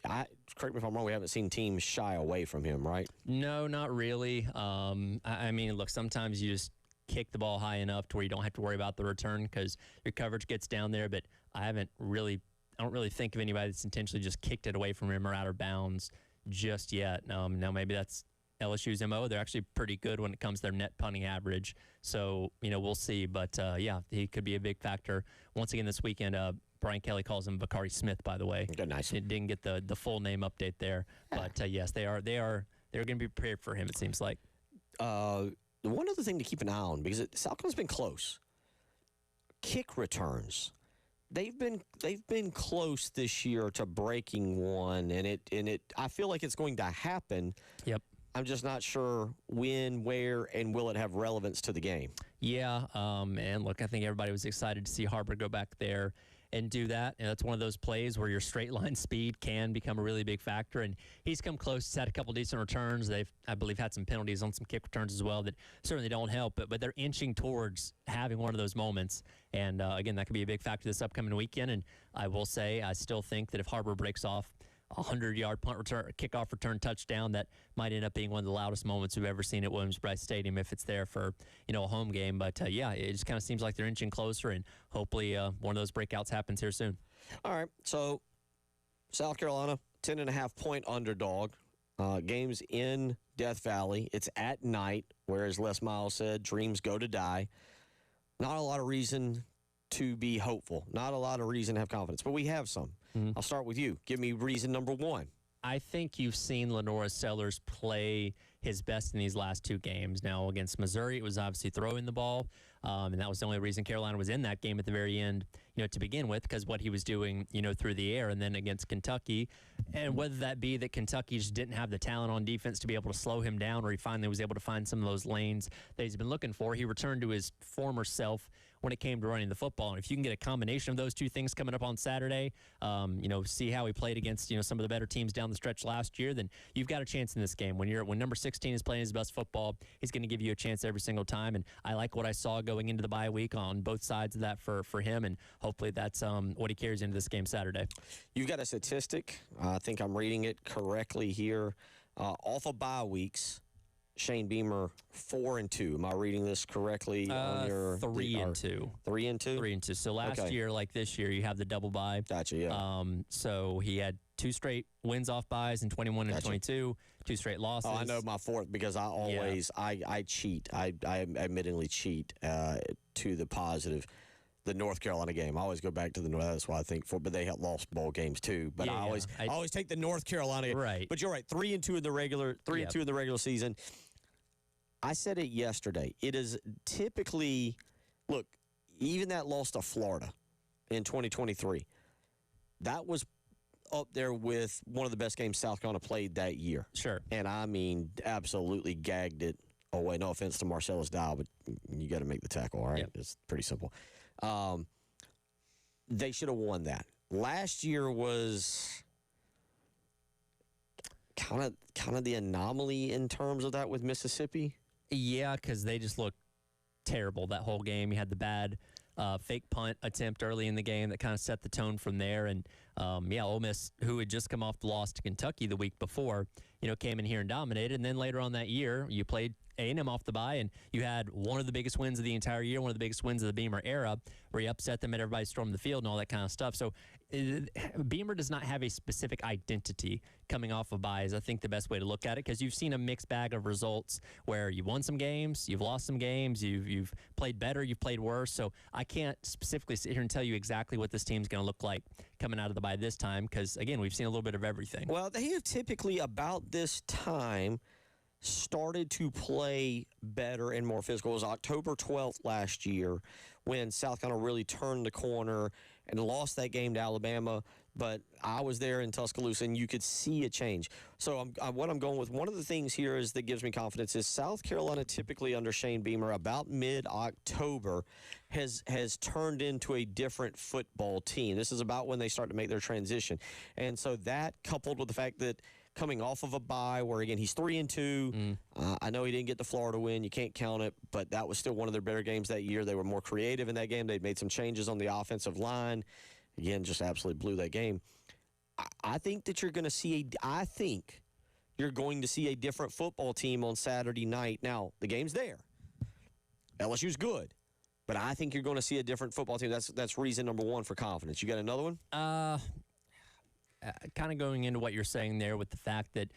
correct me if I'm wrong, we haven't seen teams shy away from him, right? No, not really. I mean, look, sometimes you just kick the ball high enough to where you don't have to worry about the return because your coverage gets down there, but I don't really think of anybody that's intentionally just kicked it away from him or out of bounds just yet. Now, maybe that's LSU's MO. They're actually pretty good when it comes to their net punting average. So, we'll see. But, he could be a big factor. Once again this weekend, Brian Kelly calls him Vakari Smith, by the way. Good, nice. Didn't get the full name update there. Yeah. But, yes, they're going to be prepared for him, it seems like. One other thing to keep an eye on, because South Carolina's been close. Kick returns. They've been close this year to breaking one, and I feel like it's going to happen. Yep. I'm just not sure when, where, and will it have relevance to the game. Yeah, and look, I think everybody was excited to see Harbor go back there and do that. And that's one of those plays where your straight line speed can become a really big factor. And he's come close. He's had a couple decent returns. They've, I believe, had some penalties on some kick returns as well that certainly don't help. But they're inching towards having one of those moments. And, again, that could be a big factor this upcoming weekend. And I will say I still think that if Harbor breaks off a 100-yard punt return, kickoff return touchdown, that might end up being one of the loudest moments we've ever seen at Williams-Brice Stadium if it's there for, a home game. But, it just kind of seems like they're inching closer, and hopefully one of those breakouts happens here soon. All right, so South Carolina, 10.5-point underdog. Games in Death Valley. It's at night, whereas Les Miles said, dreams go to die. Not a lot of reason to be hopeful. Not a lot of reason to have confidence, but we have some. I'll start with you. Give me reason number one. I think you've seen Lenora Sellers play his best in these last two games. Now, against Missouri, it was obviously throwing the ball, and that was the only reason Carolina was in that game at the very end, to begin with, because what he was doing, through the air, and then against Kentucky. And whether that be that Kentucky just didn't have the talent on defense to be able to slow him down, or he finally was able to find some of those lanes that he's been looking for, he returned to his former self when it came to running the football. And if you can get a combination of those two things coming up on Saturday, see how he played against, some of the better teams down the stretch last year, then you've got a chance in this game. When number 16 is playing his best football, he's going to give you a chance every single time. And I like what I saw going into the bye week on both sides of that for him. And hopefully that's what he carries into this game Saturday. You've got a statistic. I think I'm reading it correctly here. Off of bye weeks, Shane Beamer 4-2. Am I reading this correctly? On your 3-2. 3-2. 3-2. So last year, like this year, you have the double bye. Gotcha. Yeah. So he had 2 straight wins off byes in 21 and 22. 2 straight losses. Oh, I know my fourth because I always I cheat. I admittedly cheat to the positive. The North Carolina game. I always go back to the North. That's why I think but they have lost bowl games too. But I always take the North Carolina game. Right. But you're right. 3-2 in the regular. 3-2 in the regular season. I said it yesterday. It is typically, look, even that loss to Florida in 2023, that was up there with one of the best games South Carolina played that year. Sure. And I mean, absolutely gagged it away. No offense to Marcellus Dow, but you got to make the tackle, all right? Yep. It's pretty simple. They should have won that. Last year was kind of the anomaly in terms of that with Mississippi. Yeah, because they just looked terrible that whole game. You had the bad fake punt attempt early in the game that kind of set the tone from there. And Ole Miss, who had just come off the loss to Kentucky the week before, came in here and dominated. And then later on that year, you played A&M off the bye, and you had one of the biggest wins of the entire year, one of the biggest wins of the Beamer era, where you upset them and everybody stormed the field and all that kind of stuff. So Beamer does not have a specific identity coming off of bye is, I think, the best way to look at it, because you've seen a mixed bag of results where you've won some games, you've lost some games, you've played better, you've played worse. So I can't specifically sit here and tell you exactly what this team's going to look like coming out of the bye this time, because, again, we've seen a little bit of everything. Well, they have typically about this time started to play better and more physical. It was October 12th last year when South Carolina really turned the corner and lost that game to Alabama. But I was there in Tuscaloosa, and you could see a change. So what I'm going with, one of the things here is that gives me confidence is South Carolina typically under Shane Beamer about mid-October has turned into a different football team. This is about when they start to make their transition. And so that, coupled with the fact that coming off of a bye where, again, he's 3-2. I know he didn't get the Florida win. You can't count it, but that was still one of their better games that year. They were more creative in that game. They'd made some changes on the offensive line. Again, just absolutely blew that game. I think that you're going to see a different football team on Saturday night. Now, the game's there. LSU's good. But I think you're going to see a different football team. That's reason number one for confidence. You got another one? Kind of going into what you're saying there with the fact that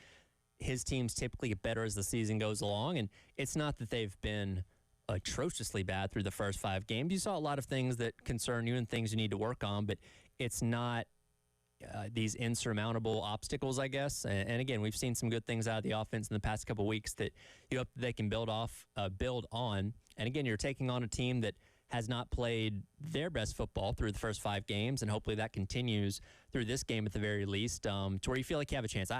his teams typically get better as the season goes along, and it's not that they've been atrociously bad through the first 5 games. You saw a lot of things that concern you and things you need to work on, but it's not these insurmountable obstacles, I guess. And again, we've seen some good things out of the offense in the past couple of weeks that you hope they can build on. And again, you're taking on a team that has not played their best football through the first 5 games, and hopefully that continues through this game at the very least, to where you feel like you have a chance.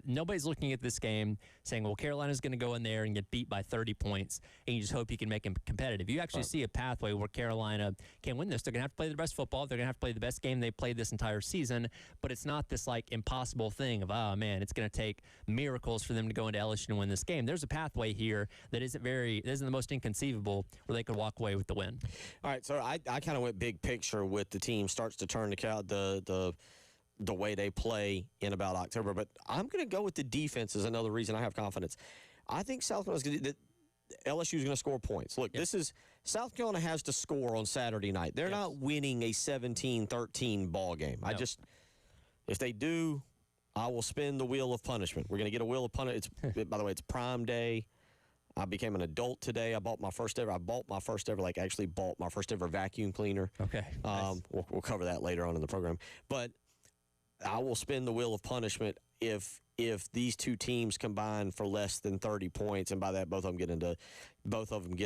Nobody's looking at this game saying, well, Carolina's going to go in there and get beat by 30 points, and you just hope you can make them competitive. You actually see a pathway where Carolina can win this. They're going to have to play their best football. They're going to have to play the best game they played this entire season, but it's not this, impossible thing of, oh, man, it's going to take miracles for them to go into LSU and win this game. There's a pathway here that isn't the most inconceivable where they could walk away with the win. All right, so I kind of went big picture with the team starts to turn the way they play in about October, but I'm going to go with the defense as another reason I have confidence. I think LSU is going to score points. Look, this is South Carolina has to score on Saturday night. They're not winning a 17-13 ball game. No. If they do, I will spin the wheel of punishment. We're going to get a wheel of punishment. By the way, it's Prime Day. I became an adult today. I bought my first ever vacuum cleaner. Okay. Nice. We'll cover that later on in the program. But I will spin the wheel of punishment if these two teams combine for less than 30 points, and by that both of them get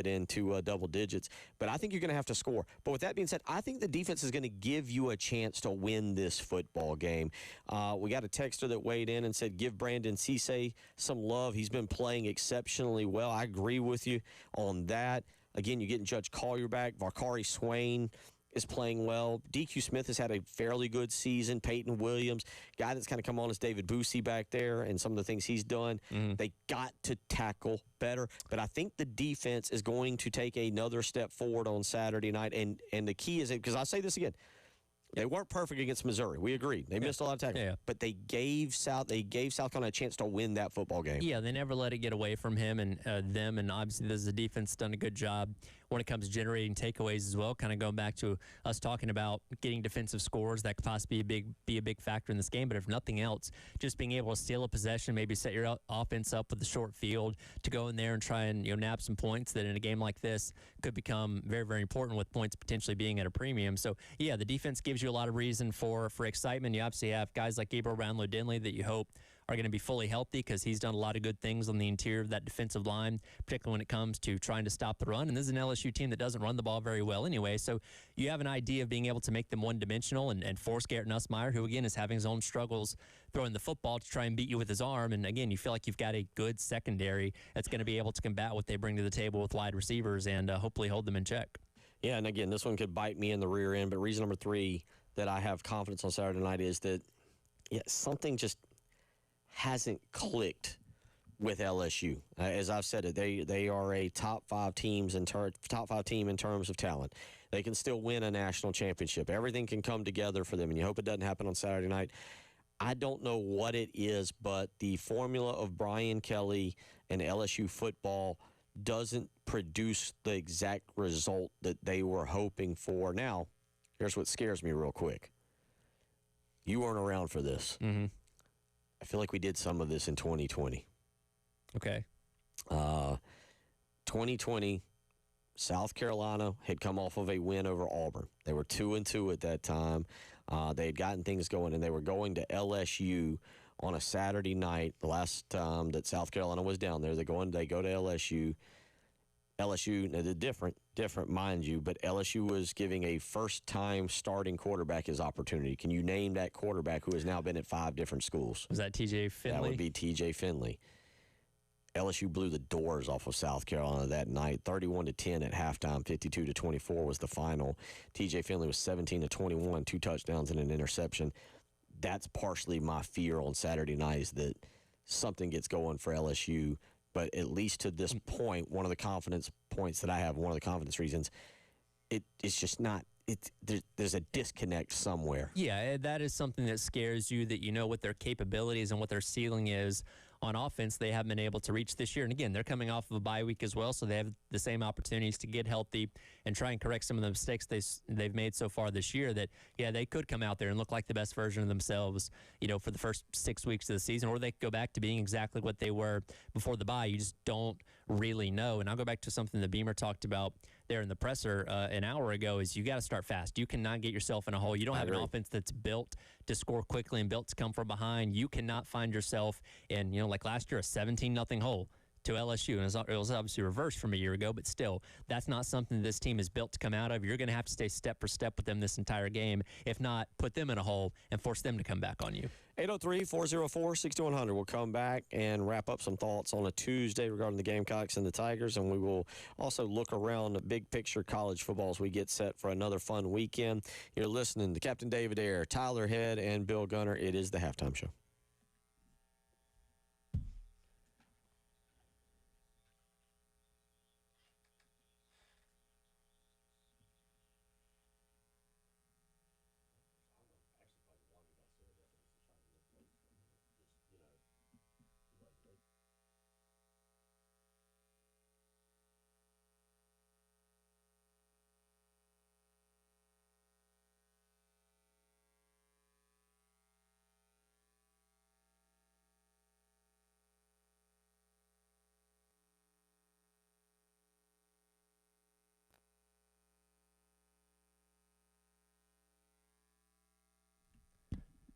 into double digits. But I think you're going to have to score. But with that being said, I think the defense is going to give you a chance to win this football game. We got a texter that weighed in and said, give Brandon Cisse some love. He's been playing exceptionally well. I agree with you on that. Again, you're getting Judge Collier back. Vakari Swain is playing well. DQ Smith has had a fairly good season. Peyton Williams, guy that's kind of come on is David Boosie back there, and some of the things he's done. They got to tackle better. But I think the defense is going to take another step forward on Saturday night. And the key is, because I say this again, they weren't perfect against Missouri. We agree. They missed a lot of tackles. Yeah. But they gave South Carolina a chance to win that football game. Yeah, they never let it get away from him and them. And obviously, the defense done a good job when it comes to generating takeaways as well. Kind of going back to us talking about getting defensive scores that could possibly be a big factor in this game. But if nothing else, just being able to steal a possession, maybe set your offense up with a short field to go in there and try and nab some points that in a game like this could become very, very important, with points potentially being at a premium. So yeah, the defense gives you a lot of reason for excitement. You obviously have guys like Gabriel Brownlow-Dinley that you hope are going to be fully healthy, because he's done a lot of good things on the interior of that defensive line, particularly when it comes to trying to stop the run. And this is an LSU team that doesn't run the ball very well anyway. So you have an idea of being able to make them one-dimensional and force Garrett Nussmeier, who, again, is having his own struggles throwing the football, to try and beat you with his arm. And, again, you feel like you've got a good secondary that's going to be able to combat what they bring to the table with wide receivers and hopefully hold them in check. Yeah, and, again, this one could bite me in the rear end. But reason number 3 that I have confidence on Saturday night is that, something just hasn't clicked with LSU. As I've said it, they are a top five team in terms of talent. They can still win a national championship. Everything can come together for them, and you hope it doesn't happen on Saturday night. I don't know what it is, but the formula of Brian Kelly and LSU football doesn't produce the exact result that they were hoping for. Now, here's what scares me real quick. You weren't around for this. Mm-hmm. I feel like we did some of this in 2020. Okay. 2020, South Carolina had come off of a win over Auburn. They were 2-2 at that time. They had gotten things going, and they were going to LSU on a Saturday night. The last time that South Carolina was down there, they go to LSU. LSU, now they're different, mind you, but LSU was giving a first-time starting quarterback his opportunity. Can you name that quarterback who has now been at 5 different schools? Was that TJ Finley? That would be TJ Finley. LSU blew the doors off of South Carolina that night, 31-10 at halftime, 52-24 was the final. TJ Finley was 17-21, 2 touchdowns and an interception. That's partially my fear on Saturday night, is that something gets going for LSU. But at least to this point, one of the confidence points that I have, one of the confidence reasons, it's just not. There's a disconnect somewhere. Yeah, that is something that scares you, that you know what their capabilities and what their ceiling is on offense. They haven't been able to reach this year. And again, they're coming off of a bye week as well, so they have the same opportunities to get healthy and try and correct some of the mistakes they've made so far this year. That, yeah, they could come out there and look like the best version of themselves, for the first 6 weeks of the season, or they could go back to being exactly what they were before the bye. You just don't really know. And I'll go back to something that Beamer talked about there in the presser an hour ago, is you got to start fast. You cannot get yourself in a hole. You don't have an offense that's built to score quickly and built to come from behind. You cannot find yourself in, like last year, a 17-0 hole to LSU. And it was obviously reversed from a year ago, but still, that's not something this team is built to come out of. You're going to have to stay step for step with them this entire game. If not, put them in a hole and force them to come back on you. 803-404-6100. We'll come back and wrap up some thoughts on a Tuesday regarding the Gamecocks and the Tigers, and we will also look around the big picture college football as we get set for another fun weekend. You're listening to Captain David Ayer, Tyler Head, and Bill Gunner. It is the Halftime Show.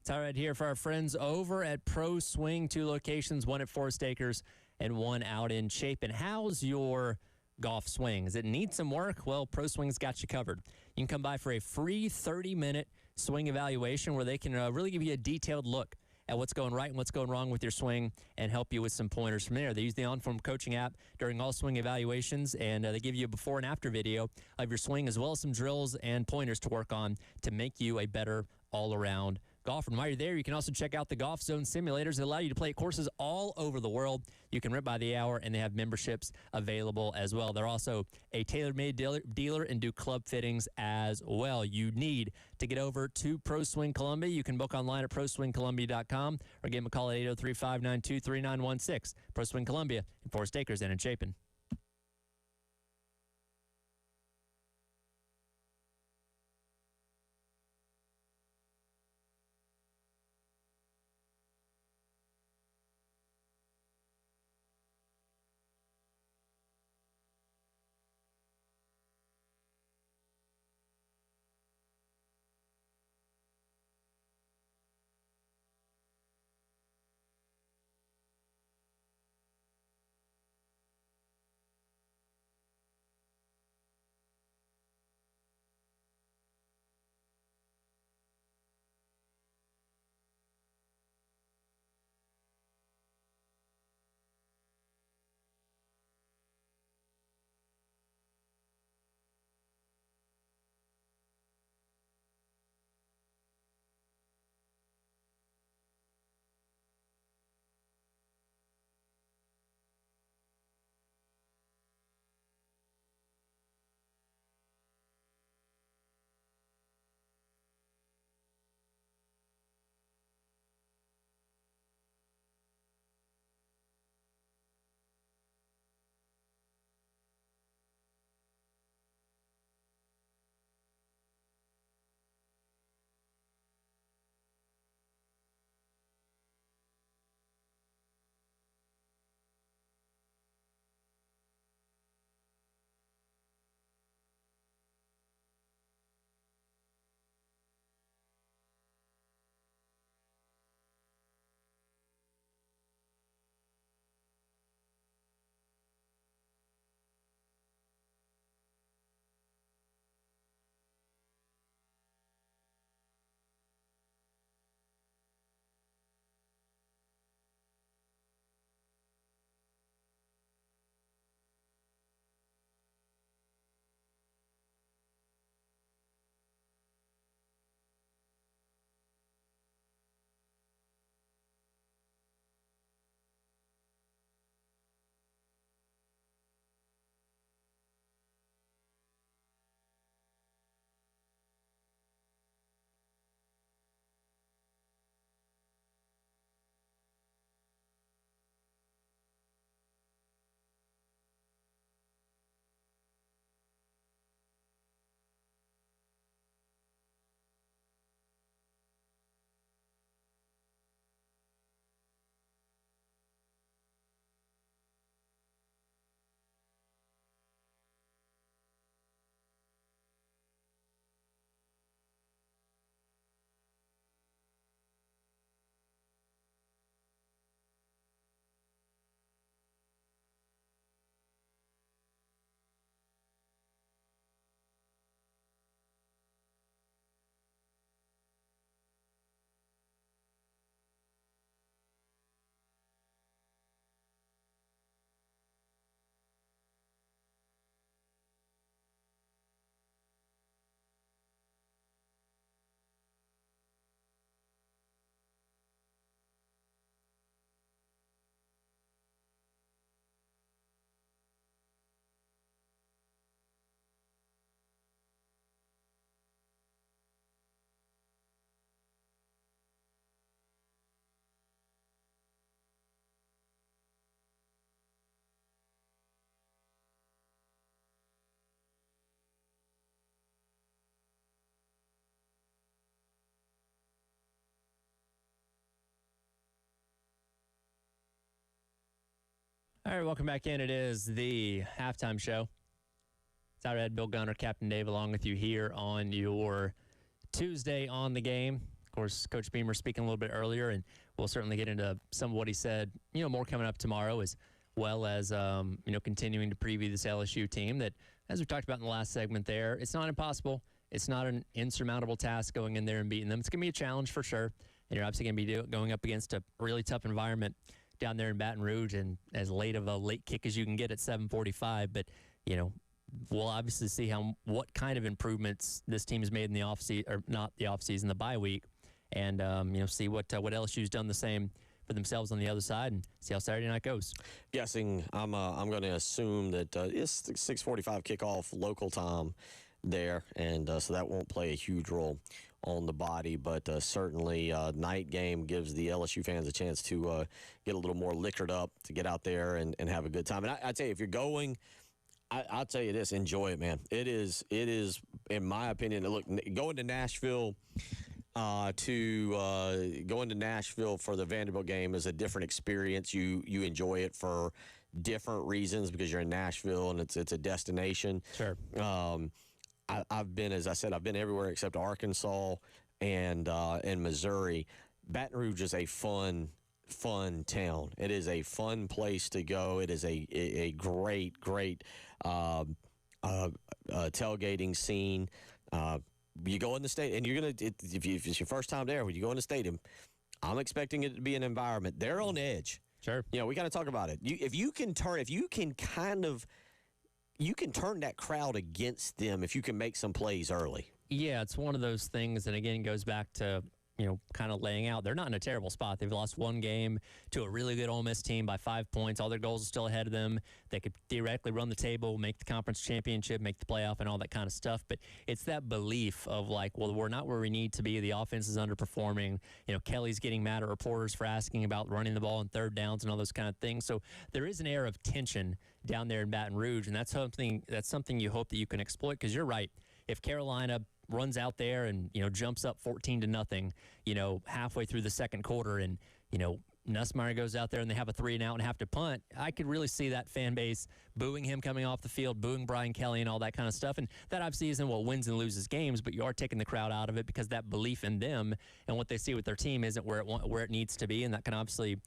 It's all right here for our friends over at Pro Swing. 2 locations, one at Forest Acres and one out in Chapin. How's your golf swing? Does it need some work? Well, Pro Swing's got you covered. You can come by for a free 30-minute swing evaluation where they can really give you a detailed look at what's going right and what's going wrong with your swing and help you with some pointers from there. They use the OnForm coaching app during all swing evaluations, and they give you a before and after video of your swing, as well as some drills and pointers to work on to make you a better all-around golfer. And while you're there, you can also check out the Golf Zone simulators that allow you to play at courses all over the world. You can rent by the hour, and they have memberships available as well. They're also a tailor-made dealer and do club fittings as well. You need to get over to Pro Swing Columbia. You can book online at proswingcolumbia.com or give them a call at 803-592-3916. Pro Swing Columbia in Forest Acres and in Chapin. All right, welcome back in. It is the halftime show. Tyler Ed, Bill Gunner, Captain Dave, along with you here on your Tuesday on the game. Of course, Coach Beamer speaking a little bit earlier, and we'll certainly get into some of what he said, more coming up tomorrow, as well as, continuing to preview this LSU team that, as we talked about in the last segment there, it's not impossible. It's not an insurmountable task going in there and beating them. It's going to be a challenge for sure, and you're obviously going to be going up against a really tough environment down there in Baton Rouge, and as late of a late kick as you can get at 7:45. But, we'll obviously see what kind of improvements this team has made in the offseason, or not the offseason, the bye week, and see what LSU's done the same for themselves on the other side, and see how Saturday night goes. Guessing, I'm going to assume that it's 6:45 kickoff local time there, and so that won't play a huge role on the body, but certainly night game gives the LSU fans a chance to get a little more liquored up, to get out there and have a good time. And I tell you, if you're going, I'll tell you this, enjoy it, man. It is, in my opinion, look, going to Nashville for the Vanderbilt game is a different experience. You enjoy it for different reasons because you're in Nashville and it's a destination. Sure. I've been, as I said, I've been everywhere except Arkansas and Missouri. Baton Rouge is a fun town. It is a fun place to go. It is a great tailgating scene. You go in the stadium, and you're gonna if it's your first time there, when you go in the stadium, I'm expecting it to be an environment. They're on edge. Sure. We got to talk about it. If you can turn that crowd against them if you can make some plays early. Yeah, it's one of those things, and again, goes back to, kind of laying out. They're not in a terrible spot. They've lost one game to a really good Ole Miss team by 5 points. All their goals are still ahead of them. They could theoretically run the table, make the conference championship, make the playoff, and all that kind of stuff. But it's that belief of we're not where we need to be. The offense is underperforming. Kelly's getting mad at reporters for asking about running the ball on third downs and all those kind of things. So there is an air of tension down there in Baton Rouge, and that's something you hope that you can exploit, because you're right. If Carolina runs out there and jumps up 14-0, halfway through the second quarter, and Nussmeier goes out there and they have a 3-and-out and have to punt, I could really see that fan base booing him coming off the field, booing Brian Kelly and all that kind of stuff. And that obviously isn't what wins and loses games, but you are taking the crowd out of it because that belief in them and what they see with their team isn't where it needs to be, and that can obviously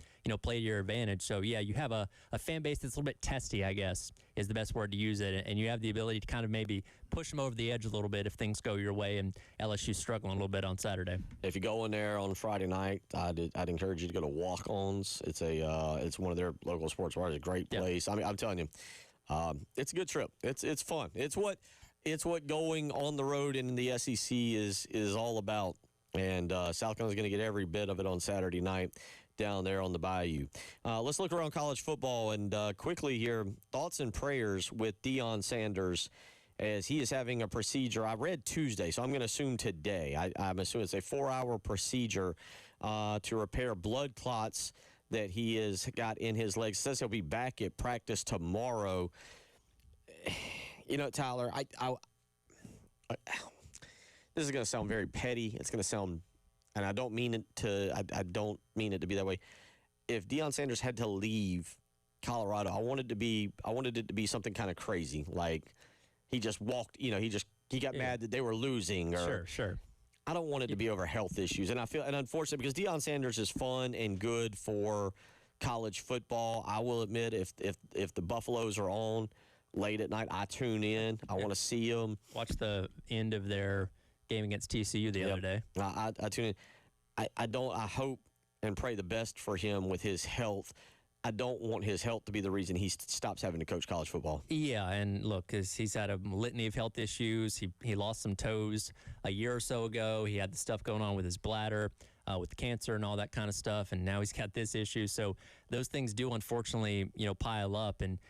play to your advantage. So yeah, you have a fan base that's a little bit testy, I guess is the best word to use it, and you have the ability to kind of maybe push them over the edge a little bit if things go your way, and LSU's struggling a little bit on Saturday. If you go in there on Friday night, I'd encourage you to go to Walk-Ons. It's it's one of their local sports bars. It's a great place. I mean, I'm telling you, it's a good trip. It's fun. It's what going on the road in the SEC is all about. And South Carolina's going to get every bit of it on Saturday night down there on the Bayou. Let's look around college football and quickly here, thoughts and prayers with Deion Sanders as he is having a procedure. I read Tuesday, so I'm going to assume today. I'm assuming it's a 4-hour procedure to repair blood clots that he has got in his legs. Says he'll be back at practice tomorrow. Tyler, this is going to sound very petty. It's going to sound, and I don't mean it to. I don't mean it to be that way. If Deion Sanders had to leave Colorado, I wanted it to be something kind of crazy, like he just walked. He got mad that they were losing. Or, Sure. I don't want it to be over health issues, and unfortunately, because Deion Sanders is fun and good for college football. I will admit, if the Buffaloes are on late at night, I tune in. I want to see them. Watch the end of their game against TCU the other day. I tune in. I hope and pray the best for him with his health. I don't want his health to be the reason he stops having to coach college football. Yeah, and look, he's had a litany of health issues. He lost some toes a year or so ago. He had the stuff going on with his bladder, with the cancer and all that kind of stuff, and now he's got this issue. So those things do, unfortunately, pile up. And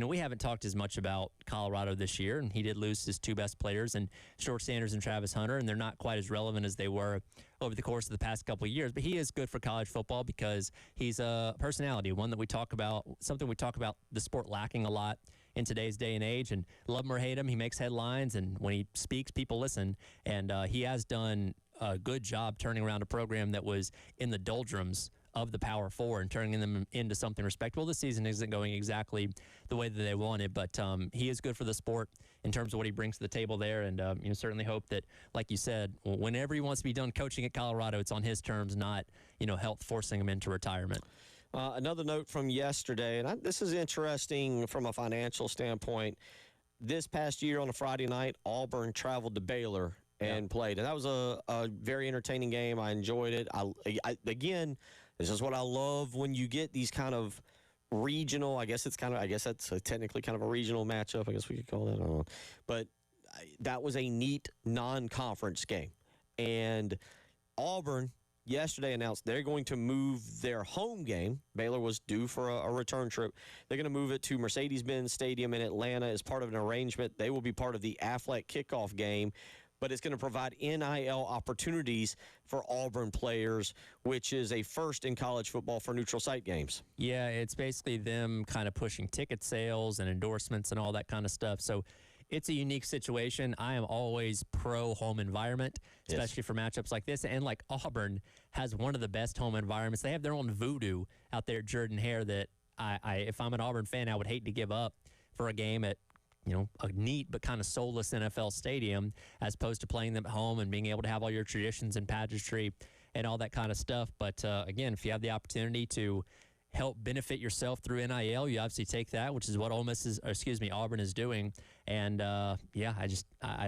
we haven't talked as much about Colorado this year, and he did lose his two best players, and Short Sanders and Travis Hunter, and they're not quite as relevant as they were over the course of the past couple of years. But he is good for college football because he's a personality, one that we talk about, something we talk about the sport lacking a lot in today's day and age. And love him or hate him, he makes headlines, and when he speaks, people listen. And he has done a good job turning around a program that was in the doldrums of the Power Four and turning them into something respectable. This season isn't going exactly the way that they wanted, but he is good for the sport in terms of what he brings to the table there. And certainly hope that, like you said, whenever he wants to be done coaching at Colorado, it's on his terms, not health forcing him into retirement. Another note from yesterday, and this is interesting from a financial standpoint. This past year on a Friday night, Auburn traveled to Baylor and played. And that was a very entertaining game. I enjoyed it. Again, this is what I love when you get these kind of regional, I guess that's technically kind of a regional matchup. I guess we could call that. I don't know. But that was a neat non-conference game. And Auburn yesterday announced they're going to move their home game. Baylor was due for a return trip. They're going to move it to Mercedes-Benz Stadium in Atlanta as part of an arrangement. They will be part of the Aflac kickoff game, but it's going to provide NIL opportunities for Auburn players, which is a first in college football for neutral site games. Yeah, it's basically them kind of pushing ticket sales and endorsements and all that kind of stuff. So it's a unique situation. I am always pro home environment, especially for matchups like this. And like Auburn has one of the best home environments. They have their own voodoo out there at Jordan-Hare that if I'm an Auburn fan, I would hate to give up for a game at a neat but kind of soulless NFL stadium, as opposed to playing them at home and being able to have all your traditions and pageantry and all that kind of stuff. But again, if you have the opportunity to help benefit yourself through NIL, you obviously take that, which is what Auburn is doing. And I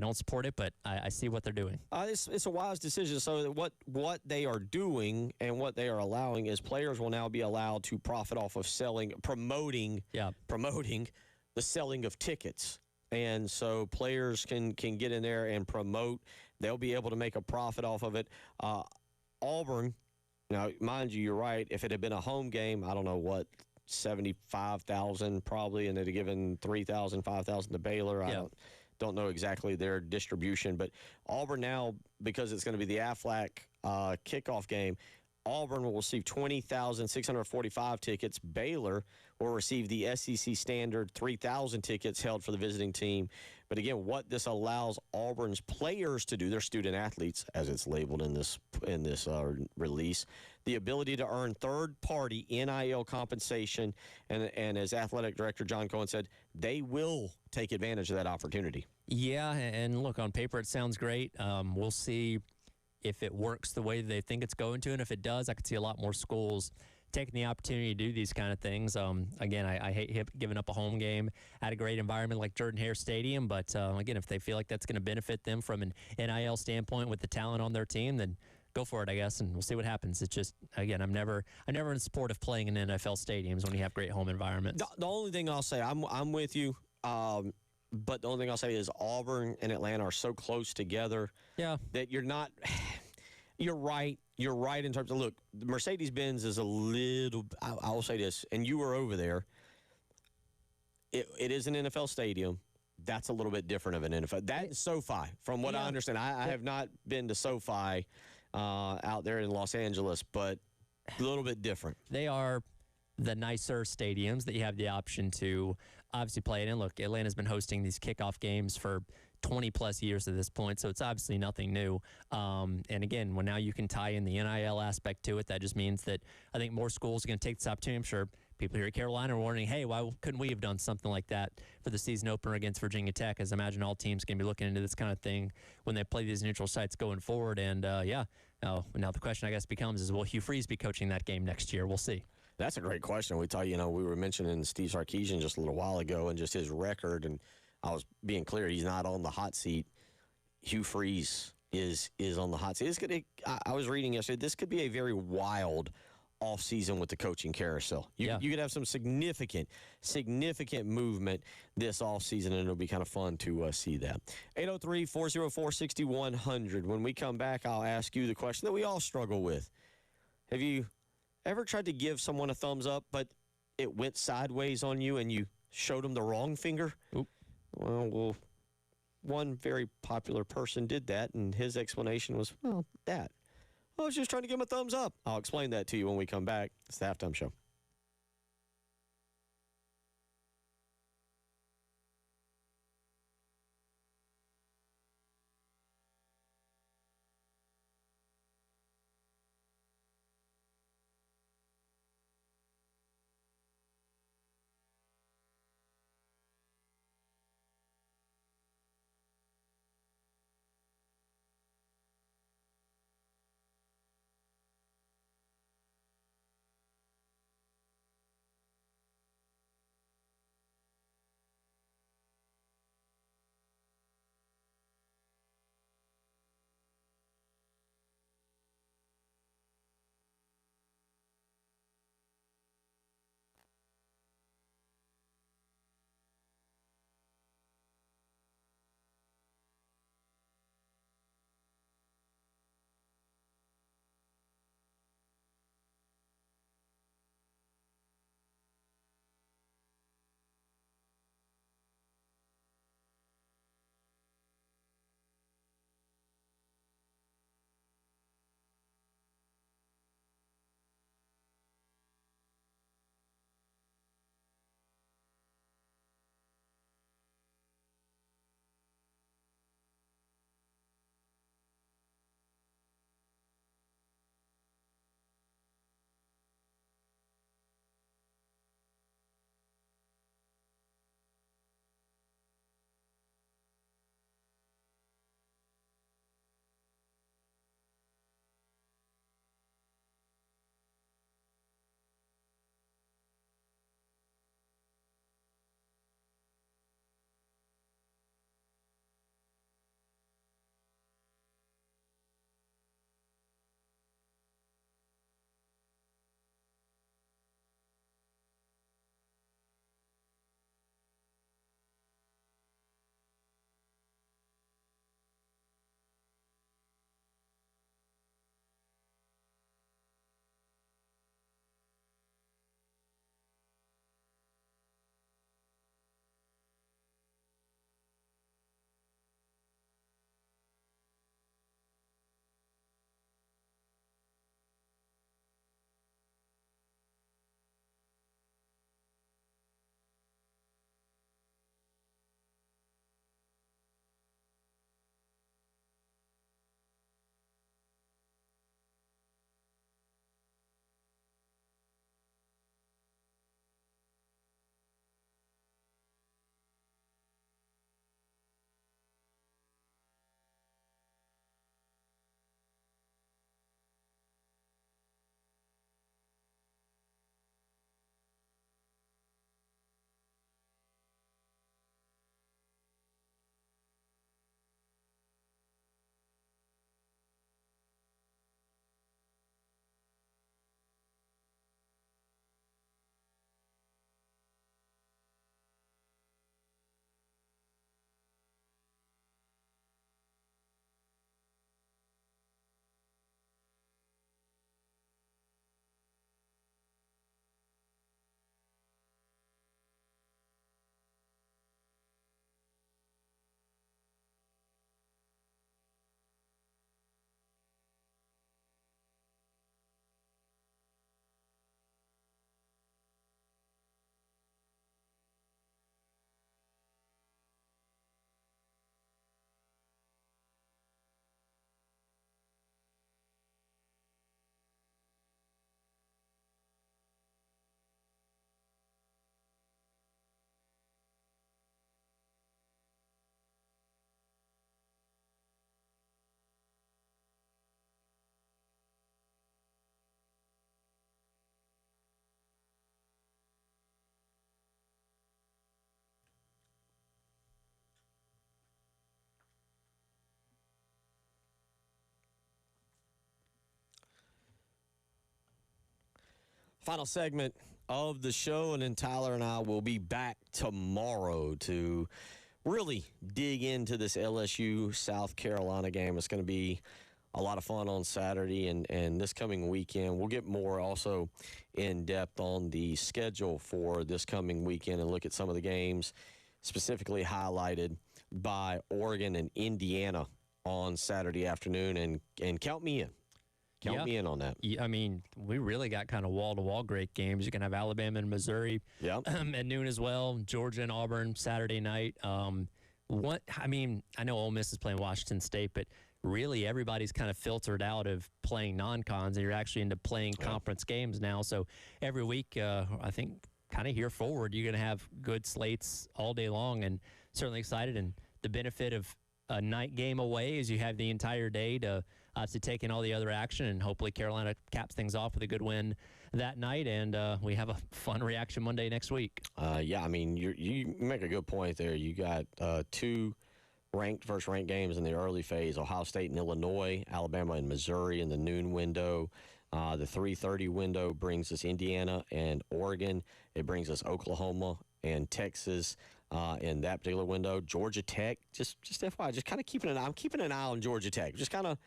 don't support it, but I see what they're doing. It's a wise decision. So what they are doing and what they are allowing is players will now be allowed to profit off of promoting the selling of tickets. And so players can get in there and promote. They'll be able to make a profit off of it. Auburn, now, mind you, you're right. If it had been a home game, I don't know what, 75,000 probably, and they'd have given 3,000, 5,000 to Baylor. I don't know exactly their distribution. But Auburn now, because it's going to be the Aflac kickoff game, Auburn will receive 20,645 tickets. Baylor will receive the SEC standard 3,000 tickets held for the visiting team. But again, what this allows Auburn's players to do, their student athletes, as it's labeled in this release, the ability to earn third-party NIL compensation. And as athletic director John Cohen said, they will take advantage of that opportunity. Yeah, and look, on paper it sounds great. We'll see if it works the way they think it's going to, and if it does, I could see a lot more schools taking the opportunity to do these kind of things. Again, I hate giving up a home game at a great environment like Jordan-Hare Stadium, but again, if they feel like that's going to benefit them from an NIL standpoint with the talent on their team, then go for it, I guess, and we'll see what happens. It's just, again, I'm never in support of playing in NFL stadiums when you have great home environments. The only thing I'll say, I'm with you. But the only thing I'll say is Auburn and Atlanta are so close together that you're not – you're right. You're right in terms of, look, Mercedes-Benz is a little – I will say this, and you were over there. It is an NFL stadium. That's a little bit different of an NFL. That is SoFi, from what I understand. I have not been to SoFi out there in Los Angeles, but a little bit different. They are the nicer stadiums that you have the option to obviously play it in. Look, Atlanta's been hosting these kickoff games for 20-plus years at this point, so it's obviously nothing new. And again, when now you can tie in the NIL aspect to it, that just means that I think more schools are going to take this opportunity. I'm sure people here at Carolina are wondering, hey, why couldn't we have done something like that for the season opener against Virginia Tech? As I imagine all teams can be looking into this kind of thing when they play these neutral sites going forward. And, now the question, I guess, becomes is, will Hugh Freeze be coaching that game next year? We'll see. That's a great question. We were mentioning Steve Sarkisian just a little while ago and just his record, and I was being clear, he's not on the hot seat. Hugh Freeze is on the hot seat. I was reading yesterday, this could be a very wild offseason with the coaching carousel. You could have some significant movement this offseason, and it'll be kind of fun to see that. 803-404-6100. When we come back, I'll ask you the question that we all struggle with. Have you ever tried to give someone a thumbs up, but it went sideways on you and you showed them the wrong finger? Oop. Well, one very popular person did that, and his explanation was, that. I was just trying to give him a thumbs up. I'll explain that to you when we come back. It's the Halftime Show. Final segment of the show, and then Tyler and I will be back tomorrow to really dig into this LSU South Carolina game. It's going to be a lot of fun on Saturday and this coming weekend. We'll get more also in depth on the schedule for this coming weekend and look at some of the games specifically highlighted by Oregon and Indiana on Saturday afternoon, and count me in. Count me in on that. Yeah, I mean, we really got kind of wall-to-wall great games. You can have Alabama and Missouri at noon as well, Georgia and Auburn Saturday night. I know Ole Miss is playing Washington State, but really everybody's kind of filtered out of playing non-cons, and you're actually into playing conference games now. So every week, I think kind of here forward, you're going to have good slates all day long, and certainly excited. And the benefit of a night game away is you have the entire day to take in all the other action, and hopefully Carolina caps things off with a good win that night, and we have a fun reaction Monday next week. I mean, you make a good point there. You got two first ranked games in the early phase: Ohio State and Illinois, Alabama and Missouri in the noon window. The 3:30 window brings us Indiana and Oregon. It brings us Oklahoma and Texas in that particular window. Georgia Tech, just FYI, just kind of I'm keeping an eye on Georgia Tech, just kind of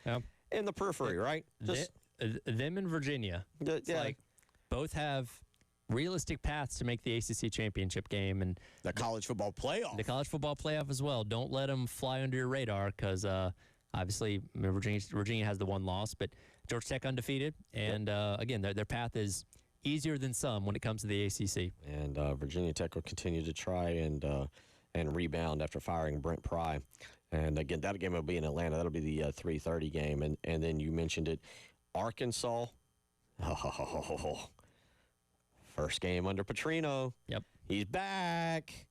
in the periphery, right? Just them and Virginia. It's like both have realistic paths to make the ACC championship game, and the college football playoff. The college football playoff as well. Don't let them fly under your radar, because obviously Virginia has the one loss, but Georgia Tech undefeated, and again, their path is easier than some when it comes to the ACC. And Virginia Tech will continue to try and rebound after firing Brent Pry. And again, that game will be in Atlanta. That'll be the 3:30 game. And then you mentioned it, Arkansas. First game under Petrino. Yep. He's back.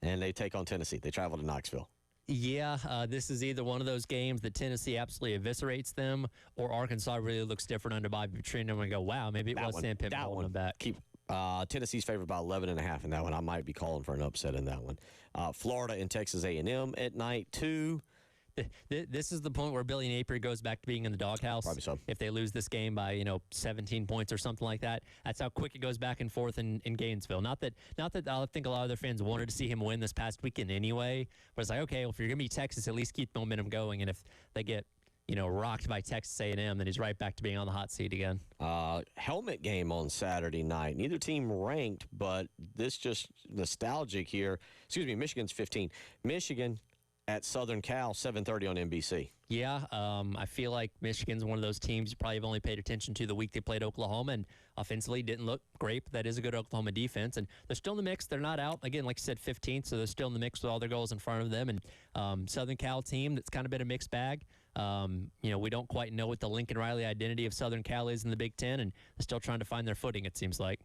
And they take on Tennessee. They travel to Knoxville. Yeah, this is either one of those games that Tennessee absolutely eviscerates them, or Arkansas really looks different under Bobby Petrino, and we go, wow, maybe it was Sam Pittman holding them back. Tennessee's favored by 11.5 in that one. I might be calling for an upset in that one. Florida and Texas A&M at night, too. This is the point where Billy Napier goes back to being in the doghouse. Probably so. If they lose this game by 17 points or something like that, that's how quick it goes back and forth in Gainesville. Not that I think a lot of their fans wanted to see him win this past weekend anyway. But it's like, okay, well, if you're gonna be Texas, at least keep momentum going. And if they get rocked by Texas A&M, then he's right back to being on the hot seat again. Helmet game on Saturday night. Neither team ranked, but this just nostalgic here. Excuse me, Michigan's 15. Michigan at Southern Cal, 7:30 on NBC. Yeah, I feel like Michigan's one of those teams you probably have only paid attention to the week they played Oklahoma, and offensively didn't look great, but that is a good Oklahoma defense. And they're still in the mix. They're not out. Again, like you said, 15th, so they're still in the mix with all their goals in front of them. And Southern Cal team that's kind of been a mixed bag. We don't quite know what the Lincoln Riley identity of Southern Cal is in the Big Ten, and they're still trying to find their footing, it seems like.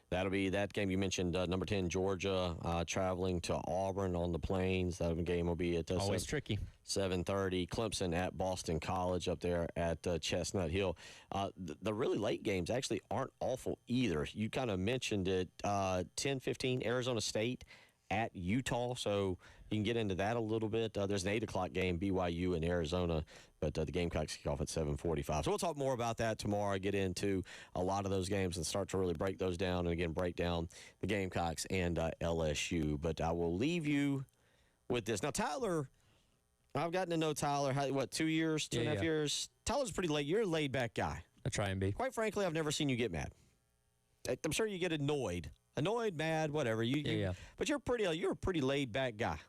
That'll be that game you mentioned, number 10, Georgia, traveling to Auburn on the Plains. That game will be at always tricky. 7:30. Clemson at Boston College up there at Chestnut Hill. The really late games actually aren't awful either. You kind of mentioned it, 10:15, Arizona State at Utah, so you can get into that a little bit. There's an 8 o'clock game, BYU in Arizona, but the Gamecocks kick off at 7:45. So we'll talk more about that tomorrow, get into a lot of those games and start to really break those down, and again, break down the Gamecocks and LSU. But I will leave you with this. Now, Tyler, I've gotten to know Tyler, 2 years, 2.5 years? Tyler's pretty late. You're a laid-back guy. I try and be. Quite frankly, I've never seen you get mad. I'm sure you get annoyed, mad, whatever. But you're a pretty laid-back guy.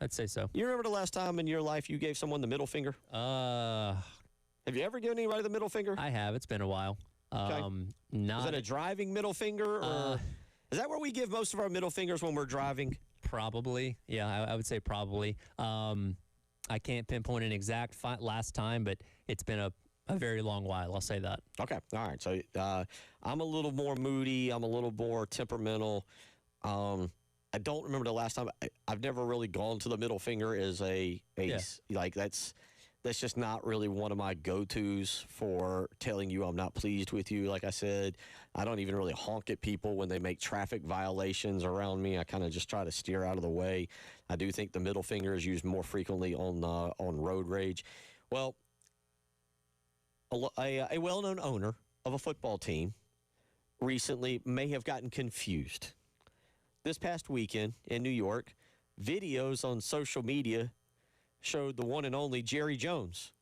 I'd say so. You remember the last time in your life you gave someone the middle finger? Have you ever given anybody the middle finger? I have. It's been a while. Okay. Is that a driving middle finger? Or is that where we give most of our middle fingers when we're driving? Probably. Yeah, I would say probably. I can't pinpoint an exact last time, but it's been a very long while. I'll say that. Okay. All right. So I'm a little more moody. I'm a little more temperamental. I don't remember the last time. I've never really gone to the middle finger as like that's just not really one of my go-tos for telling you I'm not pleased with you. Like I said, I don't even really honk at people when they make traffic violations around me. I kind of just try to steer out of the way. I do think the middle finger is used more frequently on road rage. Well, a well-known owner of a football team recently may have gotten confused. This past weekend in New York, videos on social media showed the one and only Jerry Jones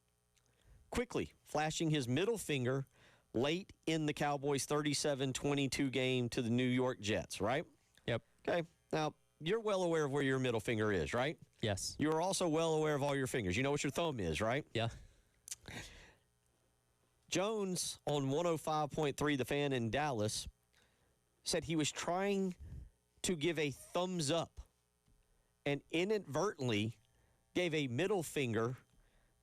quickly flashing his middle finger late in the Cowboys' 37-22 game to the New York Jets, right? Yep. Okay. Now, you're well aware of where your middle finger is, right? Yes. You're also well aware of all your fingers. You know what your thumb is, right? Yeah. Jones on 105.3 The Fan in Dallas said he was trying to give a thumbs up and inadvertently gave a middle finger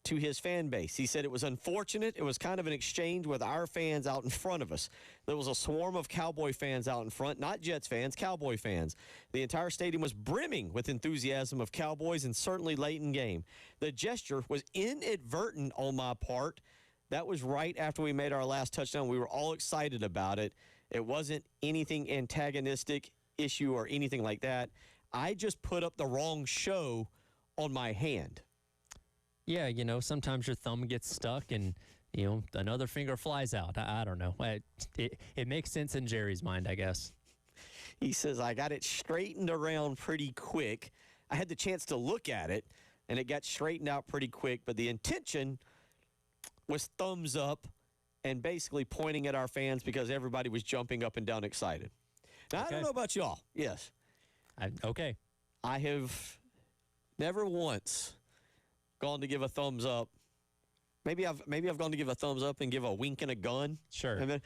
to his fan base. He said it was unfortunate. It was kind of an exchange with our fans out in front of us. There was a swarm of Cowboy fans out in front, not Jets fans, Cowboy fans. The entire stadium was brimming with enthusiasm of Cowboys and certainly late in game. The gesture was inadvertent on my part. That was right after we made our last touchdown. We were all excited about it. It wasn't anything antagonistic issue or anything like that. I just put up the wrong show on my hand. Yeah, sometimes your thumb gets stuck and, another finger flies out. I don't know. It makes sense in Jerry's mind, I guess. He says, I got it straightened around pretty quick. I had the chance to look at it, and it got straightened out pretty quick, but the intention was thumbs up and basically pointing at our fans because everybody was jumping up and down excited. Now, I don't know about y'all. Yes. Okay. I have never once gone to give a thumbs up. Maybe I've gone to give a thumbs up and give a wink and a gun. Sure. And then,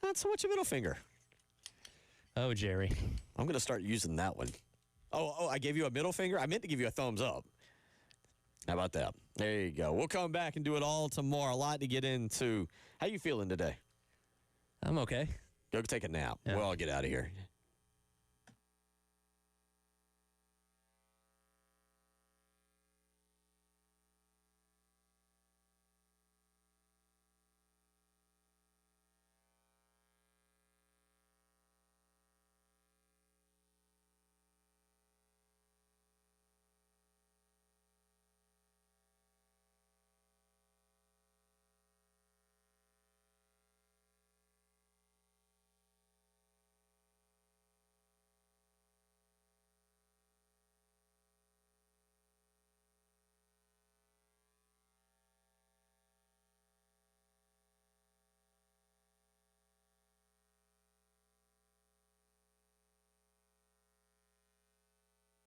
not so much a middle finger. Oh, Jerry. I'm going to start using that one. Oh, I gave you a middle finger? I meant to give you a thumbs up. How about that? There you go. We'll come back and do it all tomorrow. A lot to get into. How you feeling today? I'm okay. Go take a nap. Yeah. We'll all get out of here.